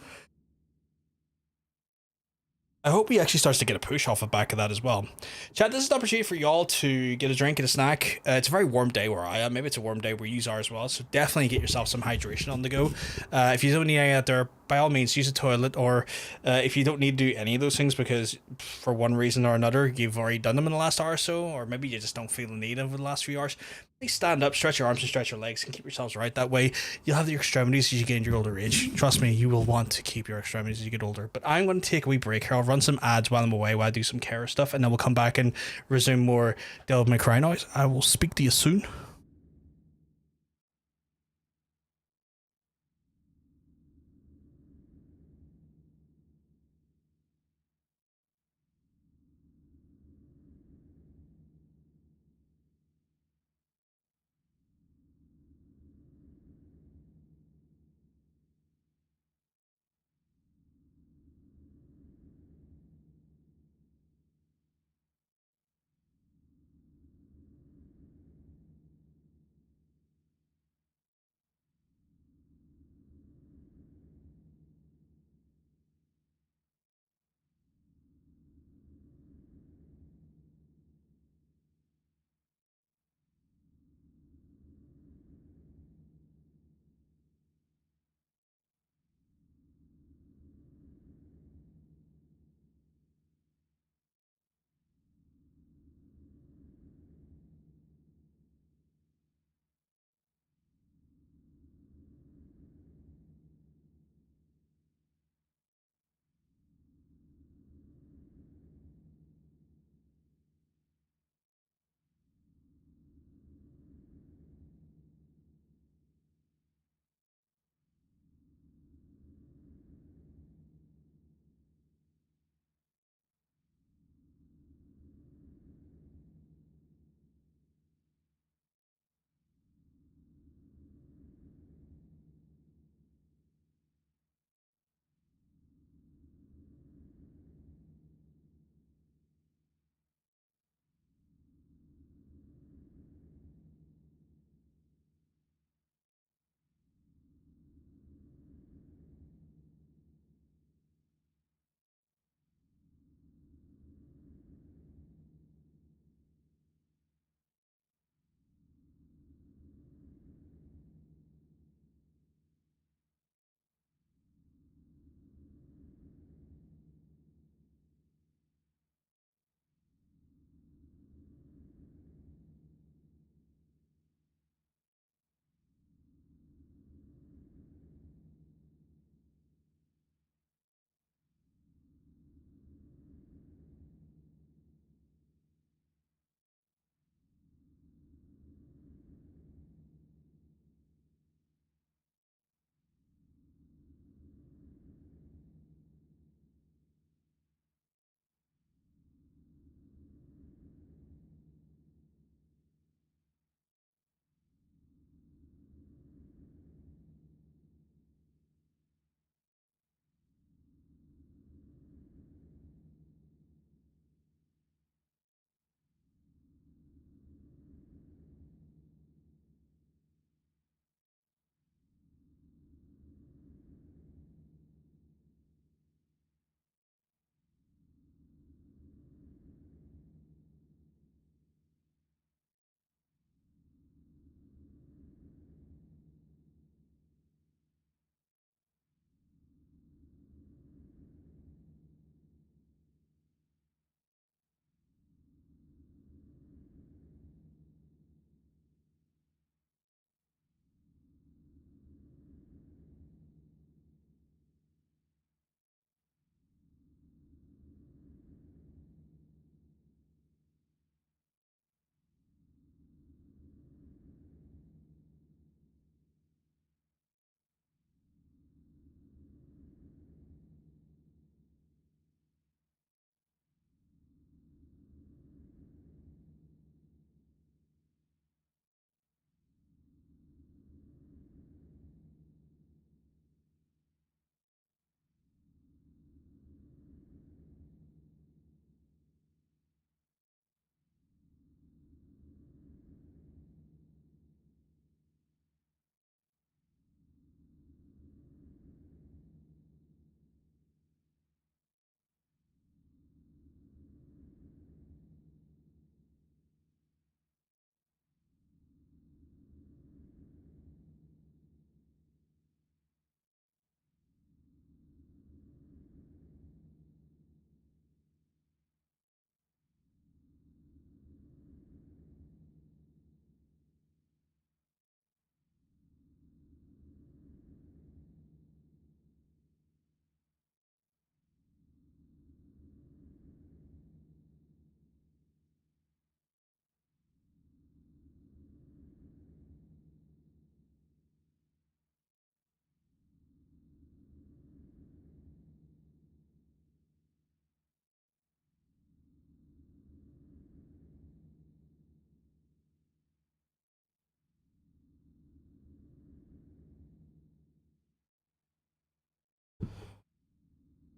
I hope he actually starts to get a push off the back of that as well. Chat, this is an opportunity for y'all to get a drink and a snack. It's a very warm day where I am. Maybe it's a warm day where you are as well. So definitely get yourself some hydration on the go. If you don't need any out there, by all means, use a toilet. Or if you don't need to do any of those things because for one reason or another, you've already done them in the last hour or so, or maybe you just don't feel the need over the last few hours, please stand up, stretch your arms and stretch your legs and keep yourselves right. That way you'll have your extremities as you get into your older age. Trust me, you will want to keep your extremities as you get older. But I'm going to take a wee break here. I'll run some ads while I'm away, while I do some care stuff, and then we'll come back and resume more Devil May Cry noise. I will speak to you soon.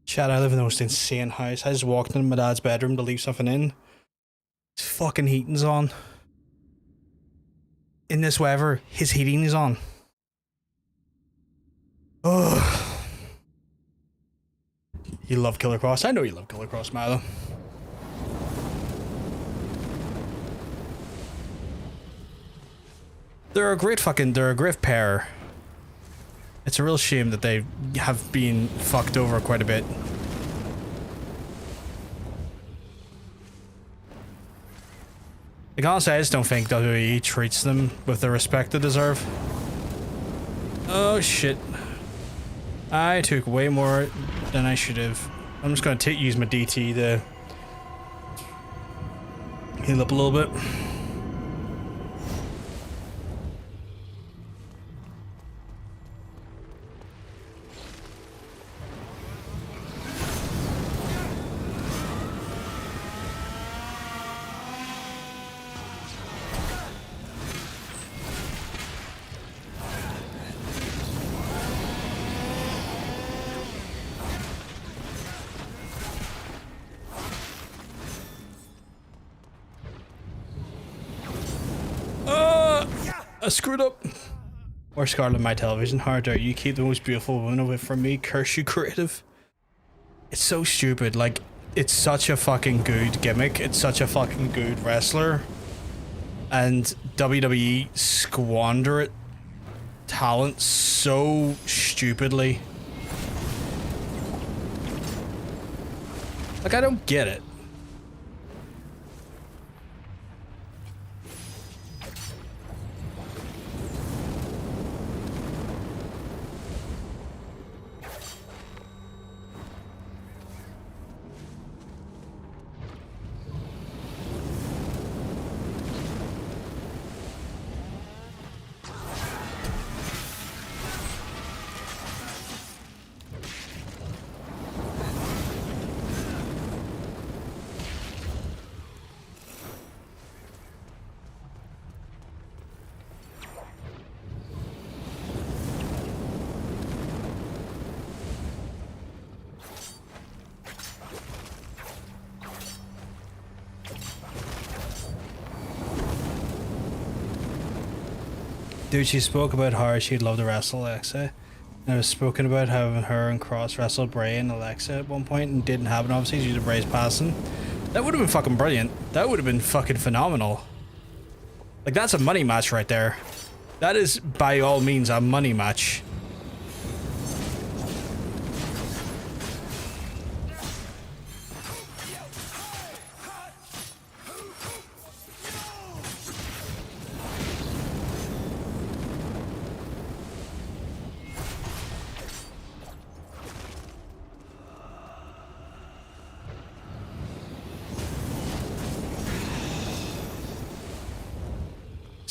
Chad, I live in the most insane house. I just walked into my dad's bedroom to leave something in. His fucking heating's on. In this weather, his heating is on. Oh. You love Killer Cross. I know you love Killer Cross, Milo. They're a great pair. It's a real shame that they have been fucked over quite a bit. Like, honestly, I just don't think WWE treats them with the respect they deserve. Oh shit. I took way more than I should have. I'm just gonna use my DT to heal up a little bit. I screwed up. Or Scarlet, my television. How dare you keep the most beautiful woman away from me? Curse you, creative. It's so stupid. Like, it's such a fucking good gimmick. It's such a fucking good wrestler. And WWE squander it talent so stupidly. Like, I don't get it. Dude, she spoke about how she'd love to wrestle Alexa. And it was spoken about having her and Cross wrestle Bray and Alexa at one point, and didn't happen obviously due to Bray's passing. That would have been fucking brilliant. That would have been fucking phenomenal. Like, that's a money match right there. That is by all means a money match.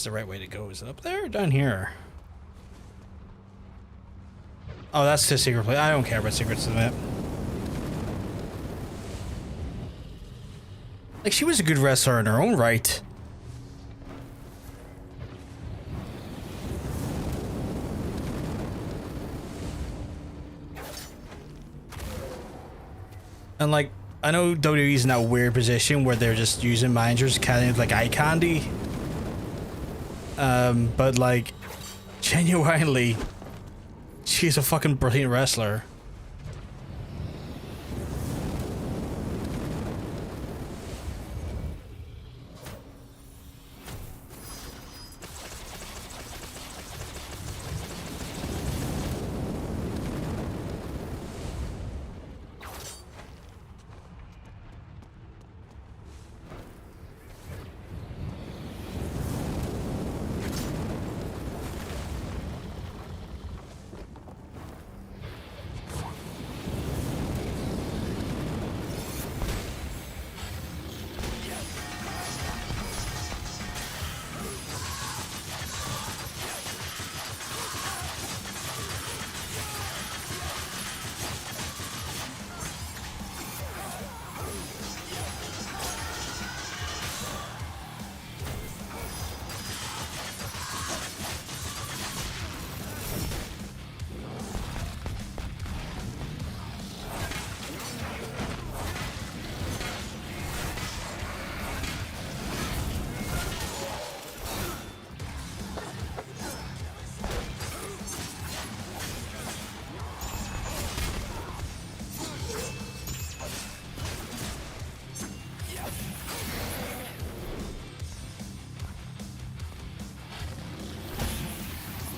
The right way to go. Is it up there or down here? Oh, that's the secret place. I don't care about secrets to the map. Like, she was a good wrestler in her own right. And like, I know WWE's in that weird position where they're just using managers kind of like eye candy. But like, genuinely, she's a fucking brilliant wrestler.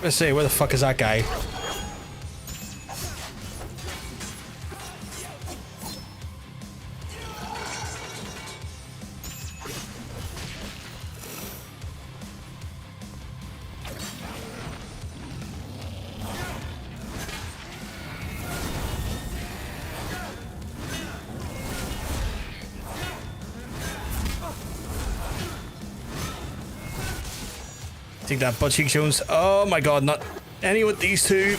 Let's see, where the fuck is that guy? Take that, butt cheek Jones. Oh my god, not any with these two.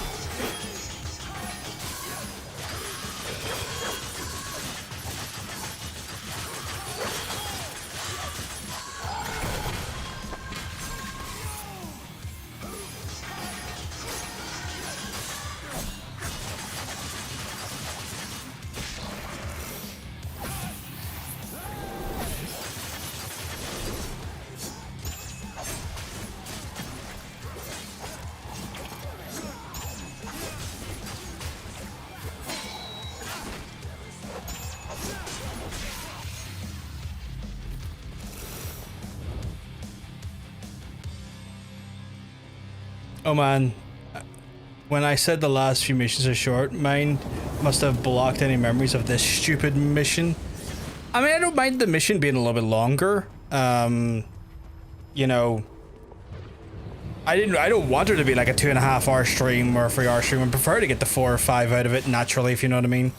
Oh man, when I said the last few missions are short, mine must have blocked any memories of this stupid mission. I mean, I don't mind the mission being a little bit longer. You know, I don't want her to be like a 2.5 hour stream or a 3 hour stream. I prefer to get the 4 or 5 out of it naturally, if you know what I mean.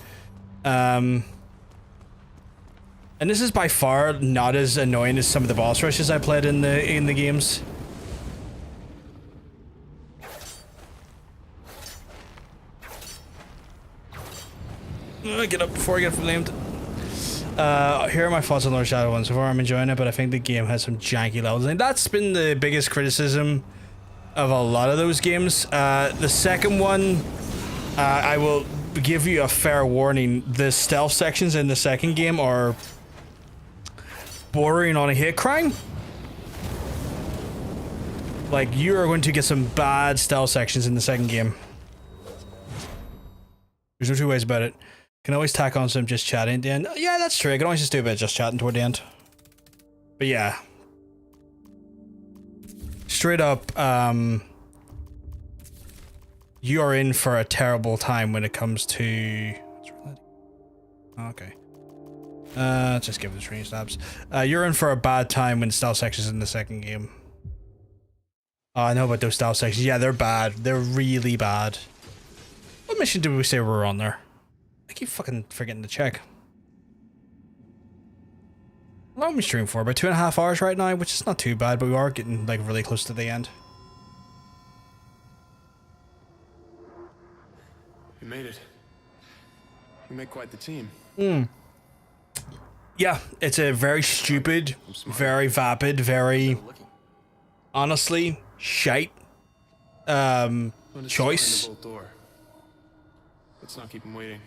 And this is by far not as annoying as some of the boss rushes I played in the games. Get up before I get flamed. Here are my thoughts on Lord Shadow 1. So far I'm enjoying it, but I think the game has some janky levels. And that's been the biggest criticism of a lot of those games. The second one, I will give you a fair warning. The stealth sections in the second game are bordering on a hate crime. Like, you are going to get some bad stealth sections in the second game. There's no two ways about it. Can always tack on some just chatting at the end. Yeah, that's true. I can always just do a bit of just chatting toward the end. But yeah. Straight up, you are in for a terrible time when it comes to... Okay. Just give it a training stabs. You're in for a bad time when stealth sections in the second game. Oh, I know about those stealth sections. Yeah, they're bad. They're really bad. What mission did we say we were on there? I keep fucking forgetting to check. How long are we streaming for? About 2.5 hours right now, which is not too bad, but we are getting like really close to the end. We made it. We make quite the team. Yeah, it's a very stupid, very vapid, very honestly shite choice. Let's not keep him waiting.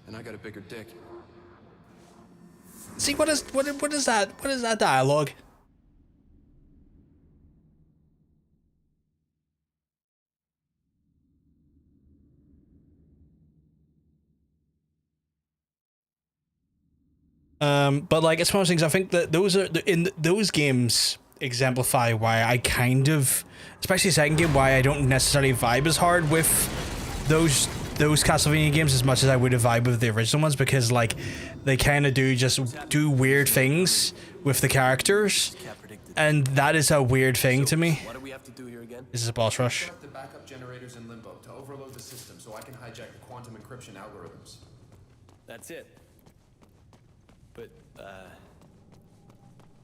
And I got a bigger dick. See, what is that? What is that dialogue? But like, it's one of those things. I think that those games exemplify why I kind of, especially second game, why I don't necessarily vibe as hard with those Castlevania games as much as I would have vibe with the original ones, because like they kind of do weird things with the characters, and that is a weird thing to me. What do we have to do here again? This is a boss rush. Set up the backup generators in limbo to overload the system so I can hijack the quantum encryption algorithms. That's it. But,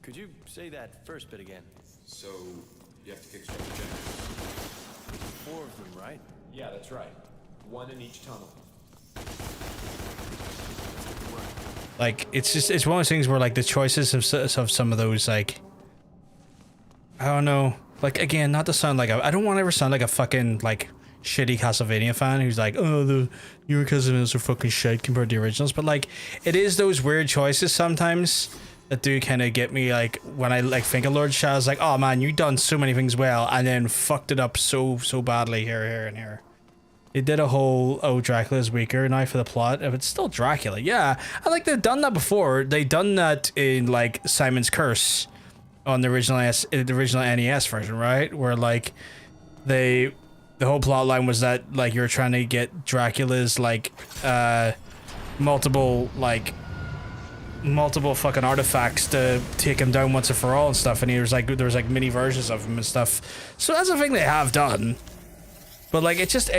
could you say that first bit again? So, you have to kickstart the generators. 4 of them, right? Yeah, that's right. 1 in each tunnel. Like, it's one of those things where like the choices of some of those, like, I don't know, like, again, not to sound like I don't want to ever sound like a fucking like shitty Castlevania fan who's like, oh, the newer Castlevanias are fucking shit compared to the originals, but like, it is those weird choices sometimes that do kind of get me, like, when I like think of Lord Shadow's, like, oh man, you done so many things well and then fucked it up so badly here and here. They did a whole, oh, Dracula's weaker now for the plot. If it's still Dracula, yeah. I like, they've done that before. They've done that in like Simon's Curse, on the original NES version, right? Where like the whole plot line was that like you're trying to get Dracula's like multiple fucking artifacts to take him down once and for all and stuff, and there was like mini versions of him and stuff. So that's a thing they have done. But like it just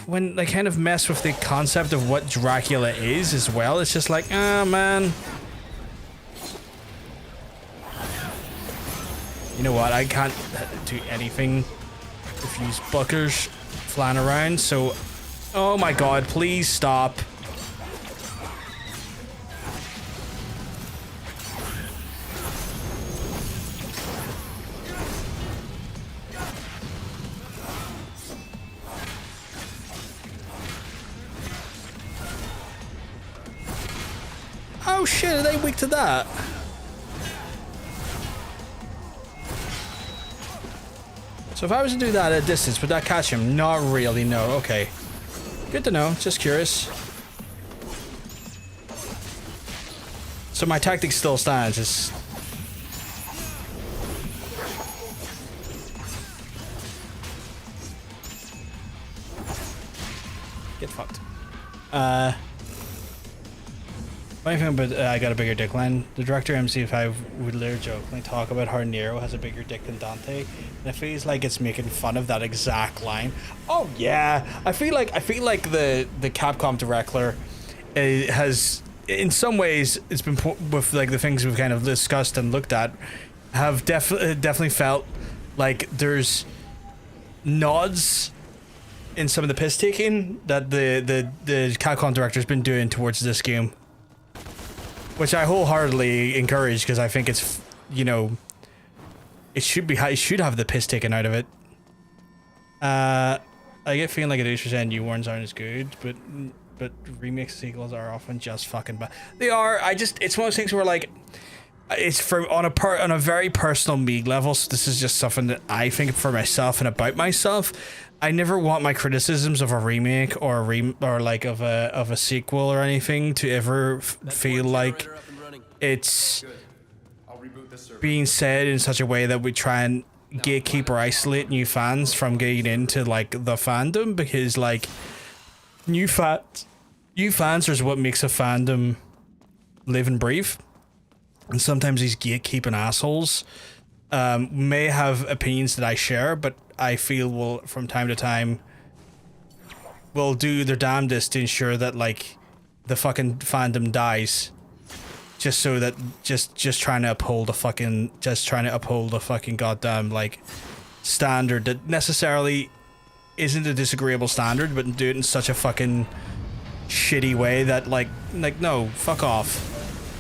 when they kind of mess with the concept of what Dracula is as well, it's just like, ah, man. You know what? I can't do anything if these buckers flying around. So, oh my god, please stop. Oh shit, are they weak to that? So if I was to do that at a distance, would that catch him? Not really, no. Okay. Good to know, just curious. So my tactic still stands, it's... Get fucked. Funny thing about I got a bigger dick line. The director MC5 would later jokingly talk about how Nero has a bigger dick than Dante, and it feels like it's making fun of that exact line. Oh yeah, I feel like the Capcom director has, in some ways, it's been with like the things we've kind of discussed and looked at, have definitely felt like there's nods in some of the piss taking that the Capcom director's been doing towards this game. Which I wholeheartedly encourage, because I think it's, you know, it should have the piss taken out of it. I get feeling like at 80% new ones aren't as good, but remix sequels are often just fucking bad. They are. It's one of those things where like, it's on a very personal me level. So this is just something that I think for myself and about myself. I never want my criticisms of a remake or of a sequel or anything to ever feel like it's being said in such a way that we try and gatekeep or isolate new fans from getting into like the fandom, because like new fans are what makes a fandom live and breathe. And sometimes these gatekeeping assholes may have opinions that I share, but I feel will from time to time will do their damnedest to ensure that like the fucking fandom dies, just so that just trying to uphold the fucking goddamn like standard that necessarily isn't a disagreeable standard, but do it in such a fucking shitty way that like no, fuck off.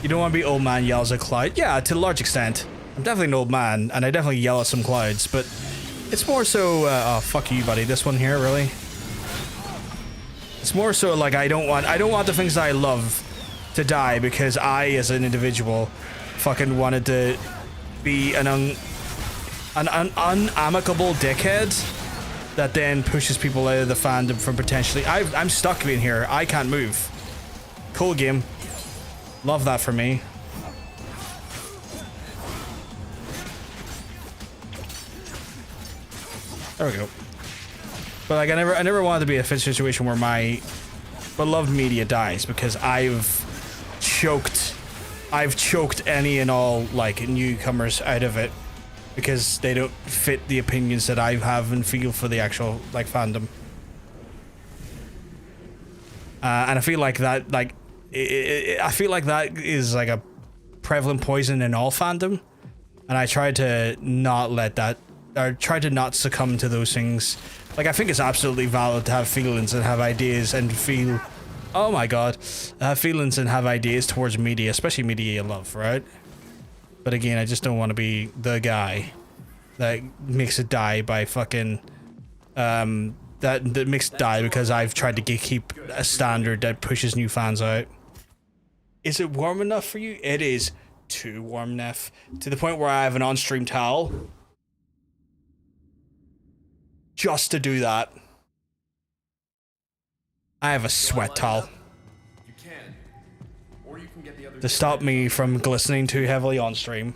You don't want to be old man yells at cloud. Yeah, to a large extent. I'm definitely an old man, and I definitely yell at some clouds, but it's more so, oh, fuck you, buddy. This one here, really? It's more so like I don't want the things that I love to die because I, as an individual, fucking wanted to be an unamicable dickhead that then pushes people out of the fandom from potentially... I'm stuck in here. I can't move. Cool game. Love that for me. There we go. But like I never wanted to be in a situation where my beloved media dies, because I've choked any and all like newcomers out of it because they don't fit the opinions that I have and feel for the actual like fandom. And I feel like that I feel like that is like a prevalent poison in all fandom, and I try to not let that, or try to not succumb to those things. Like I think it's absolutely valid to have feelings and have ideas and feel, oh my god, have feelings and have ideas towards media, especially media you love, right? But again, I just don't want to be the guy that makes it die by fucking that makes it die because I've tried to keep a standard that pushes new fans out. Is it warm enough for you? It is too warm enough, to the point where I have an on-stream towel just to do that. I have a sweat towel to stop me from glistening too heavily on stream.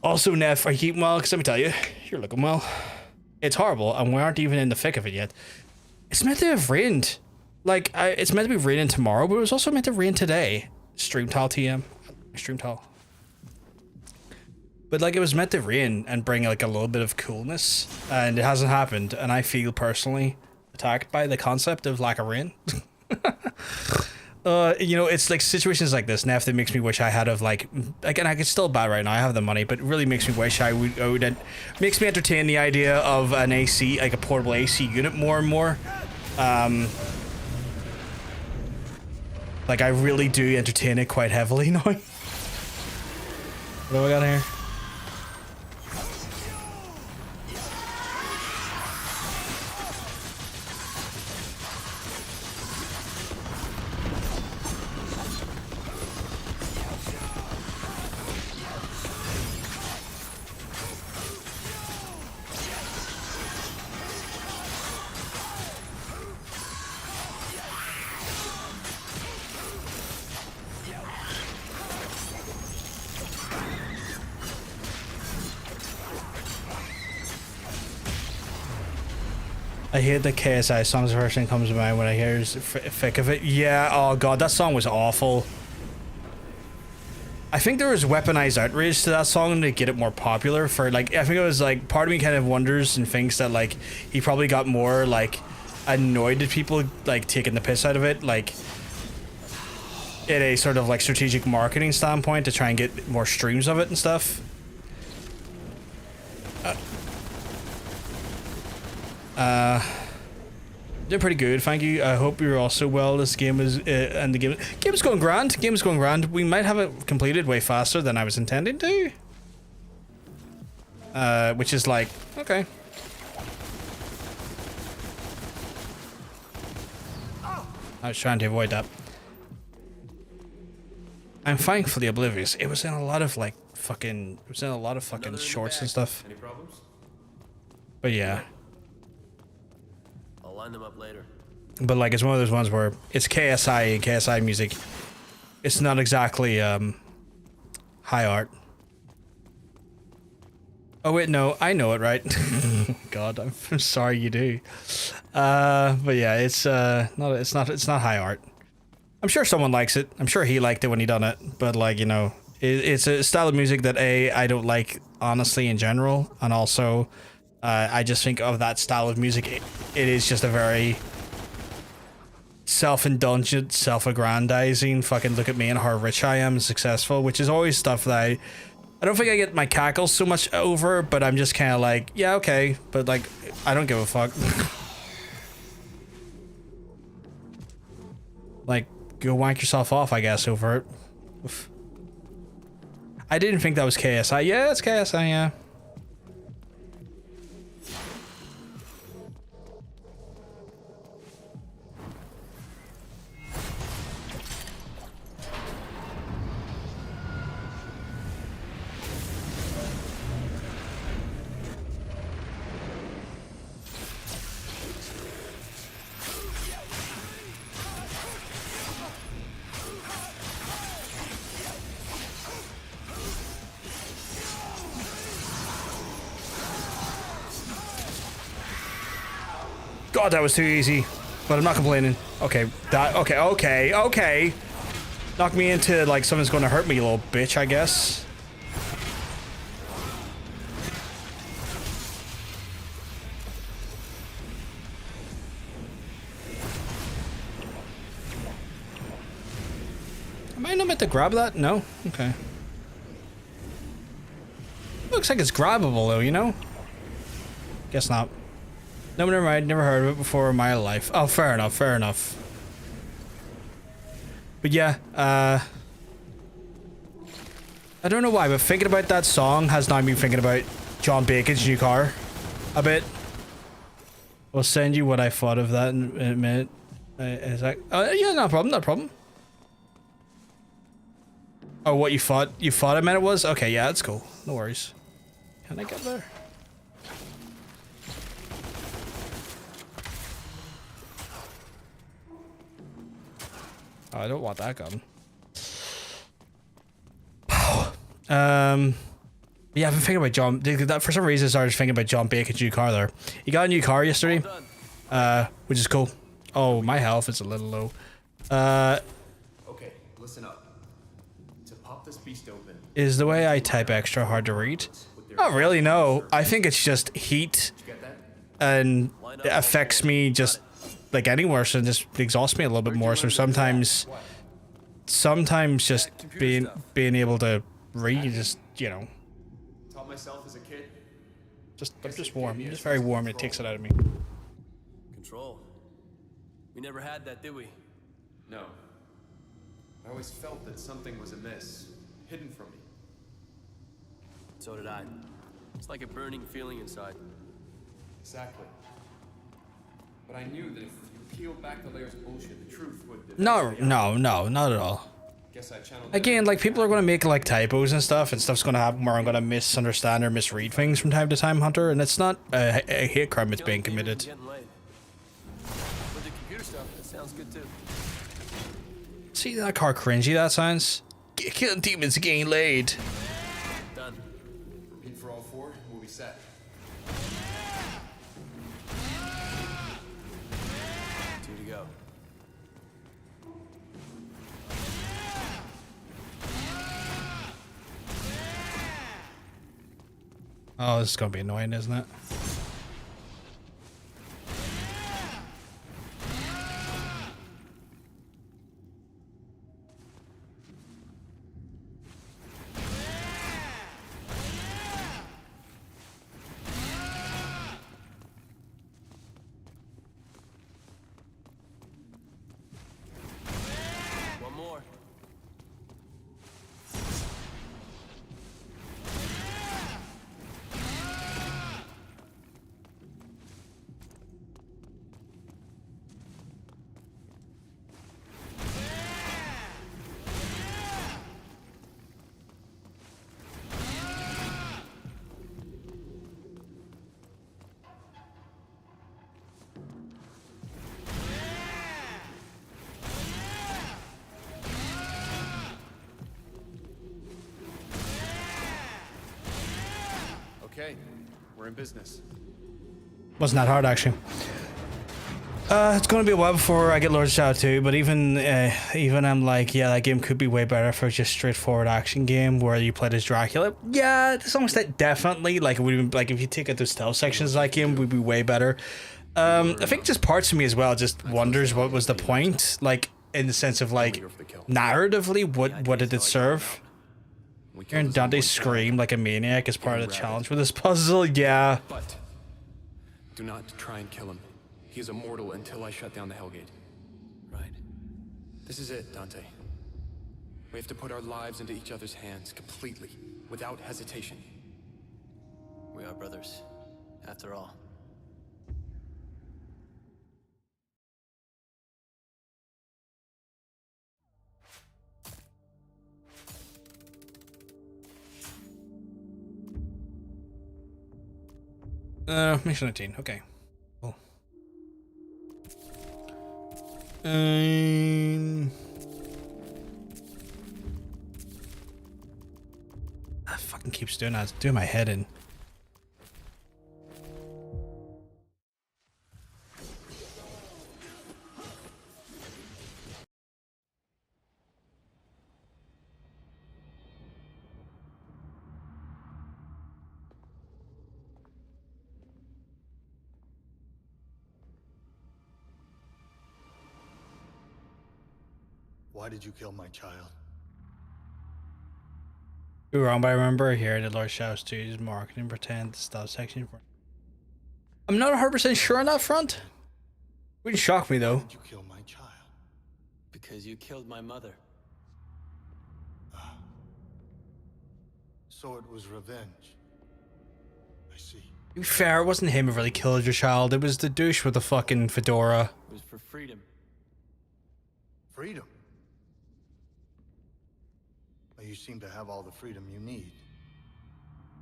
Also, Neff, are you keeping well? Because let me tell you, you're looking well. It's horrible, and we aren't even in the thick of it yet. It's meant to have rained. Like, it's meant to be raining tomorrow, but it was also meant to rain today. Streamtal TM. Streamtal. But, like, it was meant to rain and bring, like, a little bit of coolness, and it hasn't happened, and I feel personally attacked by the concept of lack of rain. You know, it's like situations like this, Neff, that makes me wish I had of like, again, I could still buy right now, I have the money, but it really makes me wish I would makes me entertain the idea of an AC, like a portable AC unit more and more. Like I really do entertain it quite heavily now. What do we got here? I hate the KSI songs. The first thing comes to mind when I hear is thick of it. Yeah, oh god, that song was awful. I think there was weaponized outrage to that song to get it more popular for like, I think it was like, part of me kind of wonders and thinks that like, he probably got more like annoyed at people like taking the piss out of it, like in a sort of like strategic marketing standpoint to try and get more streams of it and stuff. They're pretty good, thank you. I hope you're also well. This game is and the game's going grand. Game's going grand. We might have it completed way faster than I was intending to. Which is like, okay. I was trying to avoid that. I'm thankfully oblivious. It was in a lot of like fucking, it was in a lot of fucking shorts and stuff. Any problems? But yeah. I'll line them up later. But like, it's one of those ones where it's KSI and KSI music. It's not exactly high art. Oh wait, no, I know it, right? God, I'm sorry you do. But yeah, it's not high art. I'm sure someone likes it. I'm sure he liked it when he done it. But like, you know, it's a style of music that I don't like honestly in general, and also I just think of that style of music. It is just a very self-indulgent, self-aggrandizing. Fucking look at me and how rich I am and successful, which is always stuff that I don't think I get my cackles so much over, but I'm just kind of like, yeah, okay, but like, I don't give a fuck. Like, go wank yourself off, I guess, over it. Oof. I didn't think that was KSI. Yeah, it's KSI, yeah. God, that was too easy, but I'm not complaining. Okay, okay. Knock me into like someone's gonna hurt me, you little bitch, I guess. Am I not meant to grab that? No? Okay. Looks like it's grabbable though, you know? Guess not. No, never mind. Never heard of it before in my life. Oh, fair enough. Fair enough. But yeah, I don't know why, but thinking about that song has now been thinking about John Bacon's new car a bit. I'll send you what I thought of that in a minute. Is that? Yeah, no problem. No problem. Oh, what you thought? You thought I meant it was? Okay, yeah, that's cool. No worries. Can I get there? Oh, I don't want that gun. Yeah, I've been thinking about John. For some reason, I started thinking about John Bacon's new car there. He got a new car yesterday, which is cool. Oh, my health is a little low. Okay, listen up. To pop this beast open. Is the way I type extra hard to read? Not really, no. I think it's just heat, and it affects me just like any worse and just exhausts me a little bit more. So sometimes just being able to read, just Taught myself as a kid. I'm just warm. I'm just very warm, and it takes it out of me. Control. We never had that, did we? No. I always felt that something was amiss, hidden from me. So did I. It's like a burning feeling inside. Exactly. But I knew that if you peeled back the layers of bullshit, the truth would. No, not at all. Guess I channeled Again, like, people are gonna make like typos and stuff's gonna happen where I'm gonna misunderstand or misread things from time to time, Hunter, and it's not a hate crime that's being committed. Getting late. With the computer stuff, that sounds good too. See that car cringy that sounds? Killing demons getting laid. Done. Repeat for all four, we'll be set. Two to go. Oh, this is gonna be annoying, isn't it? One more. Okay, we're in business. Wasn't that hard, actually. It's gonna be a while before I get Lord Shadow 2, but even I'm like, yeah, that game could be way better for just straightforward action game where you played as Dracula. Yeah, to some extent, definitely. Like, it would be, like, if you take out those stealth sections of that game, would be way better. I think just parts of me as well just wonders what was the point, like, in the sense of, like, narratively, what did it serve? Hearing Dante scream like a maniac as part of the challenge with this puzzle, yeah. But do not try and kill him. He is immortal until I shut down the Hellgate. Right. This is it, Dante. We have to put our lives into each other's hands completely, without hesitation. We are brothers, after all. Mission 19, okay. Cool. That fucking keeps doing that. It's doing my head in. Why did you kill my child? You're wrong, but I remember here the Lord Shouts to use marketing pretend stuff section. I'm not 100% sure on that front. Wouldn't shock me though. Why did you kill my child? Because you killed my mother. So it was revenge. I see. To be fair, it wasn't him who really killed your child. It was the douche with the fucking fedora. It was for freedom. Freedom. Well, you seem to have all the freedom you need.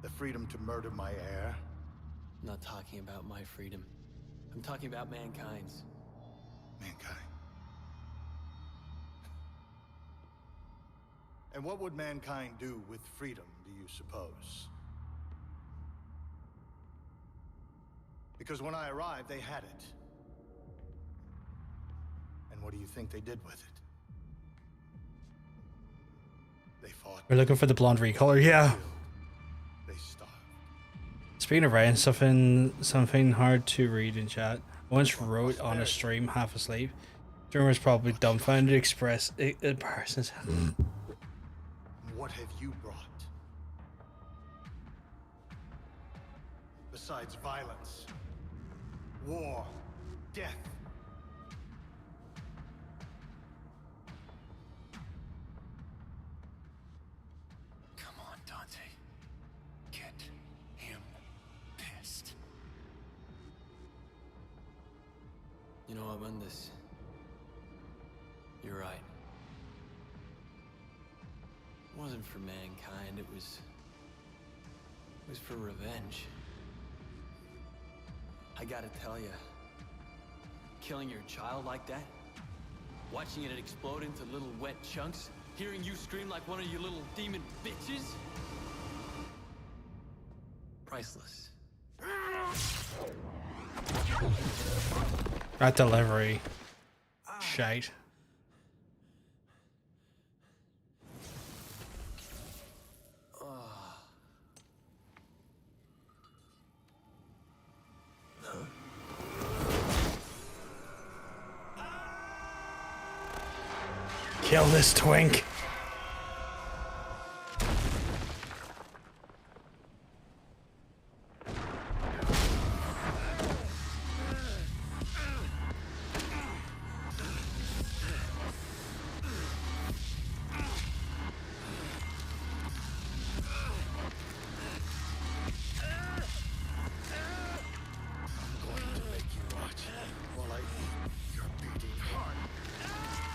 The freedom to murder my heir. I'm not talking about my freedom. I'm talking about mankind's. Mankind. And what would mankind do with freedom, do you suppose? Because when I arrived, they had it. And what do you think they did with it? They fought. We're looking for the blonde recolor. Yeah. They starved. Speaking of writing, something hard to read in chat. I once wrote on a stream half asleep. Dreamer's probably dumbfounded, express embarrassing. What have you brought? Besides violence, war, death. Come on, Dante. Get him pissed. You know, Armandus, you're right. It wasn't for mankind, it was for revenge. I gotta tell you, killing your child like that, watching it explode into little wet chunks, hearing you scream like one of your little demon bitches, priceless. That delivery. Shite. Kill this twink.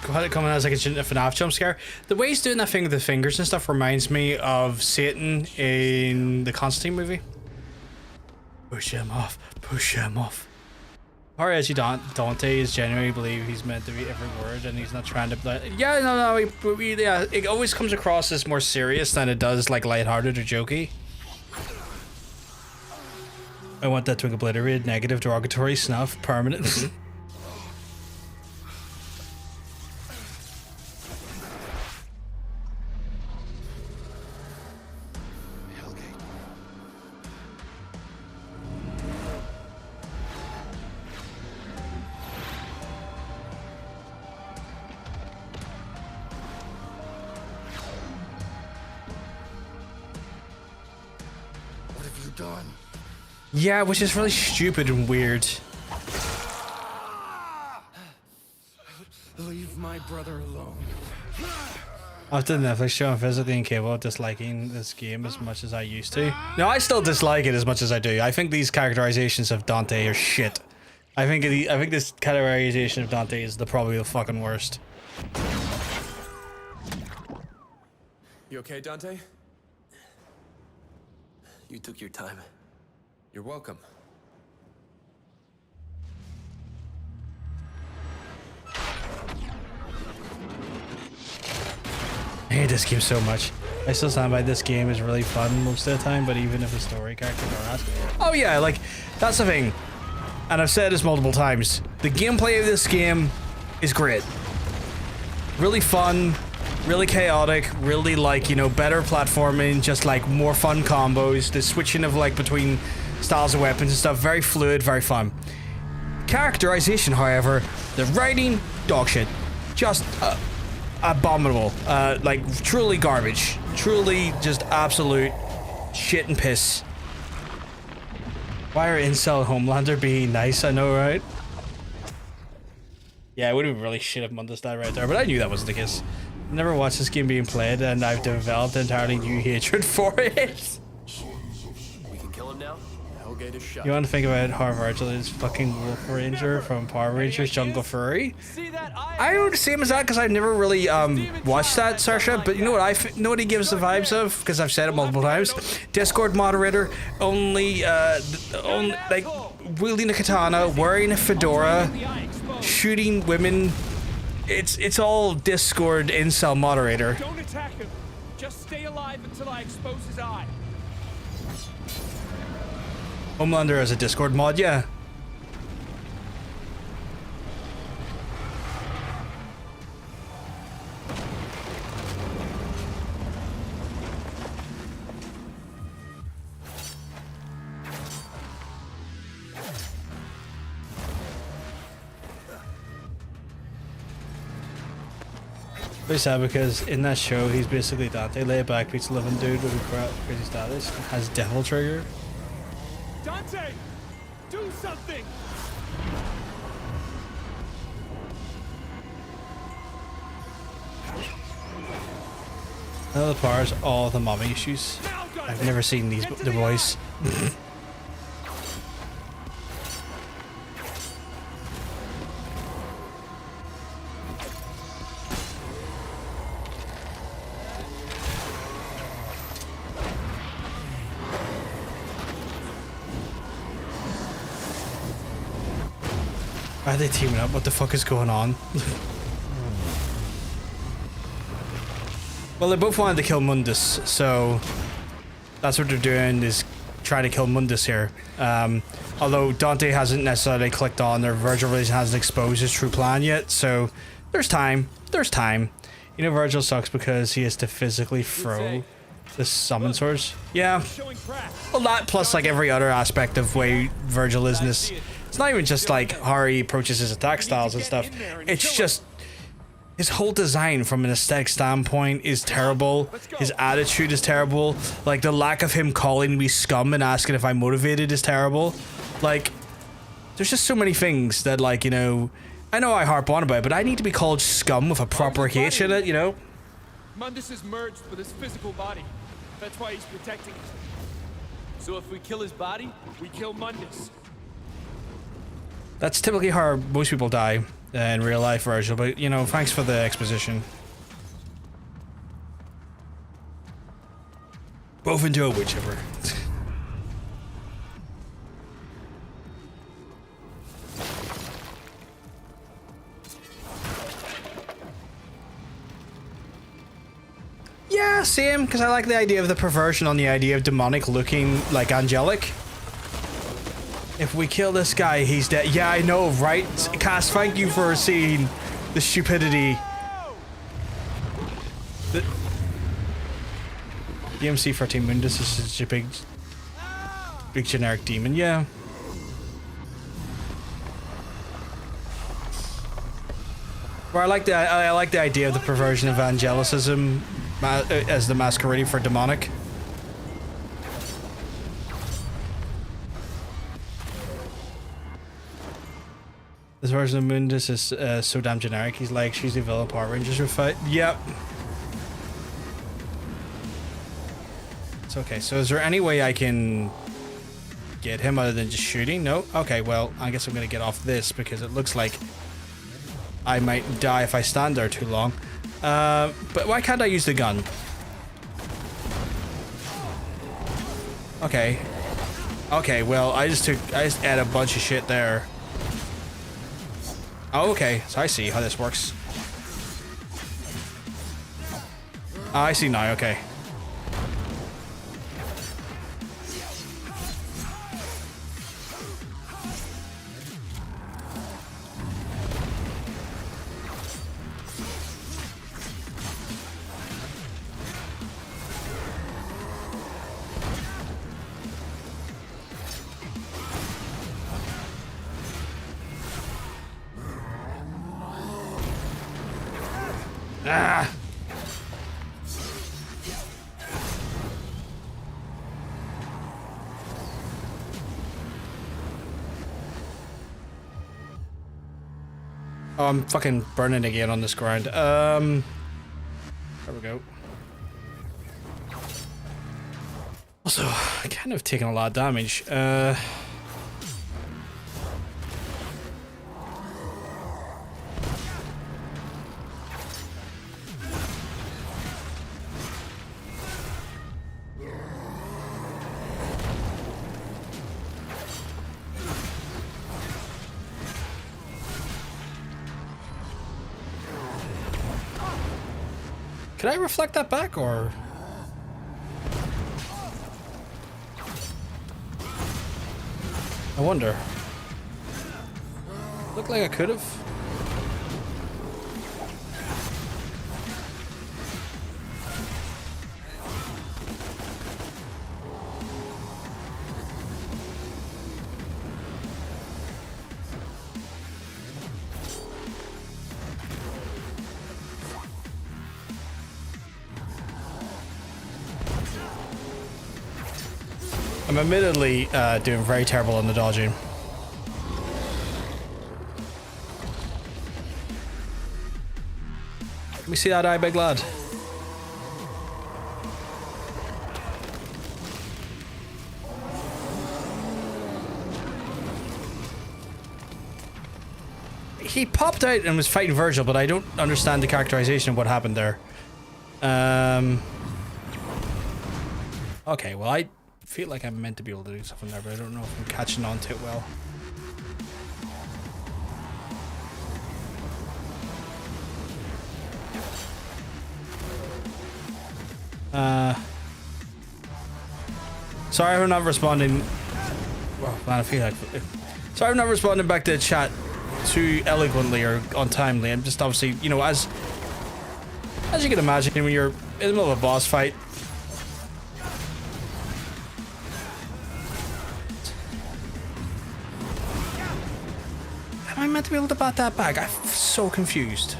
Had it coming as like a FNAF jump scare. The way he's doing that thing with the fingers and stuff reminds me of Satan in the Constantine movie. Push him off. Push him off. Or as you Dante is genuinely believe he's meant to be every word and he's not trying to. Yeah, no. Yeah, it always comes across as more serious than it does like lighthearted or jokey. I want that to obliterate negative, derogatory, snuff, permanent. Yeah, which is really stupid and weird. Leave my brother alone. After the Netflix show, I'm physically incapable of disliking this game as much as I used to. No, I still dislike it as much as I do. I think these characterizations of Dante are shit. I think this characterization of Dante is probably the fucking worst. You okay, Dante? You took your time. You're welcome. I hate this game so much. I still stand by this game is really fun most of the time, but even if the story characters are ass. Oh yeah, like, that's the thing. And I've said this multiple times. The gameplay of this game is great. Really fun, really chaotic, really like, you know, better platforming, just like more fun combos, the switching of like between styles of weapons and stuff, very fluid, very fun. Characterization, however, the writing, dog shit. Just abominable. Like, truly garbage. Truly just absolute shit and piss. Why are Incel Homelander being nice? I know, right? Yeah, it would have been really shit if Mundus died right there, but I knew that wasn't the case. Never watched this game being played, and I've developed entirely new hatred for it. We can kill him now? Hellgate is shut. You want to think about how Virgil is fucking Wolf Ranger from Power Rangers Jungle Fury? I know the same as that because I've never really watched that, Sarsha, but you know what know what he gives the vibes of? Because I've said it multiple times. Discord moderator, only like wielding a katana, wearing a fedora, shooting women. It's all Discord incel moderator. Don't attack him. Just stay alive until I expose his eye. Homelander as a Discord mod, yeah. Very sad because in that show he's basically Dante, laid back, beats a living dude with a crazy status, has devil trigger. Dante, do something. Another part is all the mommy issues. I've never seen the boys. Why are they teaming up? What the fuck is going on? Well, they both wanted to kill Mundus, so that's what they're doing, is trying to kill Mundus here. Although Dante hasn't necessarily clicked on, or Virgil really hasn't exposed his true plan yet, so there's time. There's time. You know, Virgil sucks because he has to physically throw the summon source. Yeah. Well, that plus like every other aspect of way Virgil is in this. It's not even just like how he approaches his attack styles and stuff. It's just his whole design from an aesthetic standpoint is terrible. His attitude is terrible. Like the lack of him calling me scum and asking if I'm motivated is terrible. Like there's just so many things that, like, you know, I know I harp on about it, but I need to be called scum with a proper H in it, you know? Mundus is merged with his physical body. That's why he's protecting it. So if we kill his body, we kill Mundus. That's typically how most people die in real life, Virgil, but, you know, thanks for the exposition. Both into a whichever. Yeah, same, because I like the idea of the perversion on the idea of demonic looking like angelic. If we kill this guy, he's dead. Yeah, I know, right? Cass, thank you for seeing the stupidity. The DMC 13 Mundus is such a big generic demon, yeah. Well, I like the idea of the perversion of angelicism as the masquerading for demonic. This version of Mundus is so damn generic. He's like, she's the villain Power Rangers would fight. Yep. It's okay. So is there any way I can get him other than just shooting? No? Okay, well, I guess I'm going to get off this because it looks like I might die if I stand there too long. But why can't I use the gun? Okay. Okay, well, I just add a bunch of shit there. Oh, okay, so I see how this works. Oh, I see now, okay. Ah! Oh, I'm fucking burning again on this grind. There we go. Also, I kind of taken a lot of damage. Can I reflect that back, or? I wonder. Looked like I could have. I'm admittedly doing very terrible on the dodging. Let me see that eye, big lad. He popped out and was fighting Virgil, but I don't understand the characterization of what happened there. Okay, well, I feel like I'm meant to be able to do something there, but I don't know if I'm catching on to it well. Sorry I'm not responding. Well, man, I feel like... Sorry I'm not responding back to the chat too eloquently or untimely. I'm just obviously, you know, as you can imagine, when you're in the middle of a boss fight, am I meant to be able to bat that back? I'm so confused.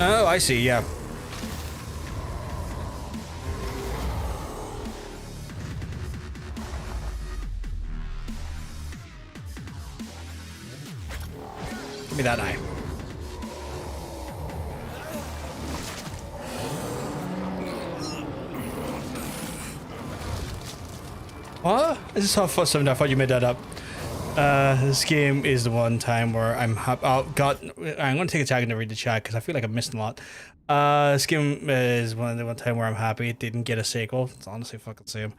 Oh, I see, yeah. Give me that eye. What? I just saw something. I thought you made that up. This game is the one time where I'm happy. Oh, God. I'm going to take a second to read the chat because I feel like I'm missing a lot. This game is one time where I'm happy it didn't get a sequel. It's honestly fucking same.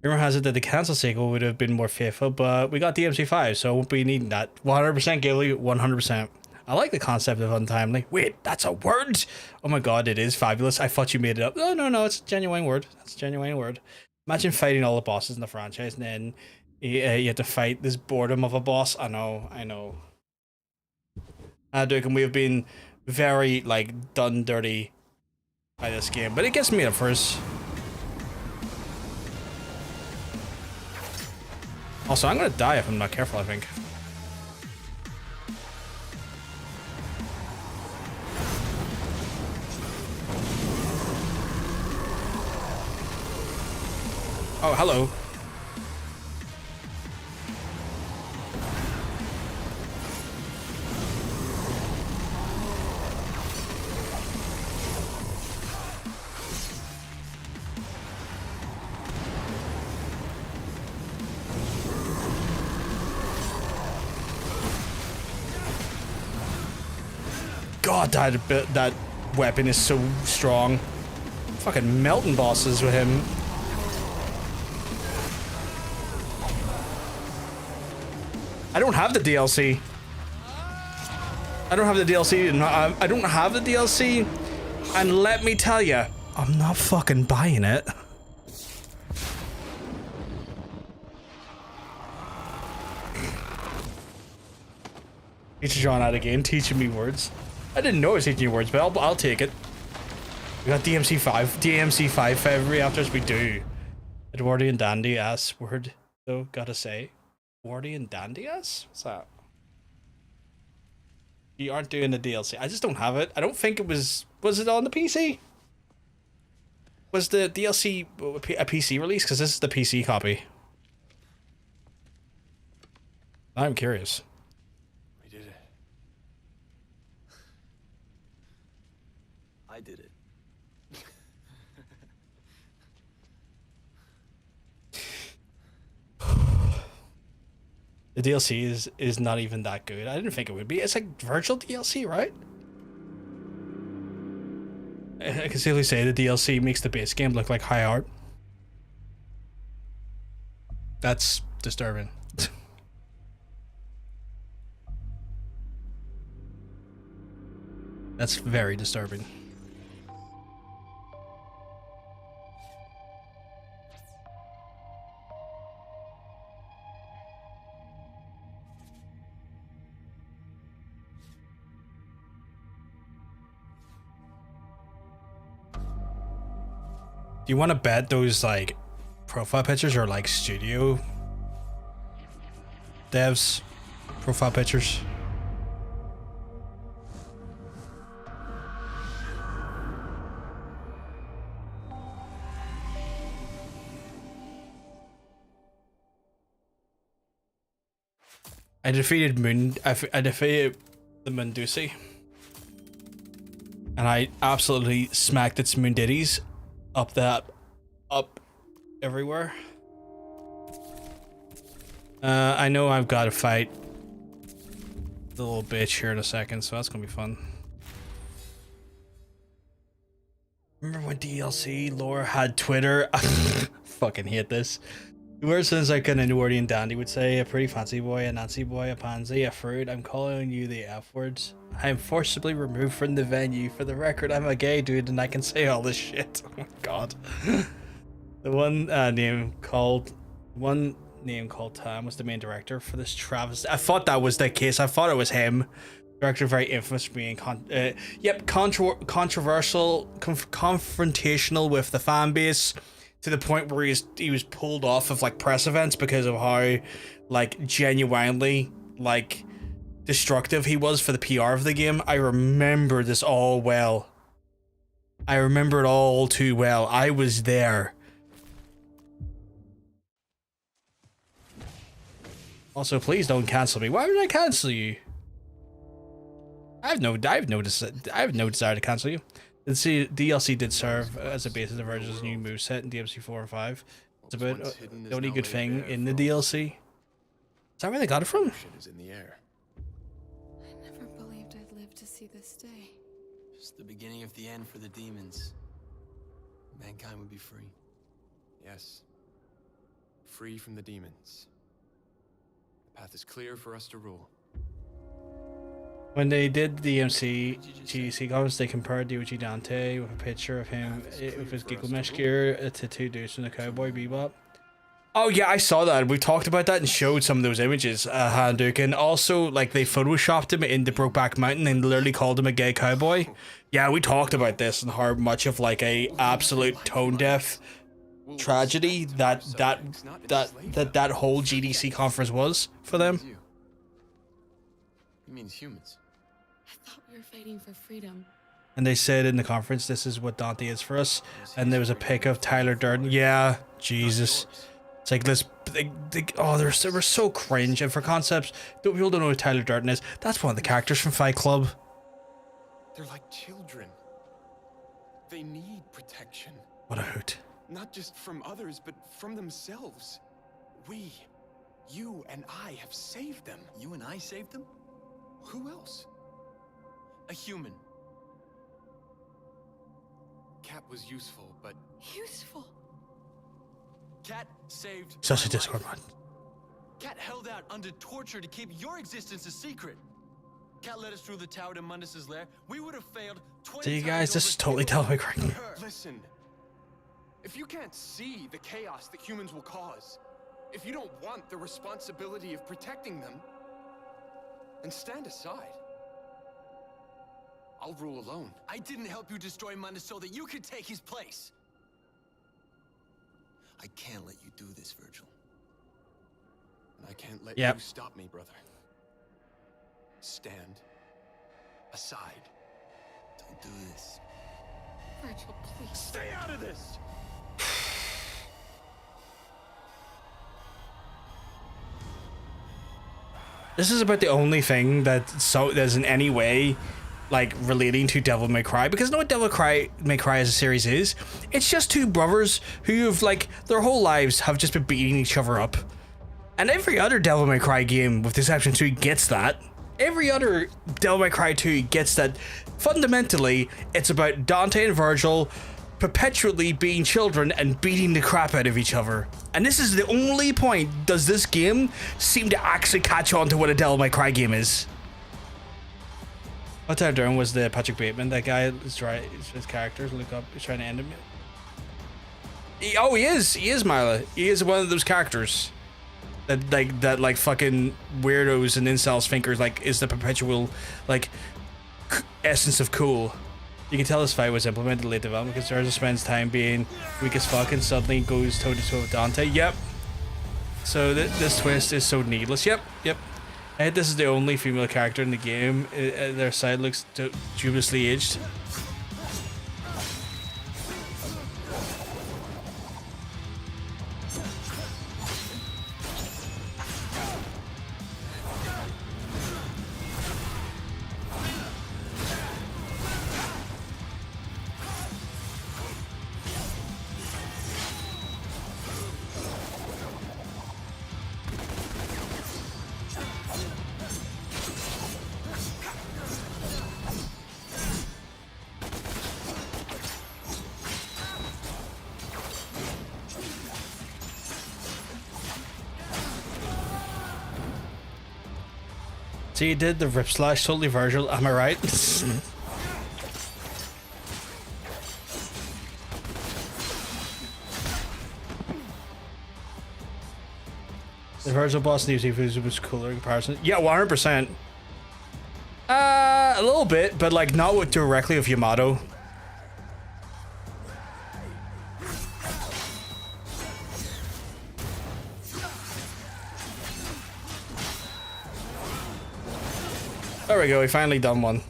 Rumor has it that the cancelled sequel would have been more faithful, but we got DMC 5, so I won't be needing that. 100% Ghibli, 100%. I like the concept of untimely. Wait, that's a word? Oh my God, it is fabulous. I thought you made it up. No, it's a genuine word. That's a genuine word. Imagine fighting all the bosses in the franchise and then you have to fight this boredom of a boss. I know. Duke, and we have been very, like, done dirty by this game, but it gets me at first. Also, I'm gonna die if I'm not careful, I think. Oh, hello. God, that weapon is so strong. Fucking melting bosses with him. I don't have the DLC. I don't have the DLC, and let me tell you, I'm not fucking buying it. Teacher John out again, teaching me words. I didn't know I was teaching you words, but I'll take it. We got DMC 5 February after we do. Edwardian dandy ass word, though, gotta say. Edwardian dandy ass? What's that? You aren't doing the DLC. I just don't have it. I don't think it was it on the PC? Was the DLC a PC release? Because this is the PC copy. I'm curious. We did it. I did it. The DLC is not even that good. I didn't think it would be. It's like virtual DLC, right? I can safely say the DLC makes the base game look like high art. That's disturbing. That's very disturbing. Do you want to bet those like profile pictures are like studio devs profile pictures? I defeated I defeated the Mundusi, and I absolutely smacked its Munditties up everywhere. I know I've got to fight the little bitch here in a second, so that's gonna be fun. Remember when DLC lore had Twitter? Fucking hate this. Where sounds like an Edwardian dandy would say, a pretty fancy boy, a Nazi boy, a pansy, a fruit. I'm calling you the F words. I am forcibly removed from the venue. For the record, I'm a gay dude and I can say all this shit. Oh my god. The one name called Tam was the main director for this travesty. I thought that was the case. I thought it was him. Director very infamous for being controversial, confrontational with the fan base, to the point where he was pulled off of like press events because of how like genuinely like destructive he was for the PR of the game. I remember this all well. I remember it all too well. I was there. Also, please don't cancel me. Why would I cancel you? I have no desire to cancel you. The DLC did serve as a basis of Virgil's new moveset in DMC 4 and 5. It's about the only good thing in the DLC. Is that where they got it from? Is in the air. I never believed I'd live to see this day. Just the beginning of the end for the demons. Mankind would be free. Yes. Free from the demons. The path is clear for us to rule. When they did the DMC GDC covers, they compared Yuji Dante with a picture of him with his Gilgamesh gear to two dudes from the Cowboy Bebop. Oh yeah, I saw that. We talked about that and showed some of those images, Handuk, and also like they photoshopped him into Brokeback Mountain and literally called him a gay cowboy. Yeah, we talked about this and how much of like a absolute tone deaf tragedy that whole GDC conference was for them. He means humans. I thought we were fighting for freedom. And they said in the conference, this is what Dante is for us. And there was a pic of Tyler Durden. Yeah, Jesus. It's like this. They were so cringe. And for concepts, people don't know who Tyler Durden is. That's one of the characters from Fight Club. They're like children. They need protection. What a hoot. Not just from others, but from themselves. We, you and I have saved them. You and I saved them? Who else? A human. Cat was useful, but... Useful? Cat saved Such a Discord mod. Cat held out under torture to keep your existence a secret. Cat led us through the tower to Mundus's lair. We would have failed 20 See you times guys, this over is totally Devil May Cry. Listen. If you can't see the chaos that humans will cause, if you don't want the responsibility of protecting them, then stand aside. I'll rule alone. I didn't help you destroy Mundus so that you could take his place. I can't let you do this, Virgil. And I can't let Yep. you stop me, brother. Stand aside. Don't do this. Virgil, please. Stay out of this! This is about the only thing that's in any way like relating to Devil May Cry, because you know what Devil May Cry as a series is? It's just two brothers who have like their whole lives have just been beating each other up. And every other Devil May Cry game, with the exception 2, gets that. Every other Devil May Cry 2 gets that. Fundamentally, it's about Dante and Virgil perpetually being children and beating the crap out of each other. And this is the only point does this game seem to actually catch on to what a Devil May Cry game is. What Tyler Durden was the Patrick Bateman. That guy is right. His characters look up. He's trying to end him. He is. He is Mila. He is one of those characters that like fucking weirdos and incels think are like is the perpetual like essence of cool. You can tell this fight was implemented in late development because Urza spends time being weak as fuck and suddenly goes toe to toe with Dante. Yep. So this twist is so needless. Yep. I think this is the only female character in the game. Their side looks dubiously aged. So you did the rip slash, totally Virgil, am I right? The Virgil boss news was cooler in comparison. Yeah, 100%. A little bit, but like not with directly with Yamato. There we go, we finally done one.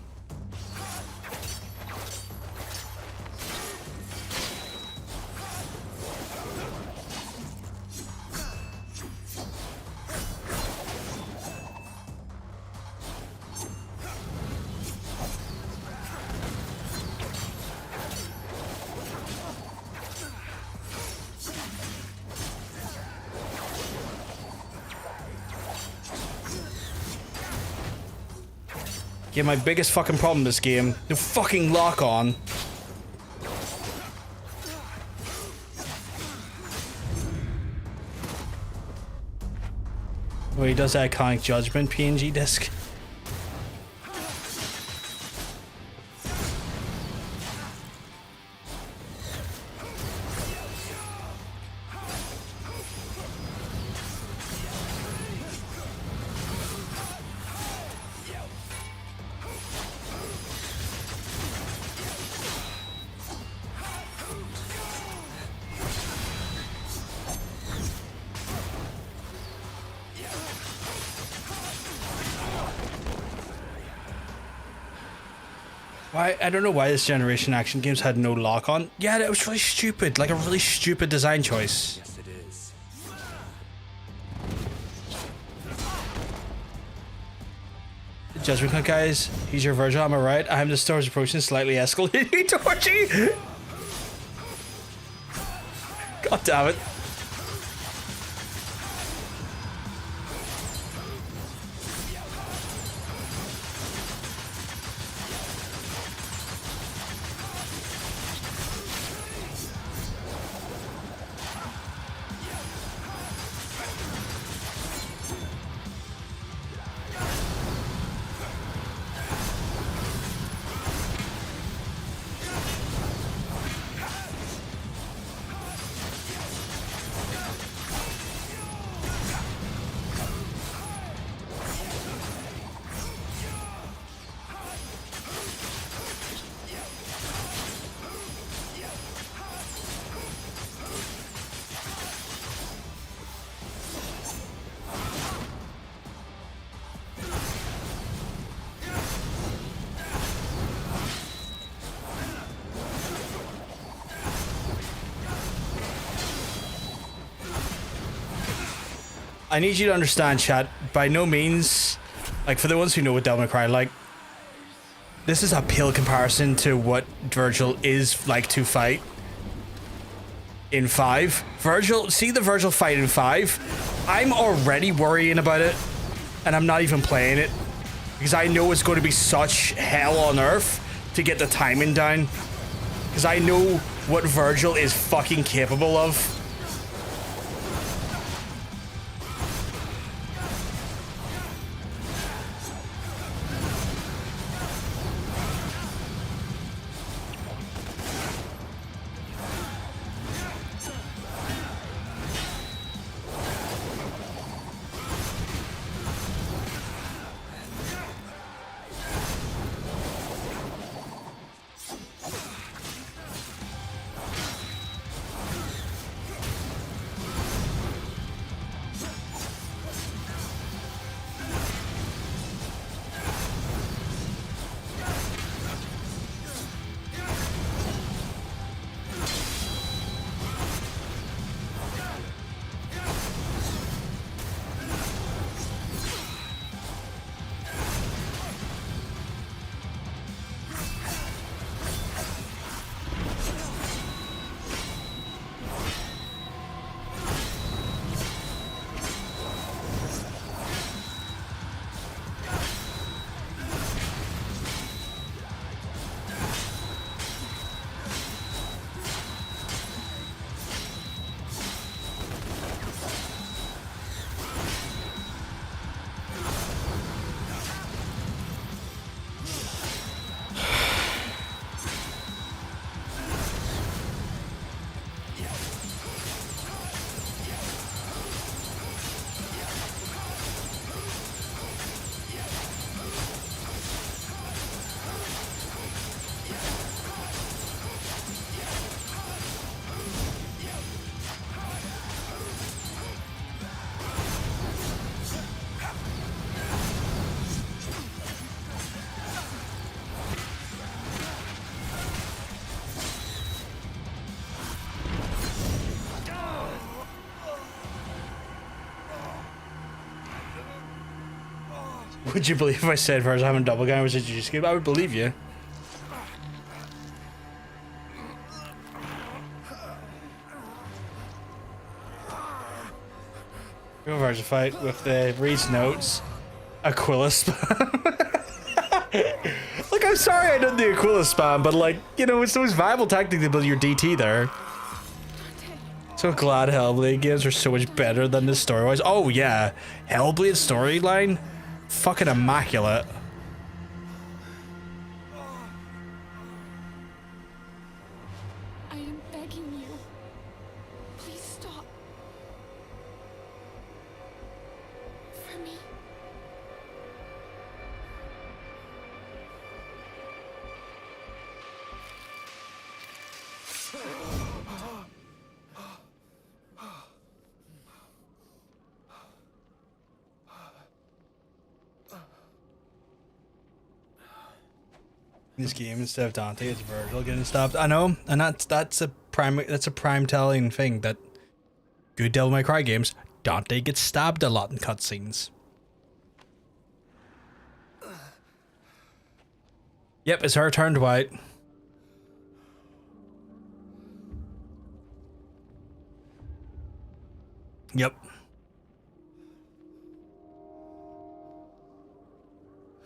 Yeah, my biggest fucking problem in this game, the fucking lock on. Oh, he does that iconic Judgment PNG disc. I don't know why this generation action games had no lock on. Yeah, that was really stupid. Like a really stupid design choice. Yes, it is. Judgment Hunt, guys. He's your Virgil, am I right? I'm the stars approaching, slightly escalating. Torchy! God damn it. I need you to understand, chat, by no means, like, for the ones who know what Devil May Cry, like, this is a pale comparison to what Virgil is like to fight in 5. See the Virgil fight in 5? I'm already worrying about it, and I'm not even playing it, because I know it's going to be such hell on earth to get the timing down, because I know what Virgil is fucking capable of. Would you believe if I said first having double gun was a juice cube? I would believe you. Go first fight with the Reed's notes. Aquila spam. Look, I'm sorry I did the Aquila spam, but like, you know, it's the most viable tactic to build your DT there. So glad Hellblade games are so much better than the story-wise. Oh yeah, Hellblade storyline, fucking immaculate. I am begging you. Please stop. For me. This game instead of Dante, it's Virgil getting stopped. I know, and that's a prime telling thing that good Devil May Cry games, Dante gets stabbed a lot in cutscenes. Yep, it's her turn, Dwight. Yep.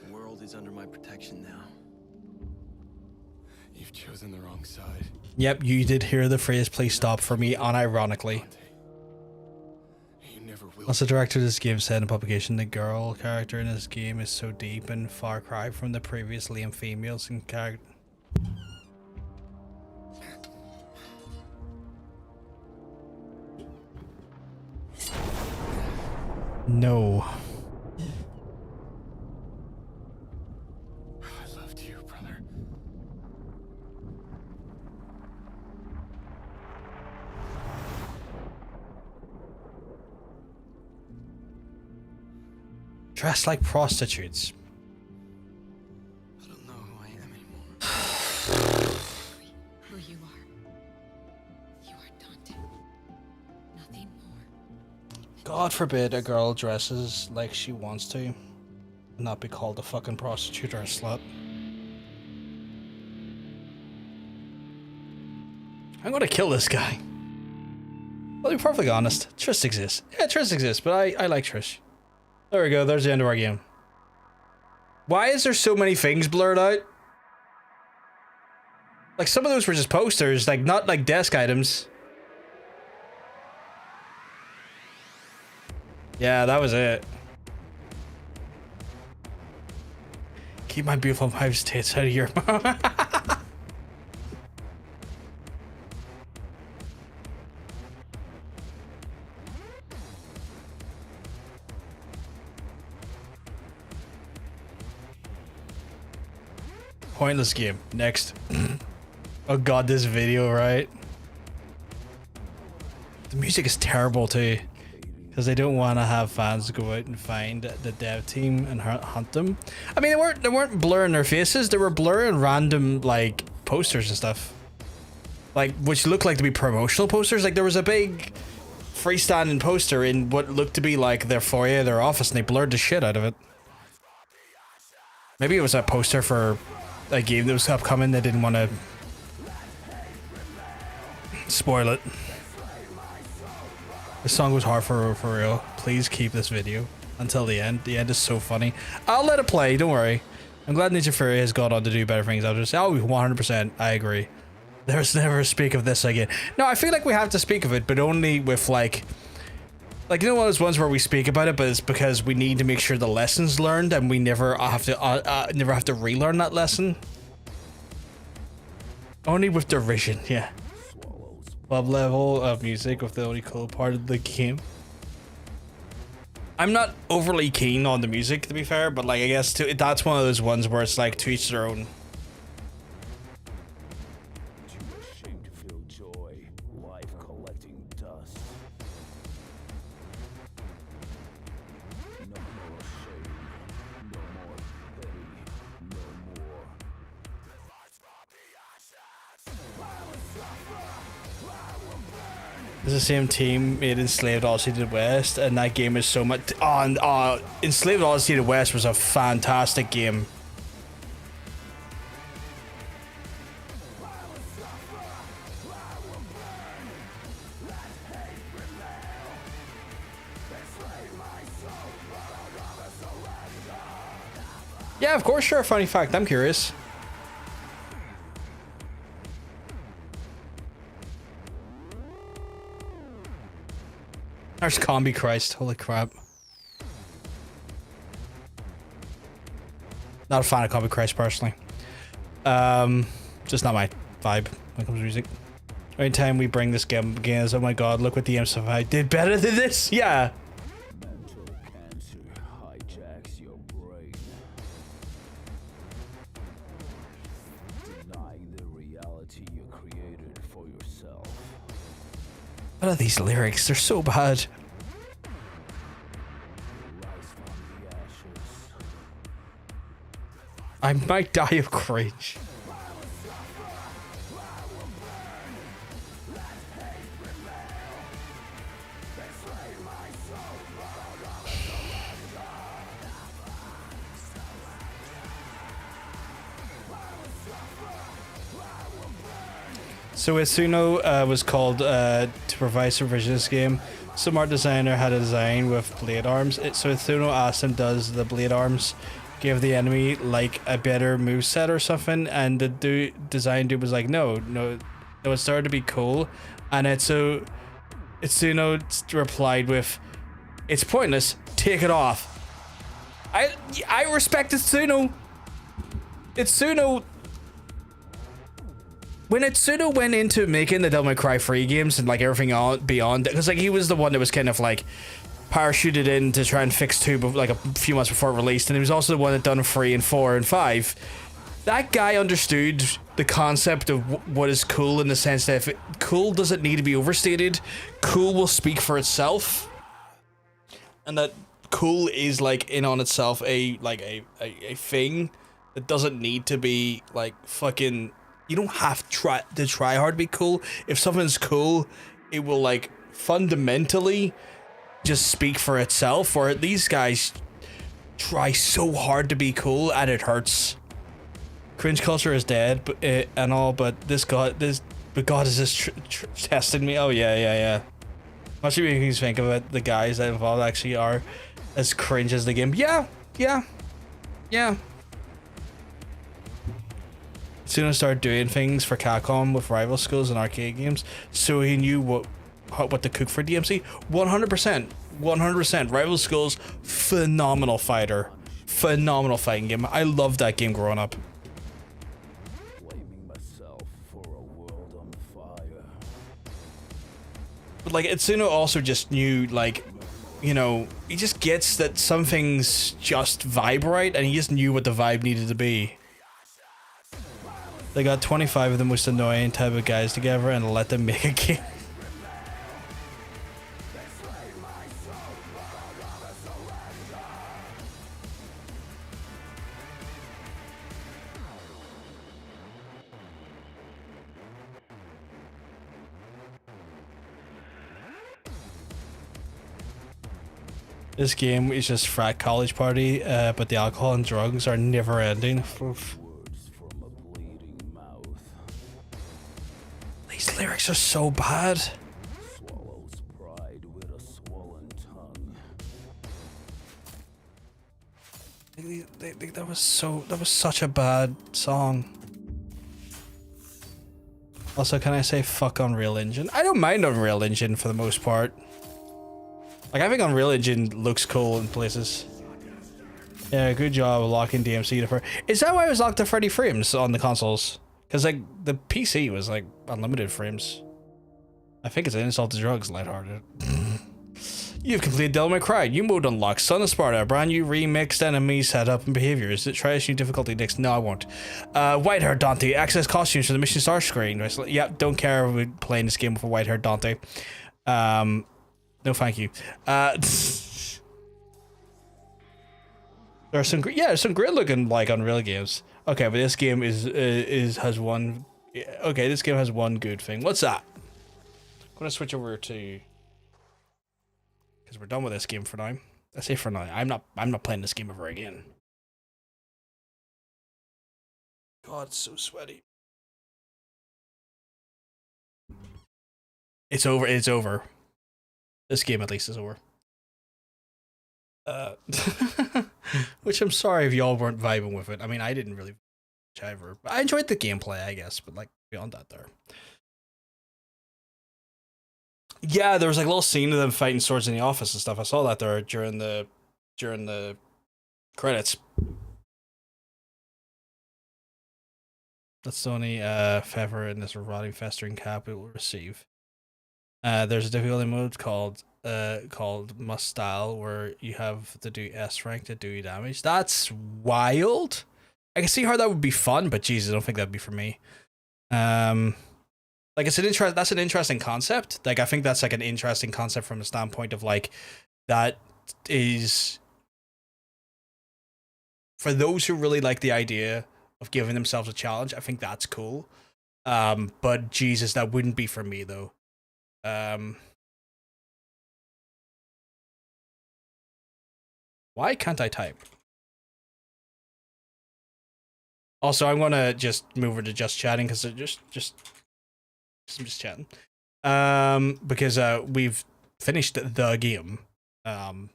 The world is under my protection now. You've chosen the wrong side. Yep, you did hear the phrase "please stop" for me unironically. You never will. As the director of this game said in publication, the girl character in this game is so deep and far cry from the previous lame females in character. No. I loved you, brother. Dressed like prostitutes. I don't know who I am anymore. Who you are. You are Dante. Nothing more. God forbid a girl dresses like she wants to and not be called a fucking prostitute or a slut. I'm gonna kill this guy. I'll be perfectly honest. Trish exists. Yeah, Trish exists, but I like Trish. There we go. There's the end of our game. Why is there so many things blurred out? Like, some of those were just posters, like, not like desk items. Yeah, that was it. Keep my beautiful wife's tits out of your mouth. Pointless game. Next. Oh god, this video, right? The music is terrible too. Because they don't want to have fans go out and find the dev team and hunt them. I mean, they weren't blurring their faces. They were blurring random, like, posters and stuff. Like, which looked like to be promotional posters. Like, there was a big freestanding poster in what looked to be like their foyer, their office, and they blurred the shit out of it. Maybe it was a poster for a game that was upcoming. They didn't want to spoil it. This song was hard for real. Please keep this video until the end. The end is so funny. I'll let it play, don't worry. I'm glad Ninja Fury has gone on to do better things after this. Oh, 100%, I agree. There's never speak of this again. No, I feel like we have to speak of it, but only with like you know, one of those ones where we speak about it, but it's because we need to make sure the lesson's learned, and we never have to relearn that lesson. Only with derision, yeah. Club level of music with the only cool part of the game. I'm not overly keen on the music, to be fair, but like, I guess that's one of those ones where it's like to each their own. It's the same team made Enslaved Odyssey to the West, and that game is so much. Enslaved Odyssey to the West was a fantastic game. Yeah, of course, sure. Funny fact, I'm curious. There's Combi Christ. Holy crap. Not a fan of Combi Christ personally. Just not my vibe when it comes to music. Anytime we bring this game again, oh my god, look what the MSFI did better than this. Yeah. Mental cancer hijacks your brain, denying the reality you created for yourself. What are these lyrics? They're so bad. I might die of cringe. So Itsuno was called to provide supervision to this game. Some art designer had a design with blade arms. So Itsuno asked him, does the blade arms give the enemy like a better moveset or something? And the design dude was like, no, it started to be cool. And Itsuno replied with, it's pointless, take it off. I respect Itsuno. When Itsuno went into making the Devil May Cry 3 games and like everything on beyond, because like he was the one that was kind of like parachuted in to try and fix 2 like a few months before it released, and he was also the one that done 3 and 4 and 5. That guy understood the concept of what is cool, in the sense that if cool doesn't need to be overstated, cool will speak for itself, and that cool is like in on itself a thing that doesn't need to be like fucking. You don't have to try hard to be cool. If something's cool, it will like fundamentally just speak for itself. Or these guys try so hard to be cool and it hurts. Cringe culture is dead, but and all. But God is this testing me? Oh yeah. Much of me think of it. The guys that involved actually are as cringe as the game. Yeah. Soon started doing things for Capcom with rival schools and arcade games, so he knew what to cook for DMC. 100%. Rival schools, phenomenal fighter, phenomenal fighting game. I loved that game growing up. Blaming myself for a world on fire. But like Itsuno also just knew, like, you know, he just gets that some things just vibe right, and he just knew what the vibe needed to be. They got 25 of the most annoying type of guys together and let them make a game. This game is just frat college party, but the alcohol and drugs are never ending. These lyrics are so bad. Swallows pride with a swollen tongue. That was such a bad song. Also, can I say fuck Unreal Engine? I don't mind Unreal Engine for the most part. Like, I think Unreal Engine looks cool in places. Yeah, good job locking DMC to. Is that why it was locked to 30 frames on the consoles? Because, like, the PC was, like, unlimited frames. I think it's an insult to drugs, lighthearted. You've completed Devil May Cry. New mode unlocked. Son of Sparta. Brand new remixed enemy setup and behaviors. Try this new difficulty next. No, I won't. White-haired Dante. Access costumes for the mission start screen. Yeah, don't care if we're playing this game with a white-haired Dante. No, thank you. There's some great looking, like, Unreal games. Okay, but this game has one. Okay, this game has one good thing. What's that? gonna switch over to, because we're done with this game for now. I say for now. I'm not playing this game ever again. God, it's so sweaty. It's over. It's over. This game at least is over. Which I'm sorry if y'all weren't vibing with it. I mean, I didn't really ever. I enjoyed the gameplay, I guess, but like beyond that, there. Yeah, there was like a little scene of them fighting swords in the office and stuff. I saw that there during the credits. That's the only favor in this rotting festering cap it will receive. There's a difficulty mode called must style where you have to do S rank to do damage. That's wild. I can see how that would be fun, but Jesus, I don't think that'd be for me. Like that's an interesting concept. Like I think that's like an interesting concept from the standpoint of like that is for those who really like the idea of giving themselves a challenge. I think that's cool. But Jesus, that wouldn't be for me though. Why can't I type? Also, I'm gonna just move over to just chatting because I'm just chatting. Because we've finished the game. And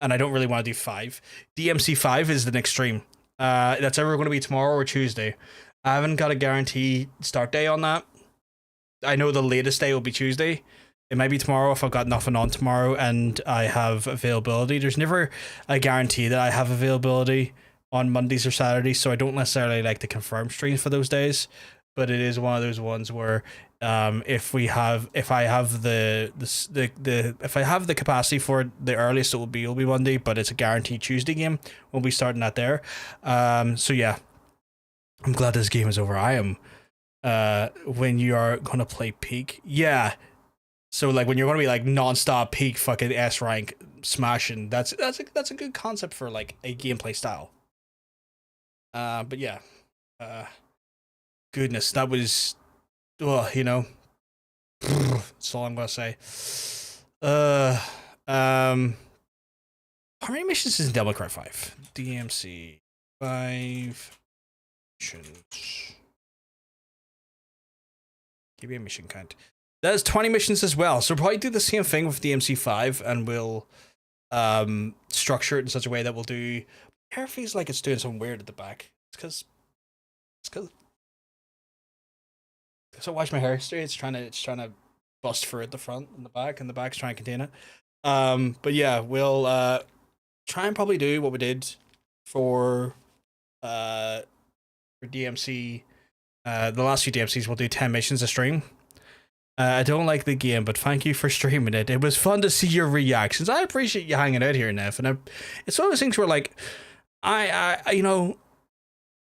I don't really want to do 5. DMC 5 is the next stream. That's either going to be tomorrow or Tuesday. I haven't got a guarantee start day on that. I know the latest day will be Tuesday. It might be tomorrow if I've got nothing on tomorrow and I have availability. There's never a guarantee that I have availability on Mondays or Saturdays, so I don't necessarily like to confirm streams for those days. But it is one of those ones where if I have the capacity for it, the earliest it will be Monday, but it's a guaranteed Tuesday game. We'll be starting that there. So yeah, I'm glad this game is over. I am. When you are gonna play peak, yeah. So like when you're gonna be like non-stop peak fucking S rank smashing, that's a good concept for like a gameplay style. But yeah, goodness, that was, well, you know, that's all I'm gonna say. How many missions is Devil May Cry 5? DMC 5 missions. Give me a mission count. That is 20 missions as well. So we'll probably do the same thing with DMC 5 and we'll structure it in such a way that we'll do. Hair feels like it's doing something weird at the back. It's because so watch my hair straight. It's trying to bust through at the front and the back's trying to contain it. But yeah, we'll try and probably do what we did for DMC. The last few DMCs we'll do 10 missions a stream. I don't like the game, but thank you for streaming it. It was fun to see your reactions. I appreciate you hanging out here, Neff. And it's one of those things where like I you know,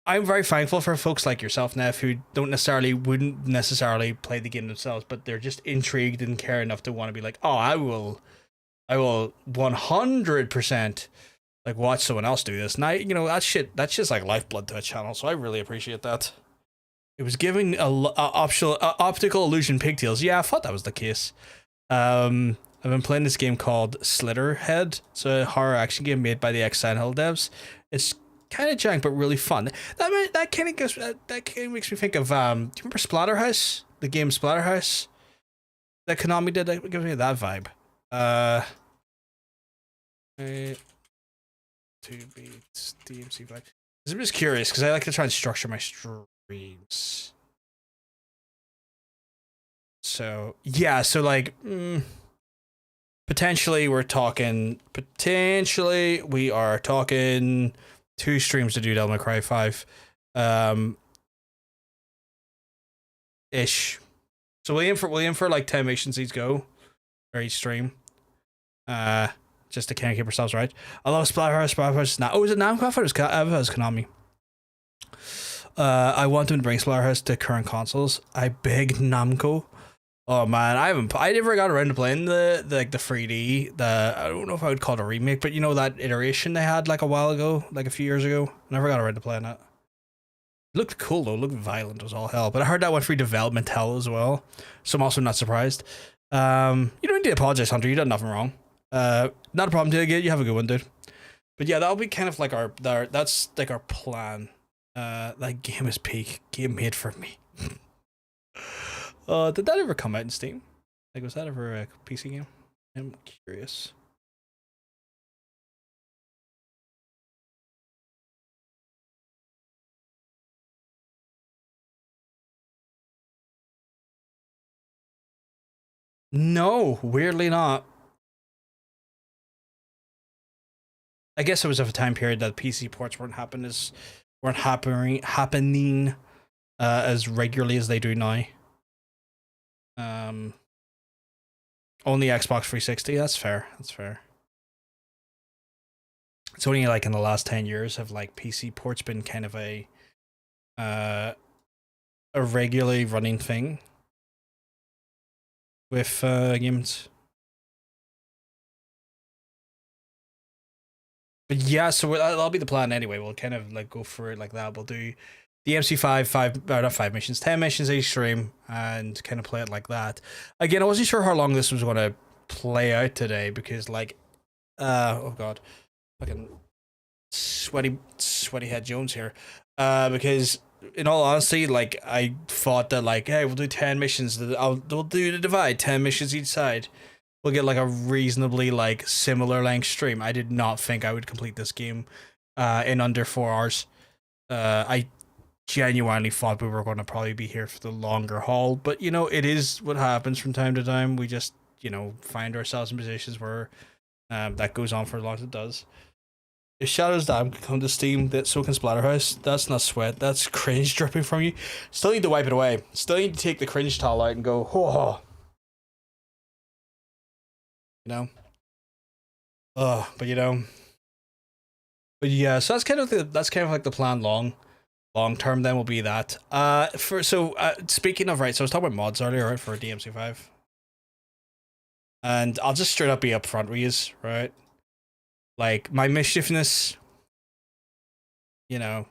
I'm very thankful for folks like yourself, Neff, who wouldn't necessarily play the game themselves, but they're just intrigued and care enough to want to be like, oh, I will 100% like watch someone else do this. And you know, that's just like lifeblood to a channel. So I really appreciate that. It was giving optical illusion pigtails. Yeah, I thought that was the case. I've been playing this game called Slitterhead. It's a horror action game made by the Exile Hill devs. It's kind of jank, but really fun. That kind of makes me think of do you remember Splatterhouse? The game Splatterhouse that Konami did. That gives me that vibe. To beat DMC 5. I'm just curious because I like to try and structure my streams. So yeah, so like potentially we are talking 2 streams to do Devil May Cry 5 ish. So we'll aim for like 10 missions each go or each stream. Just to kind of keep ourselves right. I love Splatterhouse. Oh, is it Namco? I thought it was Konami. I want them to bring Splatterhouse to current consoles. I beg Namco. Oh man, I never got around to playing the 3D. I don't know if I would call it a remake, but you know that iteration they had like a while ago, like a few years ago. Never got around to playing it. It looked cool though. It looked violent as all hell. But I heard that went through development hell as well, so I'm also not surprised. You don't need to apologize, Hunter. You done nothing wrong. Not a problem, dude. You have a good one, dude. But yeah, that'll be kind of like our that's like our plan. That game is peak. Game made for me. Did that ever come out in Steam? Like, was that ever a PC game? I'm curious. No, weirdly not. I guess it was of a time period that PC ports weren't happening as regularly as they do now. Only Xbox 360. That's fair. That's fair. It's only like in the last 10 years have like PC ports been kind of a regularly running thing with games. But yeah, so that'll be the plan anyway. We'll kind of like go for it like that. We'll do DMC 5 missions, 10 missions each stream, and kind of play it like that. Again, I wasn't sure how long this was going to play out today because like, oh god, fucking sweaty head Jones here. Because in all honesty, like I thought that like, hey, we'll do 10 missions. We'll do the divide, 10 missions each side. We'll get like a reasonably like similar length stream. I did not think I would complete this game in under 4 hours. I genuinely thought we were going to probably be here for the longer haul, but you know, it is what happens from time to time. We just, you know, find ourselves in positions where that goes on for as long as it does. If Shadow's Dam can come to Steam, so can Splatterhouse. That's not sweat, that's cringe dripping from you. Still need to wipe it away. Still need to take the cringe towel out and go, oh. You know? But you know. But yeah, so that's kind of like the plan long term then will be that. Speaking of, right, so I was talking about mods earlier, right, for DMC5. And I'll just straight up be upfront with yous, right? Like, my mischievousness, you know,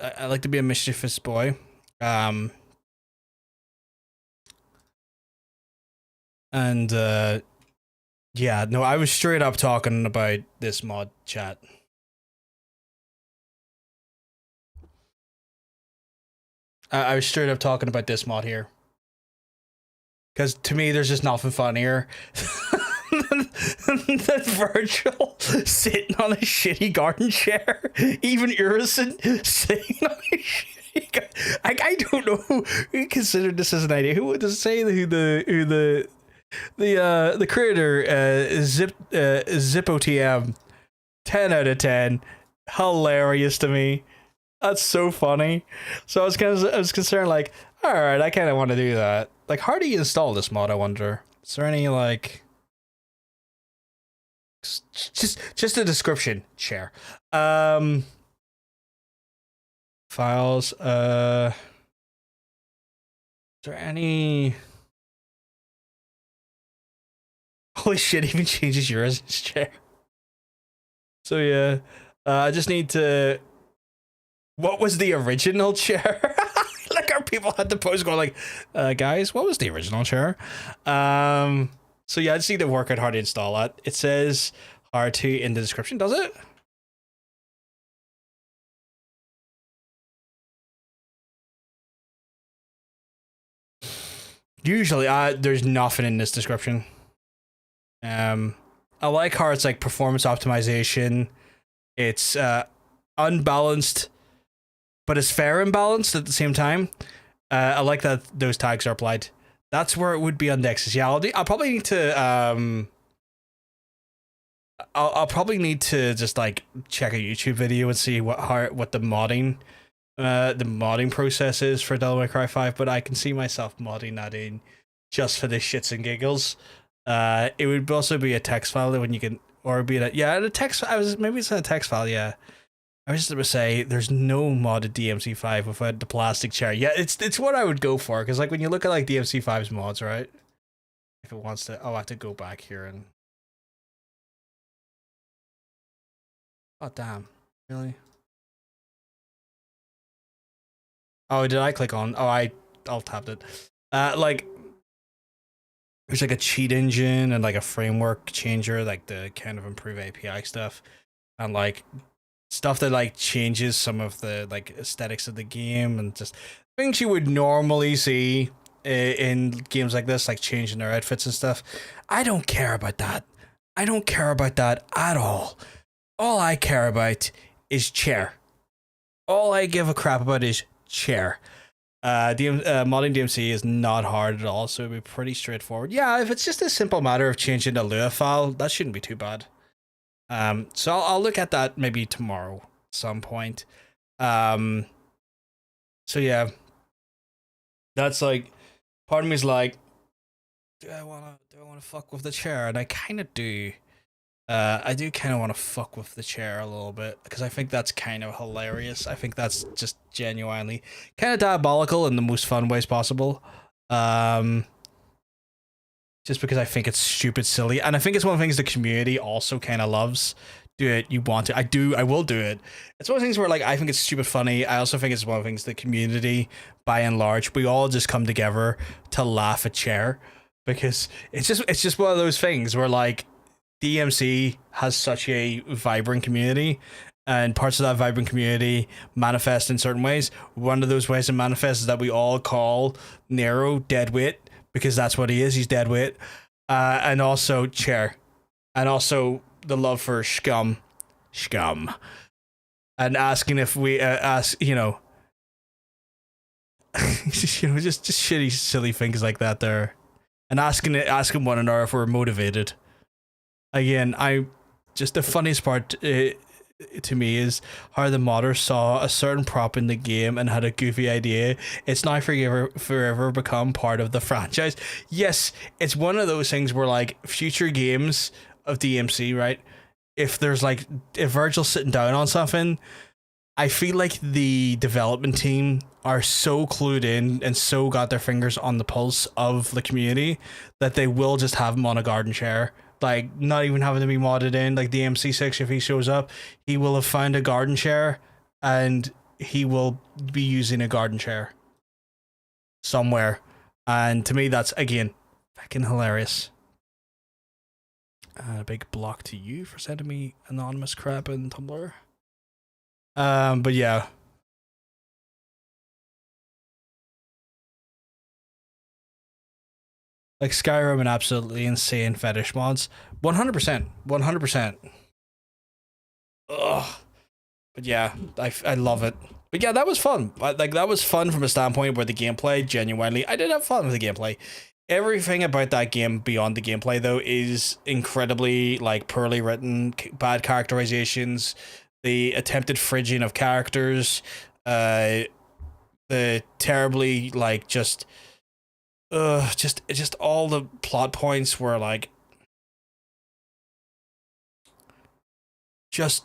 I like to be a mischievous boy. Yeah, no, I was straight up talking about this mod chat. I was straight up talking about this mod here. Because to me, there's just nothing funnier than Virgil sitting on a shitty garden chair. Even Urison sitting on a shitty garden. I don't know who considered this as an idea. Who does it say who the creator ZipOTM 10 out of 10. Hilarious to me. That's so funny. So I was concerned, like, all right, I kind of want to do that. Like, how do you install this mod, I wonder? Is there any, like, just a description, share. Files, is there any... Holy shit, even changes yours in chair. So yeah, I just need to... What was the original chair? Like, our people had to post going like, guys, what was the original chair? So yeah, I just need to work out how to install that. It says R2 in the description, does it? Usually, there's nothing in this description. I like how it's like performance optimization. It's unbalanced, but it's fair and balanced at the same time. I like that those tags are applied. That's where it would be on Nexus. Yeah, I'll probably need to I'll probably need to just like check a YouTube video and see what the modding process is for Devil May Cry 5, but I can see myself modding that in just for the shits and giggles. It would also be a text file when you can, or be a text. Maybe it's in a text file. Yeah, I was just going to say there's no modded DMC5 without the plastic chair. Yeah, it's what I would go for, because like when you look at like DMC5's mods, right? If it wants to, I have to go back here and. Oh damn! Really? Oh, did I click on? Oh, I'll tapped it. Like there's like a cheat engine and like a framework changer, like to kind of improve API stuff, and like stuff that like changes some of the like aesthetics of the game and just things you would normally see in games like this, like changing their outfits and stuff. I don't care about that. I don't care about that at all. All I care about is chair. All I give a crap about is chair. Modding DMC is not hard at all, so it'd be pretty straightforward. Yeah, if it's just a simple matter of changing the Lua file, that shouldn't be too bad. So I'll look at that maybe tomorrow at some point. So yeah, that's like, part of me is like, do I wanna fuck with the chair? And I kind of do. I do kind of want to fuck with the chair a little bit because I think that's kind of hilarious. I think that's just genuinely kind of diabolical in the most fun ways possible. Just because I think it's stupid silly, and I think it's one of the things the community also kind of loves. Do it, you want to? I will do it. It's one of the things where like I think it's stupid funny. I also think it's one of the things the community, by and large, we all just come together to laugh at chair because it's just one of those things where like DMC has such a vibrant community, and parts of that vibrant community manifest in certain ways. One of those ways it manifests is that we all call Nero deadweight because that's what he is. He's deadweight, and also chair, and also the love for scum, and asking if we ask, just shitty, silly things like that there, and asking one another if we're motivated. Again, the funniest part to me is how the modders saw a certain prop in the game and had a goofy idea. It's now forever become part of the franchise. Yes, it's one of those things where like future games of DMC, right? If Virgil's sitting down on something, I feel like the development team are so clued in and so got their fingers on the pulse of the community that they will just have him on a garden chair. Like, not even having to be modded in. Like, DMC6, if he shows up, he will have found a garden chair, and he will be using a garden chair somewhere. And to me, that's, again, fucking hilarious. A big block to you for sending me anonymous crap in Tumblr. But yeah. Like Skyrim and absolutely insane fetish mods. 100%. 100%. Ugh. But yeah, I love it. But yeah, that was fun. Like, that was fun from a standpoint where the gameplay, genuinely, I did have fun with the gameplay. Everything about that game beyond the gameplay, though, is incredibly, like, poorly written, bad characterizations, the attempted fridging of characters, the terribly, like, just all the plot points were like just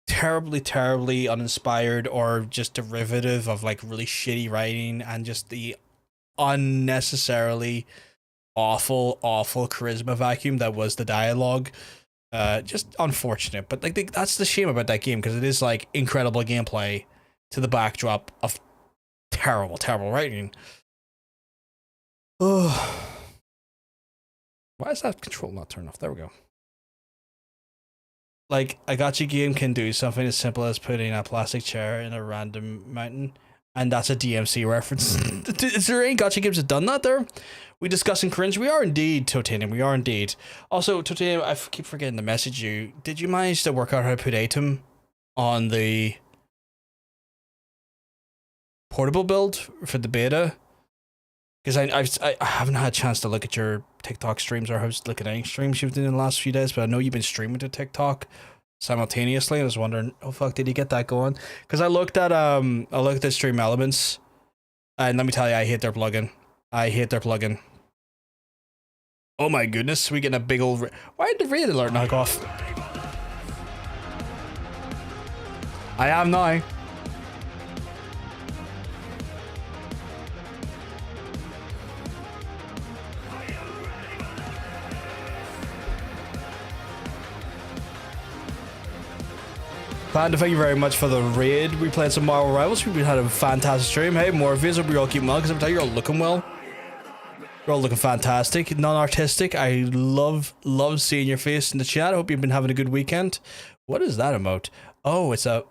terribly uninspired or just derivative of like really shitty writing and just the unnecessarily awful charisma vacuum that was the dialogue. Just unfortunate, but like that's the shame about that game because it is like incredible gameplay to the backdrop of terrible writing. Oh, why is that control not turned off? There we go. Like, a gacha game can do something as simple as putting a plastic chair in a random mountain, and that's a DMC reference. Is there any gacha games that done that there? We discussing cringe? We are indeed, Totanium. We are indeed. Also, Totanium, I keep forgetting to message you. Did you manage to work out how to put Atom on the portable build for the beta? Because I haven't had a chance to look at your TikTok streams or look at any streams you've done in the last few days, but I know you've been streaming to TikTok simultaneously. I was wondering, oh fuck, did you get that going? Because I looked at Stream Elements, and let me tell you, I hate their plugin. Oh my goodness, we getting a big old. Why did the raid alert knock off? I am now. Panda, thank you very much for the raid. We played some Marvel Rivals. We had a fantastic stream. Hey, more of you. Hope you all keep well, because I'm telling you, you're all looking well. You're all looking fantastic, non-artistic. I love seeing your face in the chat. I hope you've been having a good weekend. What is that emote? Oh, is that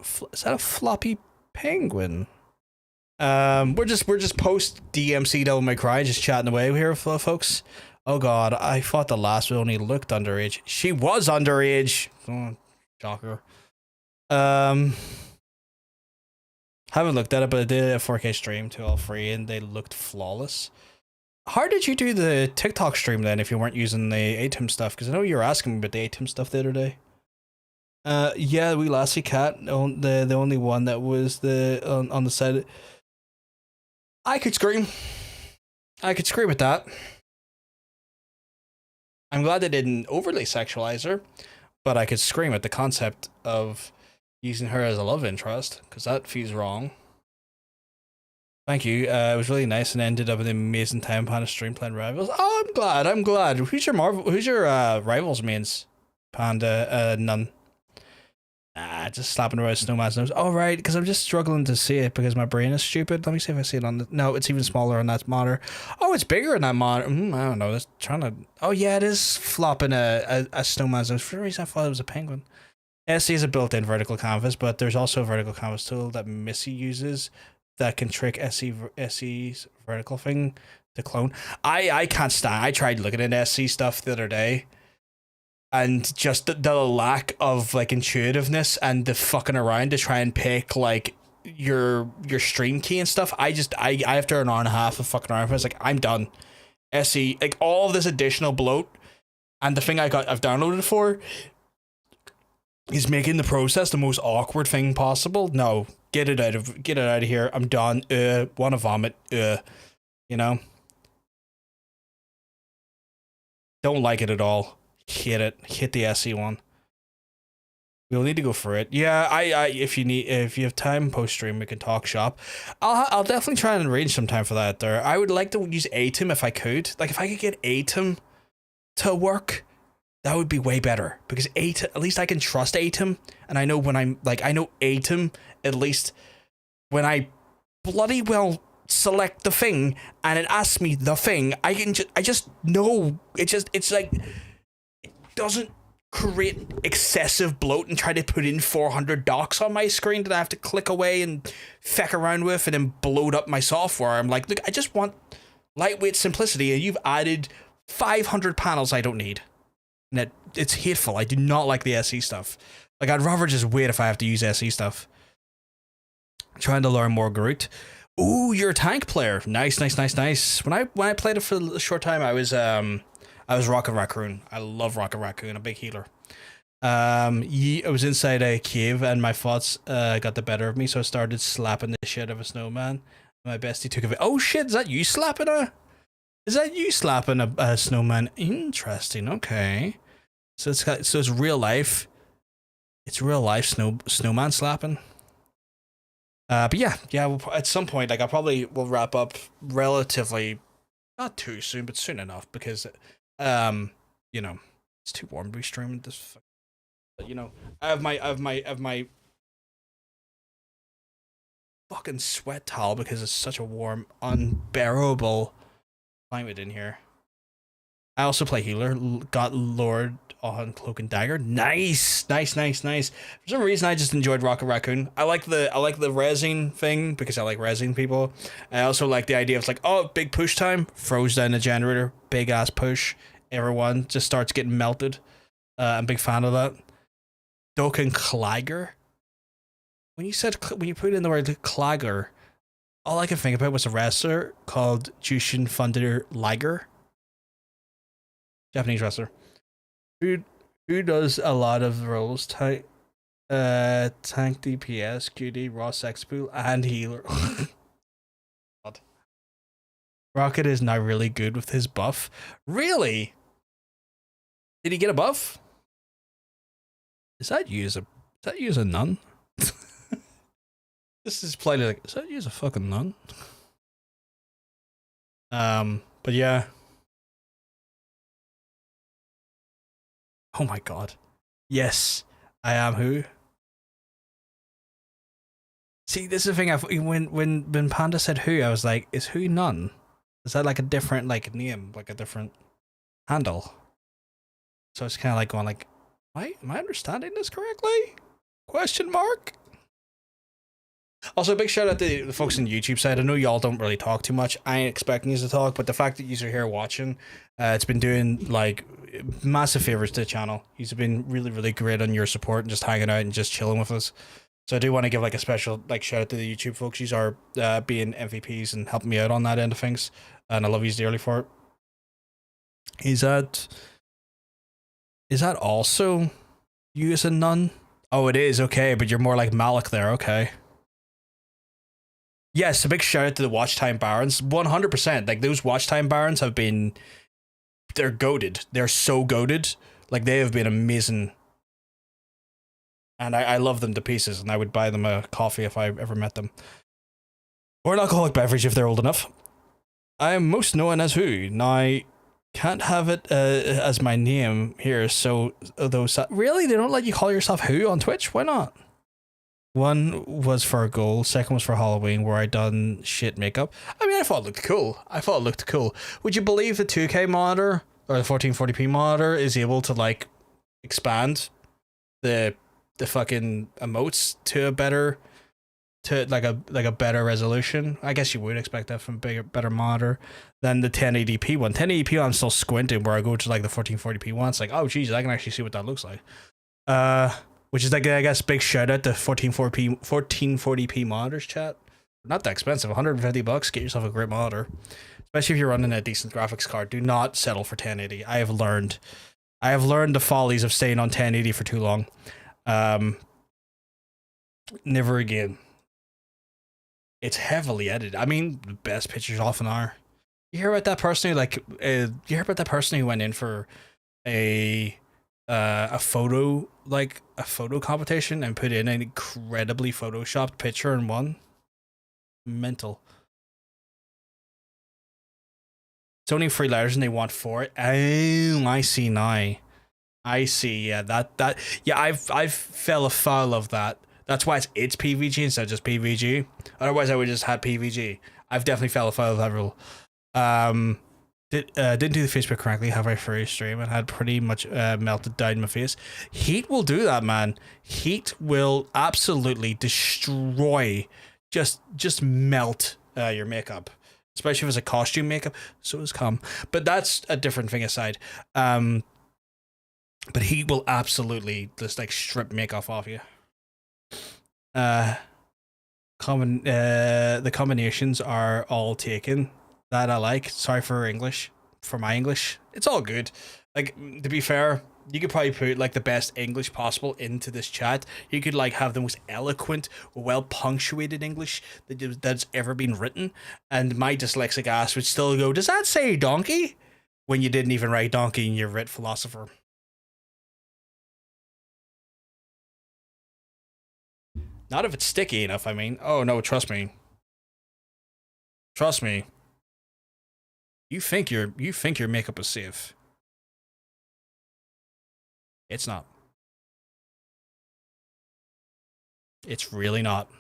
a floppy penguin? We're just post DMC Devil May Cry, just chatting away here, folks. Oh god, I thought the last one only looked underage. She was underage. Oh, shocker. Haven't looked at it, but I did a 4K stream to all three, and they looked flawless. How did you do the TikTok stream then if you weren't using the ATEM stuff? Because I know you were asking me about the ATEM stuff the other day. Yeah, we Lassie Cat, the only one that was on the side. I could scream. I could scream at that. I'm glad they didn't overly sexualize her, but I could scream at the concept of using her as a love interest, because that feels wrong. Thank you. It was really nice and ended up with an amazing time on a stream playing Rivals. Oh, I'm glad. Who's your Rivals mains? Panda, none. Just slapping around Snowman's nose. Oh, right, because I'm just struggling to see it because my brain is stupid. Let me see if I see it on the... No, it's even smaller on that monitor. Oh, it's bigger in that monitor. I don't know. That's trying to... Oh, yeah, it is flopping a Snowman's nose. For some reason, I thought it was a penguin. SE is a built-in vertical canvas, but there's also a vertical canvas tool that Missy uses that can trick SE's vertical thing to clone. I can't stand... I tried looking at SE stuff the other day, and just the lack of like intuitiveness and the fucking around to try and pick like your stream key and stuff. I after an hour and a half of fucking around, I was like, I'm done. SE, like all of this additional bloat, and the thing I've downloaded for is making the process the most awkward thing possible. No, get it out of here. I'm done. Want to vomit. You know, don't like it at all. Hit it. Hit the SE one. We'll need to go for it. Yeah, I if you have time post stream, we can talk shop. I'll definitely try and arrange some time for that there. I would like to use ATEM if I could. Like if I could get ATEM to work, that would be way better, because ATEM, at least I can trust ATEM, and I know when I'm like, I know ATEM, at least when I bloody well select the thing and it asks me the thing, I just know it's like, it doesn't create excessive bloat and try to put in 400 docs on my screen that I have to click away and feck around with and then bloat up my software. I'm like, look, I just want lightweight simplicity, and you've added 500 panels I don't need. And it's hateful. I do not like the SE stuff. Like, I'd rather just wait if I have to use SE stuff. I'm trying to learn more Groot. Ooh, you're a tank player. Nice. When I played it for a short time, I was Rocket Raccoon. I love Rocket Raccoon, a big healer. I was inside a cave and my thoughts got the better of me, so I started slapping the shit out of a snowman. My bestie took it. Oh shit, is that you slapping a snowman? Interesting. Okay, so it's real life. It's real life snowman slapping. But yeah. At some point, like I probably will wrap up relatively, not too soon, but soon enough, because you know, it's too warm to be streaming this. But, you know, I have my fucking sweat towel because it's such a warm, unbearable climate in here. I also play healer. Got Lord on Cloak and Dagger. Nice. For some reason, I just enjoyed Rocket Raccoon. I like the resin thing because I like resin people. I also like the idea of like, oh, big push time. Froze down the generator. Big ass push. Everyone just starts getting melted. I'm a big fan of that. Doken Clagger. When you put in the word Clagger, all I can think about was a wrestler called Jushin Thunder Liger. Japanese wrestler. Who does a lot of roles? Tank DPS, QD, raw sex pool, and healer. God. Rocket is now really good with his buff. Really? Did he get a buff? Is that you as a nun? This is plainly like, is that you as a fucking nun? But yeah. Oh my god. Yes, I am who? See, this is the thing. When Panda said who, I was like, is who nun? Is that like a different like name, like a different handle? So it's kind of like going like, am I understanding this correctly? Question mark. Also, a big shout out to the folks on the YouTube side. I know y'all don't really talk too much. I ain't expecting you to talk, but the fact that you are here watching, it's been doing like massive favors to the channel. You've been really, really great on your support and just hanging out and just chilling with us. So I do want to give like a special like shout out to the YouTube folks. You are being MVPs and helping me out on that end of things, and I love you dearly for it. Is that also you as a nun? Oh, it is, okay, but you're more like Malik there, okay. Yes, a big shout out to the watch time barons. 100%. Like those watch time barons have been, they're goated. They're so goated. Like they have been amazing. And I love them to pieces, and I would buy them a coffee if I ever met them. Or an alcoholic beverage if they're old enough. I am most known as who? Now, I can't have it as my name here, so those... Really? They don't let you call yourself who on Twitch? Why not? One was for a goal, second was for Halloween, where I done shit makeup. I mean, I thought it looked cool. Would you believe the 2K monitor, or the 1440p monitor, is able to, like, expand the fucking emotes to a better... to like a better resolution? I guess you would expect that from a better monitor than the 1080p one. 1080p I'm still squinting, where I go to like the 1440p one. It's like, oh Jesus, I can actually see what that looks like. Which is like, I guess, big shout out to 1440p monitors, chat. Not that expensive, $150. Get yourself a great monitor, especially if you're running a decent graphics card. Do not settle for 1080. I have learned the follies of staying on 1080 for too long. Never again. It's heavily edited. I mean, the best pictures often are. You hear about that person who went in for a photo competition and put in an incredibly photoshopped picture and won? Mental. It's only 3 letters and they want 4. Oh, I see now. I see. Yeah, I've fell afoul of that. That's why it's PVG instead of just PVG. Otherwise, I would just had PVG. I've definitely fell afoul of that rule. Didn't do the Facebook correctly. Have I for a stream and had pretty much melted down my face. Heat will do that, man. Heat will absolutely destroy, just melt your makeup, especially if it's a costume makeup. So is cum, but that's a different thing aside. But heat will absolutely just like strip makeup off you. The combinations are all taken. That I like. Sorry for my English. It's all good. Like, to be fair, you could probably put like the best English possible into this chat. You could like have the most eloquent, well punctuated English that's ever been written, and my dyslexic ass would still go, does that say donkey? When you didn't even write donkey and you writ philosopher. Not if it's sticky enough, I mean. Oh no, trust me. Trust me. You think your makeup is safe. It's not. It's really not.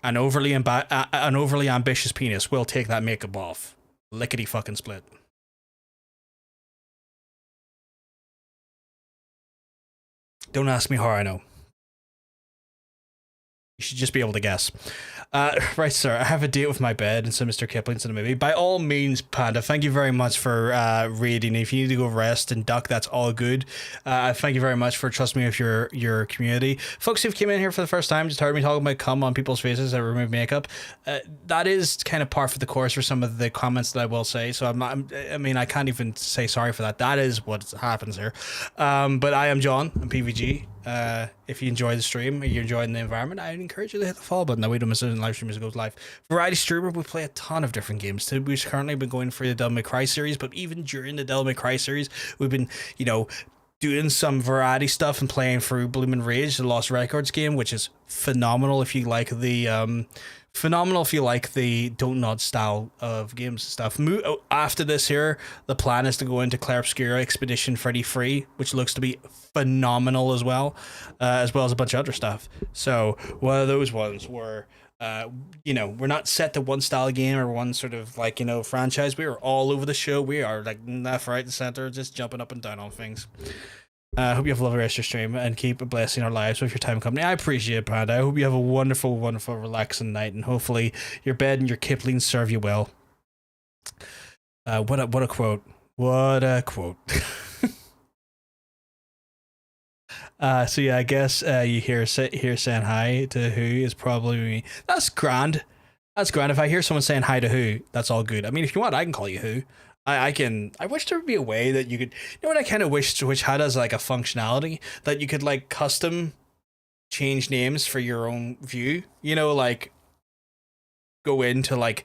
An overly ambitious penis will take that makeup off. Lickety fucking split. Don't ask me how I know. You should just be able to guess. Right, sir. I have a date with my bed and some Mr. Kipling's in the movie. By all means, Panda, thank you very much for raiding. If you need to go rest and duck, that's all good. Thank you very much for trusting me with your community. Folks who've came in here for the first time, just heard me talking about cum on people's faces that remove makeup. That is kind of par for the course for some of the comments that I will say. So I can't even say sorry for that. That is what happens here. But I am John. I'm PVG. If you enjoy the stream or you're enjoying the environment, I'd encourage you to hit the follow button. That way you don't miss it in live stream as it goes live. Variety streamer, we play a ton of different games. We've currently been going for the Devil May Cry series, but even during the Devil May Cry series, we've been, doing some variety stuff and playing through Bloomin' Rage, the Lost Records game, which is phenomenal if you like the Don't Nod style of games and stuff. After this here, the plan is to go into Clair Obscura Expedition 33, which looks to be phenomenal as well as a bunch of other stuff. So one of those ones where You know, we're not set to one style game or one sort of like, you know, franchise. We are all over the show. We are like left, right, and center, just jumping up and down on things. I hope you have a lovely rest of your stream and keep blessing our lives with your time and company. I appreciate it, Panda. I hope you have a wonderful, wonderful, relaxing night, and hopefully your bed and your Kipling serve you well. What a quote. What a quote. So yeah, I guess you hear saying hi to who is probably me. That's grand. That's grand. If I hear someone saying hi to who, that's all good. I mean, if you want, I can call you who. I can. I wish there would be a way that you could. You know what I kind of wish Twitch had as like a functionality that you could like custom change names for your own view. You know, like go into like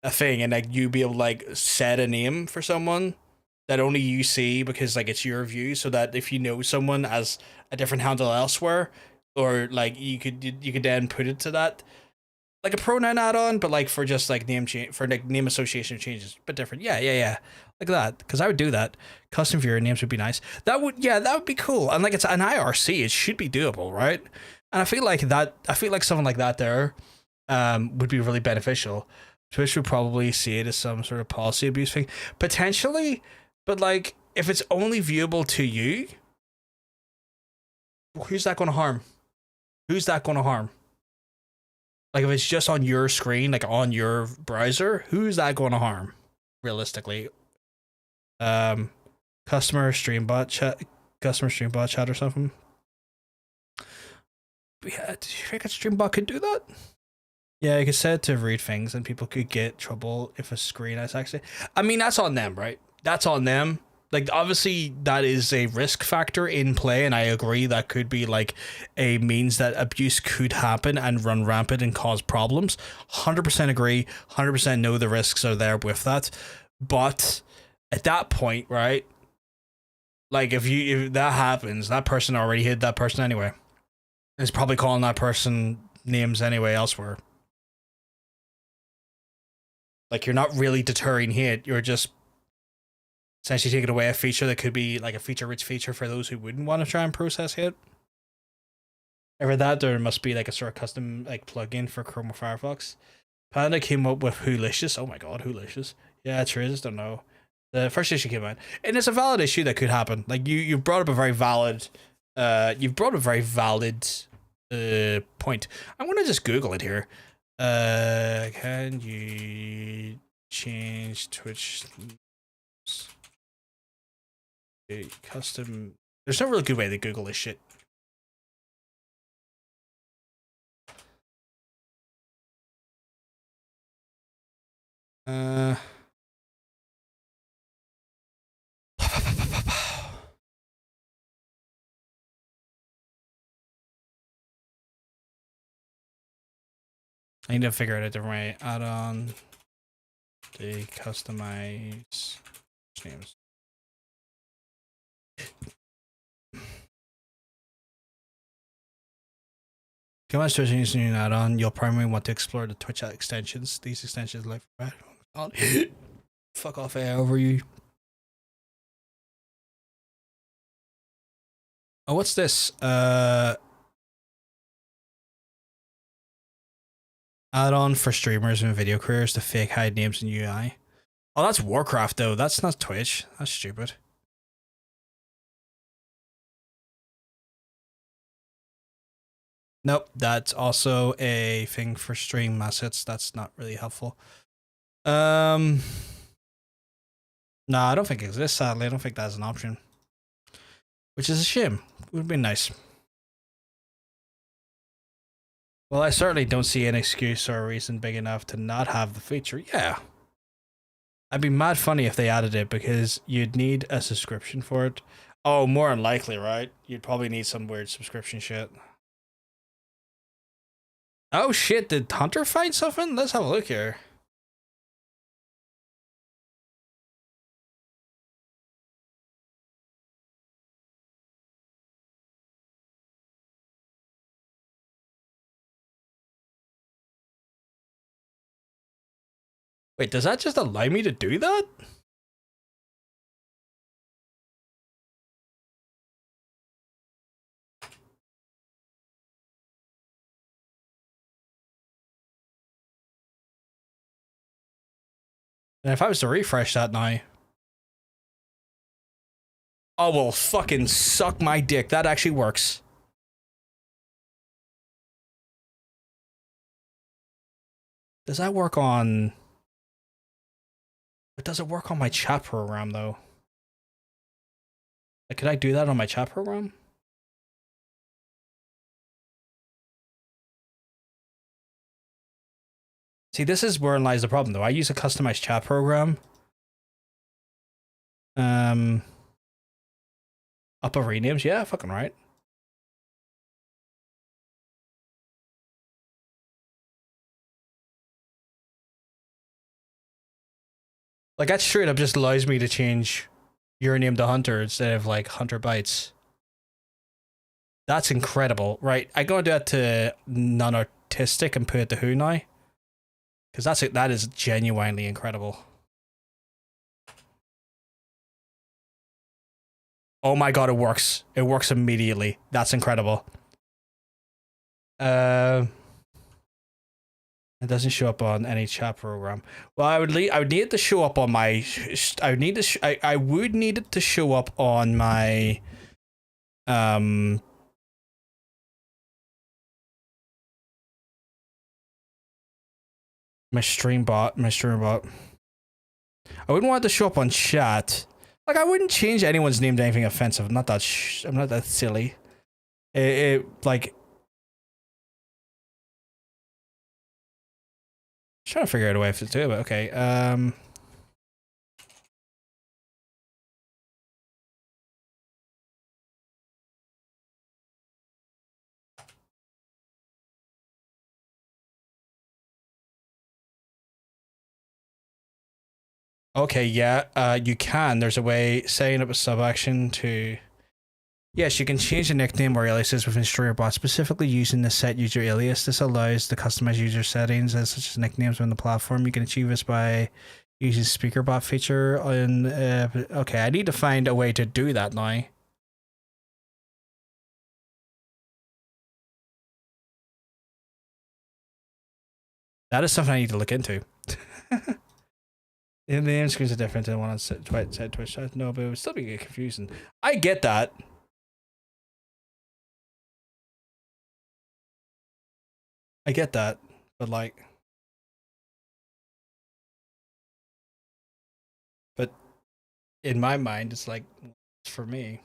a thing and like you be able to like set a name for someone that only you see because like it's your view, so that if you know someone as a different handle elsewhere, or like you could then put it to that. Like a pronoun add-on, but like for just like name change for like name association changes, but different. Yeah, like that. Because I would do that. Custom viewer names would be nice. That would be cool. And like it's an IRC, it should be doable, right? And I feel like something like that there, would be really beneficial. Twitch would probably see it as some sort of policy abuse thing, potentially. But like, if it's only viewable to you, who's that going to harm? Who's that going to harm? Like if it's just on your screen, like on your browser, who's that going to harm? Realistically, customer stream bot chat or something. Yeah, do you think a stream bot could do that? Yeah, you could set it to read things, and people could get trouble if a screen is actually. I mean, that's on them, right? That's on them. Like, obviously, that is a risk factor in play, and I agree that could be, like, a means that abuse could happen and run rampant and cause problems. 100% agree, 100% know the risks are there with that. But at that point, right, like, if that happens, that person already hit that person anyway. It's probably calling that person names anyway elsewhere. Like, you're not really deterring hate, you're just essentially taking away a feature that could be like a feature-rich feature for those who wouldn't want to try and process hit. Ever that, there must be like a sort of custom like plugin for Chrome or Firefox. Panda came up with Wholicious. Oh my god, Wholicious. Yeah, true. I just don't know. The first issue came out, and it's a valid issue that could happen. Like you brought up a very valid, point. I'm gonna just Google it here. Can you change Twitch? Custom. There's no really good way to Google this shit. I need to figure out a different way. Add on the customize names. Come on, Twitch using an add-on. You'll primarily want to explore the Twitch extensions. These extensions like fuck off over you. Oh, what's this? Add-on for streamers and video creators to fake hide names in UI. Oh, that's Warcraft though. That's not Twitch. That's stupid. Nope, that's also a thing for stream assets. That's not really helpful. No, I don't think it exists, sadly. I don't think that's an option. Which is a shame. It would be nice. Well, I certainly don't see an excuse or a reason big enough to not have the feature. Yeah. I'd be mad funny if they added it, because you'd need a subscription for it. Oh, more than likely, right? You'd probably need some weird subscription shit. Oh shit, did Hunter find something? Let's have a look here. Wait, does that just allow me to do that? And if I was to refresh that now, oh well, fucking suck my dick. That actually works. Does that work on? But does it work on my chat program though? Like, could I do that on my chat program? See, this is wherein lies the problem though. I use a customized chat program. Up of renames, yeah, fucking right. Like, that straight up just allows me to change your name to Hunter instead of like Hunter Bytes. That's incredible. Right, I gotta do that to non-artistic and put it to who now? Because that is genuinely incredible. Oh my god, it works. It works immediately. That's incredible. It doesn't show up on any chat program. Well, I would need it to show up on my. I would need it to show up on my. My stream bot. I wouldn't want it to show up on chat. Like, I wouldn't change anyone's name to anything offensive. I'm not that silly. Like. Trying to figure out a way to do it, but okay. Okay, yeah, you can. There's a way setting up a sub action to. Yes, you can change the nickname or aliases within StreamerBot, specifically using the set user alias. This allows the customized user settings such as nicknames on the platform. You can achieve this by using SpeakerBot feature on. Okay, I need to find a way to do that now. That is something I need to look into. The name screens are different than one on Twitch. No, but it would still be confusing. I get that. I get that, but like, but in my mind, it's like, it's for me.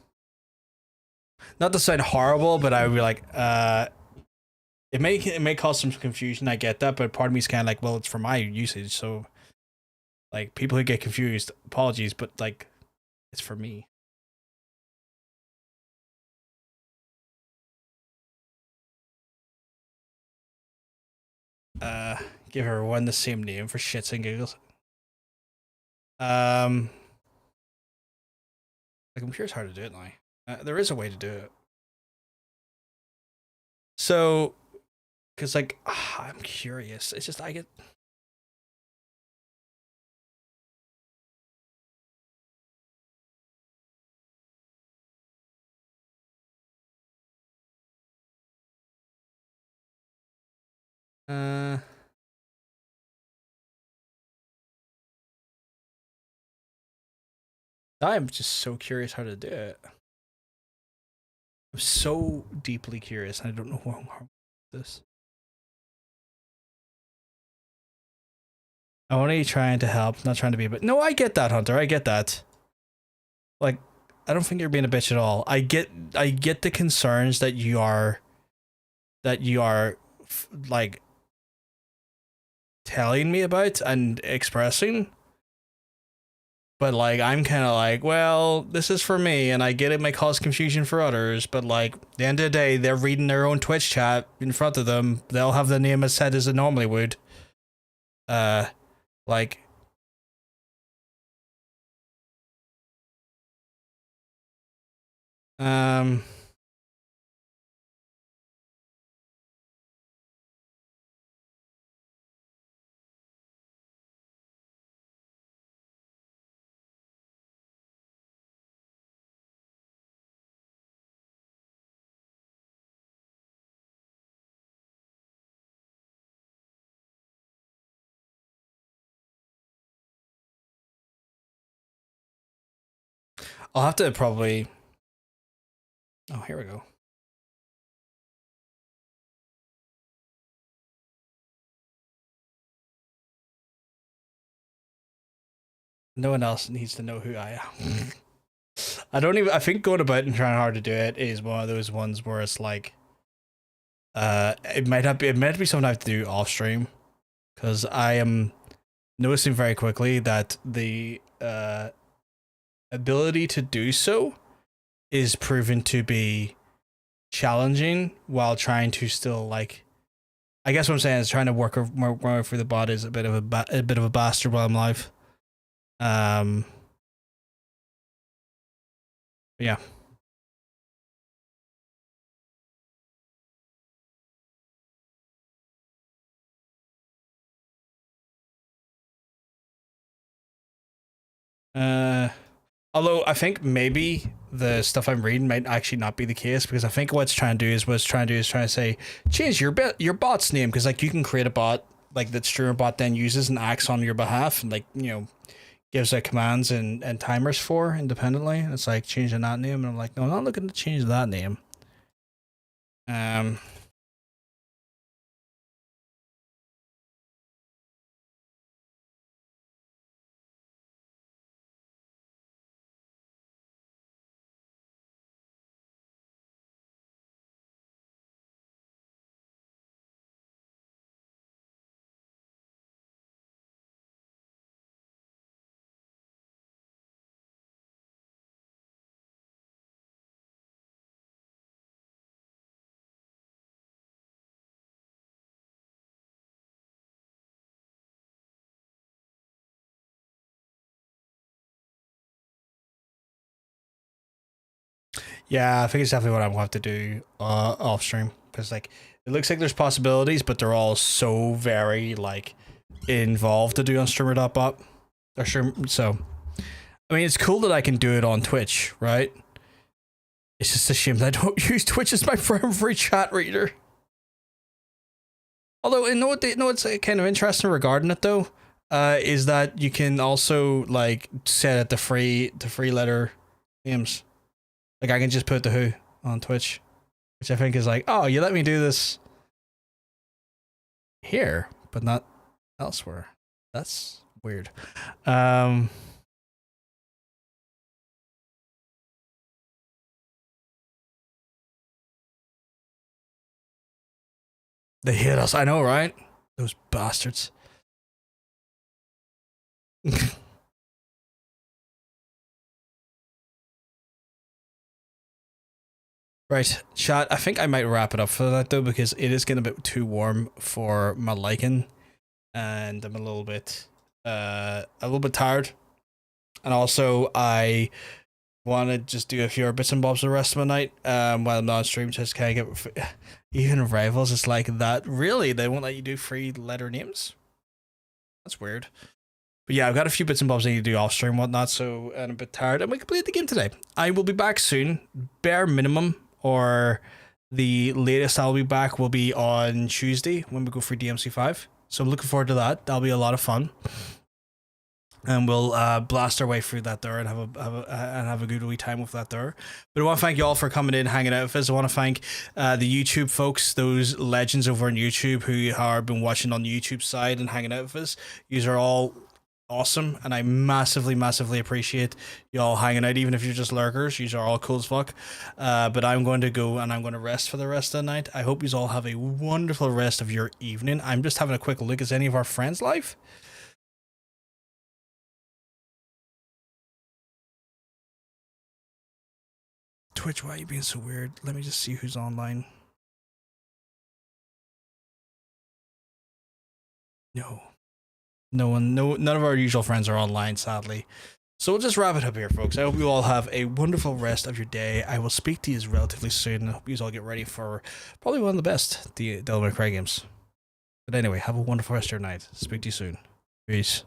Not to sound horrible, but I would be like, it may cause some confusion. I get that, but part of me is kind of like, well, it's for my usage, so like people who get confused, apologies, but like, it's for me. Give everyone the same name for shits and giggles. Like, I'm sure it's hard to do it now. There is a way to do it. So, because like, I'm curious. It's just I get. I'm just so curious how to do it. I'm so deeply curious. I don't know who I'm this. I'm only trying to help, not trying to be, but no, I get that, Hunter. I get that. Like, I don't think you're being a bitch at all. I get the concerns that you are like telling me about and expressing. But like, I'm kind of like, well, this is for me, and I get it may cause confusion for others, but like, at the end of the day, they're reading their own Twitch chat in front of them. They'll have the name as set as it normally would. Like, I'll have to probably. Oh, here we go. No one else needs to know who I am. I think going about and trying hard to do it is one of those ones where it's like, it might be something I have to do off stream, because I am noticing very quickly that the ability to do so is proven to be challenging while trying to still, like, I guess what I'm saying is trying to work through the bot is a bit of a bastard while I'm live. Yeah. Although I think maybe the stuff I'm reading might actually not be the case, because I think what's trying to say change your bot's name, because like you can create a bot like that streamer bot then uses and acts on your behalf and, like, you know, gives out commands and timers for independently. And it's like changing that name, and I'm like, no, I'm not looking to change that name. Yeah, I think it's definitely what I'm going to have to do off stream, because like it looks like there's possibilities, but they're all so very like involved to do on streamer.bot or stream. So I mean, it's cool that I can do it on Twitch, right? It's just a shame that I don't use Twitch as my primary chat reader. Although, you know what's kind of interesting regarding it though, is that you can also like set it to free letter names. Like I can just put the who on Twitch, which I think is like, oh, you let me do this here, but not elsewhere. That's weird. They hit us. I know, right? Those bastards. Right, chat. I think I might wrap it up for that though, because it is getting a bit too warm for my liking, and I'm a little bit tired, and also I want to just do a few bits and bobs the rest of my night while I'm not on stream, just kind of get even rivals. It's like that. Really, they won't let you do free letter names. That's weird. But yeah, I've got a few bits and bobs I need to do off stream and whatnot, so I'm a bit tired, and we completed the game today. I will be back soon, bare minimum. Or the latest I'll be back will be on Tuesday when we go for DMC 5. So I'm looking forward to that. That'll be a lot of fun. And we'll blast our way through that door and have a good wee time with that door. But I want to thank you all for coming in, hanging out with us. I want to thank the YouTube folks, those legends over on YouTube who have been watching on the YouTube side and hanging out with us. Yous are all awesome, and I massively appreciate y'all hanging out, even if you're just lurkers. Yous are all cool as fuck. But I'm going to go and I'm going to rest for the rest of the night. I hope yous all have a wonderful rest of your evening. I'm just having a quick look. Is any of our friends live? Twitch, why are you being so weird? Let me just see who's online. No. No one, none of our usual friends are online, sadly. So we'll just wrap it up here, folks. I hope you all have a wonderful rest of your day. I will speak to you relatively soon. I hope you all get ready for probably one of the best Devil May Cry games. But anyway, have a wonderful rest of your night. Speak to you soon. Peace.